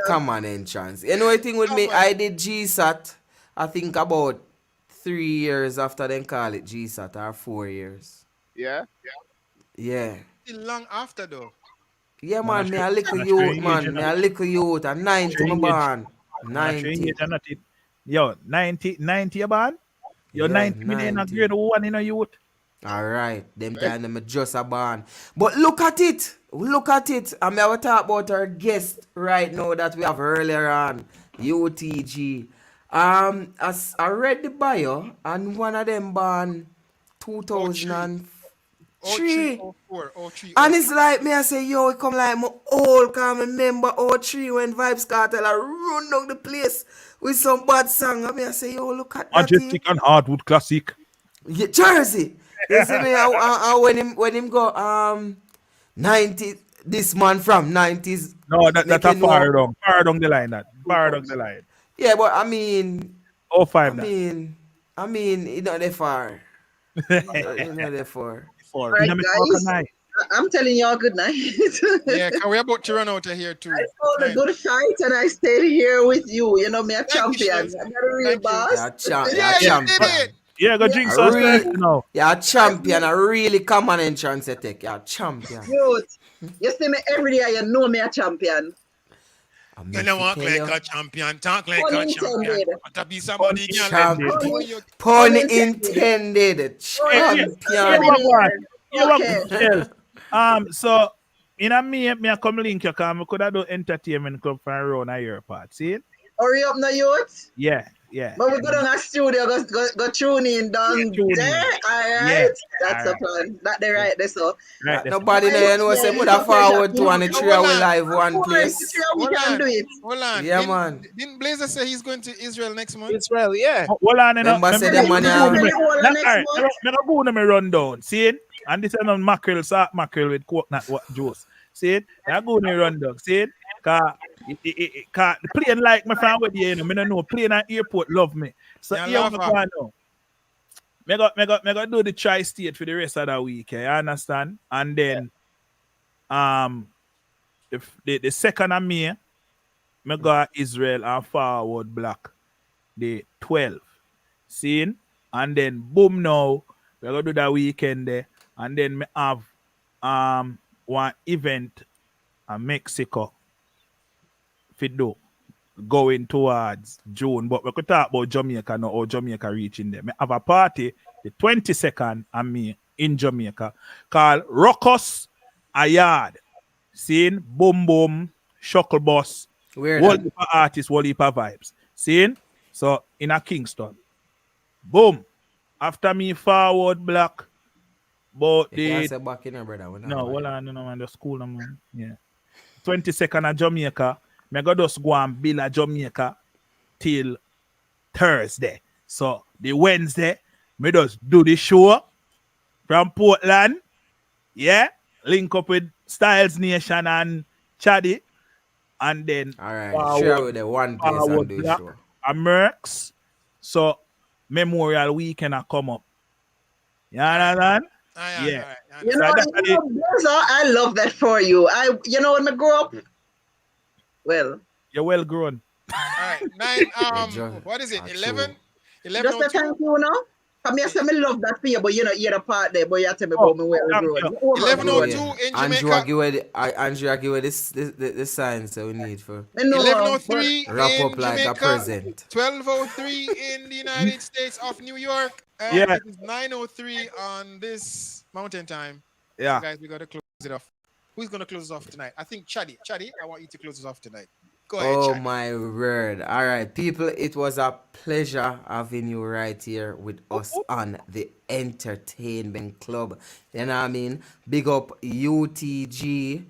come on, entrance. You know the thing with me, I did GSAT, I think about 3 years after them call it GSAT, or 4 years. Yeah. Yeah. Still long after though. Yeah, man, me a little youth, man. Me a little youth. A 90 my born. 90. Yo, 90 you born? Yo, Yeah, 90 me in a 90. grade 1 in a youth. All right. Them kind of me just a born. But look at it. Look at it. And me will talk about our guest right now that we have earlier on. UTG. As I read the bio, and one of them born 2003. 03. And it's like me, I say, yo, it come like my old, can remember 03 when Vybz Cartel I run down the place with some bad song. And me, I say, yo, look at that. Majestic and hardwood classic. Yeah, Jersey. You see me, when him go 90, this man from 90s. No, that's a making far more- down the line. Far down the line. Yeah, but I mean, 05 that. it's not that far. It's not that far. Right, guys. I'm telling y'all good night. Yeah, cause we're about to run out of here too. I fought a good fight and I stayed here with you. You know, me a Thank you, champion. Chef. I'm not a real boss. Yeah, Yeah, you did champion. it. Yeah, go drink A some real, straight now. yeah, champion. A really common entrance you take. Yeah, champion. Youth, you see me every day, you know me a champion. You don't walk like a champion, talk like Pun a champion. intended. Want to be somebody girl. Champion. Pun intended. Champion. So in a me I come link you because I could have do entertainment club for around a year part. See it? Hurry up now, youth. Yeah. But we go down a studio, go tune in down there. All right. That's the plan. That they right there, so. Right, nobody there knows say put a forward to and 3 hour live one place. We can do it. Hold on. Yeah, man. Didn't Blazer say he's going to Israel next month? Israel, yeah. Hold on, Remember say the money. I'm going to run down. See it? And this is on mackerel, salt mackerel with coconut juice. See it? I'm going to run down. See it? Cause the plane like my friend with you, I don't know. Plane at airport love me. So here I'm going now. Me go do the tri-state for the rest of the week. You understand? And then the second of May, me go Israel and forward block the 12. See? And then boom now, we go do that weekend there. And then me have one event in Mexico. Do going towards June, but we could talk about Jamaica now or Jamaica reaching there. I have a party the 22nd and me in Jamaica called Rockus Ayard. Seeing boom boom, Shuckle Boss, whole heap of artists, whole heap of vibes. Seeing? So in a Kingston. Boom. After me forward block. But the back in brother. No, hold on, no man, the school no man. Yeah. 22nd of Jamaica. I go just go and build a Jamaica till Thursday. So the Wednesday, me just do the show from Portland. Yeah. Link up with Styles Nation and Chatty. And then share with the one place and do the show. And Mercs. So Memorial Weekend I come up. You understand? Yeah. You know, I love that for you. You know, when I grew up, well, you're well grown. All right, 9. What is it? 11. 11. Just a thank you, no. For me, I say I love that for you, but you know, you're the part there. But you tell me about me well grown. 11:02 in Jamaica. Andrew, give you this signs that we need for 11:03 wrap in up like Jamaica, a present. 12:03 in the United States of New York, and Yeah. it is 9:03 on this mountain time. Yeah. So guys, we gotta close it off. Who's gonna close us off tonight? I think Chatty, I want you to close us off tonight. Go ahead, Oh Chatty. my word. All right, people, it was a pleasure having you right here with us on the Entertainment Club. You know what I mean? Big up UTG,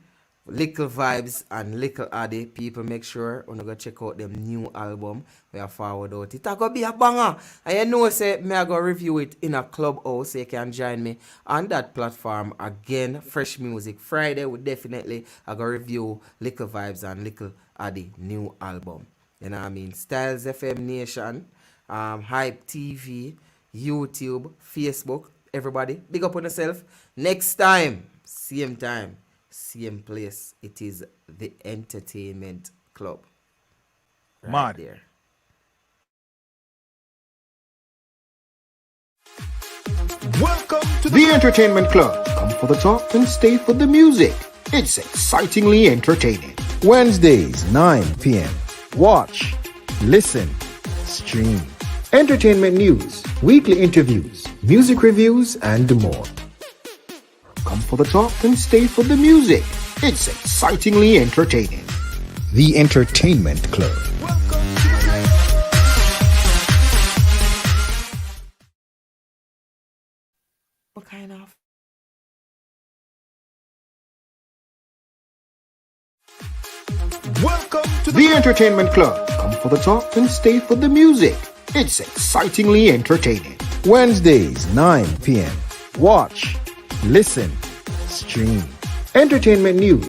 Likkle Vybz, and Likkle Addi. People, make sure when you go check out them new album. We are forward out. It's gonna be a banger. And you know, say, me I go review it in a clubhouse, so you can join me on that platform again. Fresh Music Friday, we definitely I go review Likkle Vybz and Likkle Addi new album. You know what I mean? Styles FM Nation, Hype TV, YouTube, Facebook. Everybody, big up on yourself. Next time, same place. It is the Entertainment Club. Right there. Welcome to the Entertainment Club. Come for the talk and stay for the music. It's excitingly entertaining. Wednesdays, 9 p.m. Watch, listen, stream. Entertainment news, weekly interviews, music reviews, and more. Come for the talk and stay for the music. It's excitingly entertaining. The Entertainment Club. What kind of? Welcome to the Entertainment Club. Come for the talk and stay for the music. It's excitingly entertaining. Wednesdays, 9 p.m. Watch, listen, stream. Entertainment news.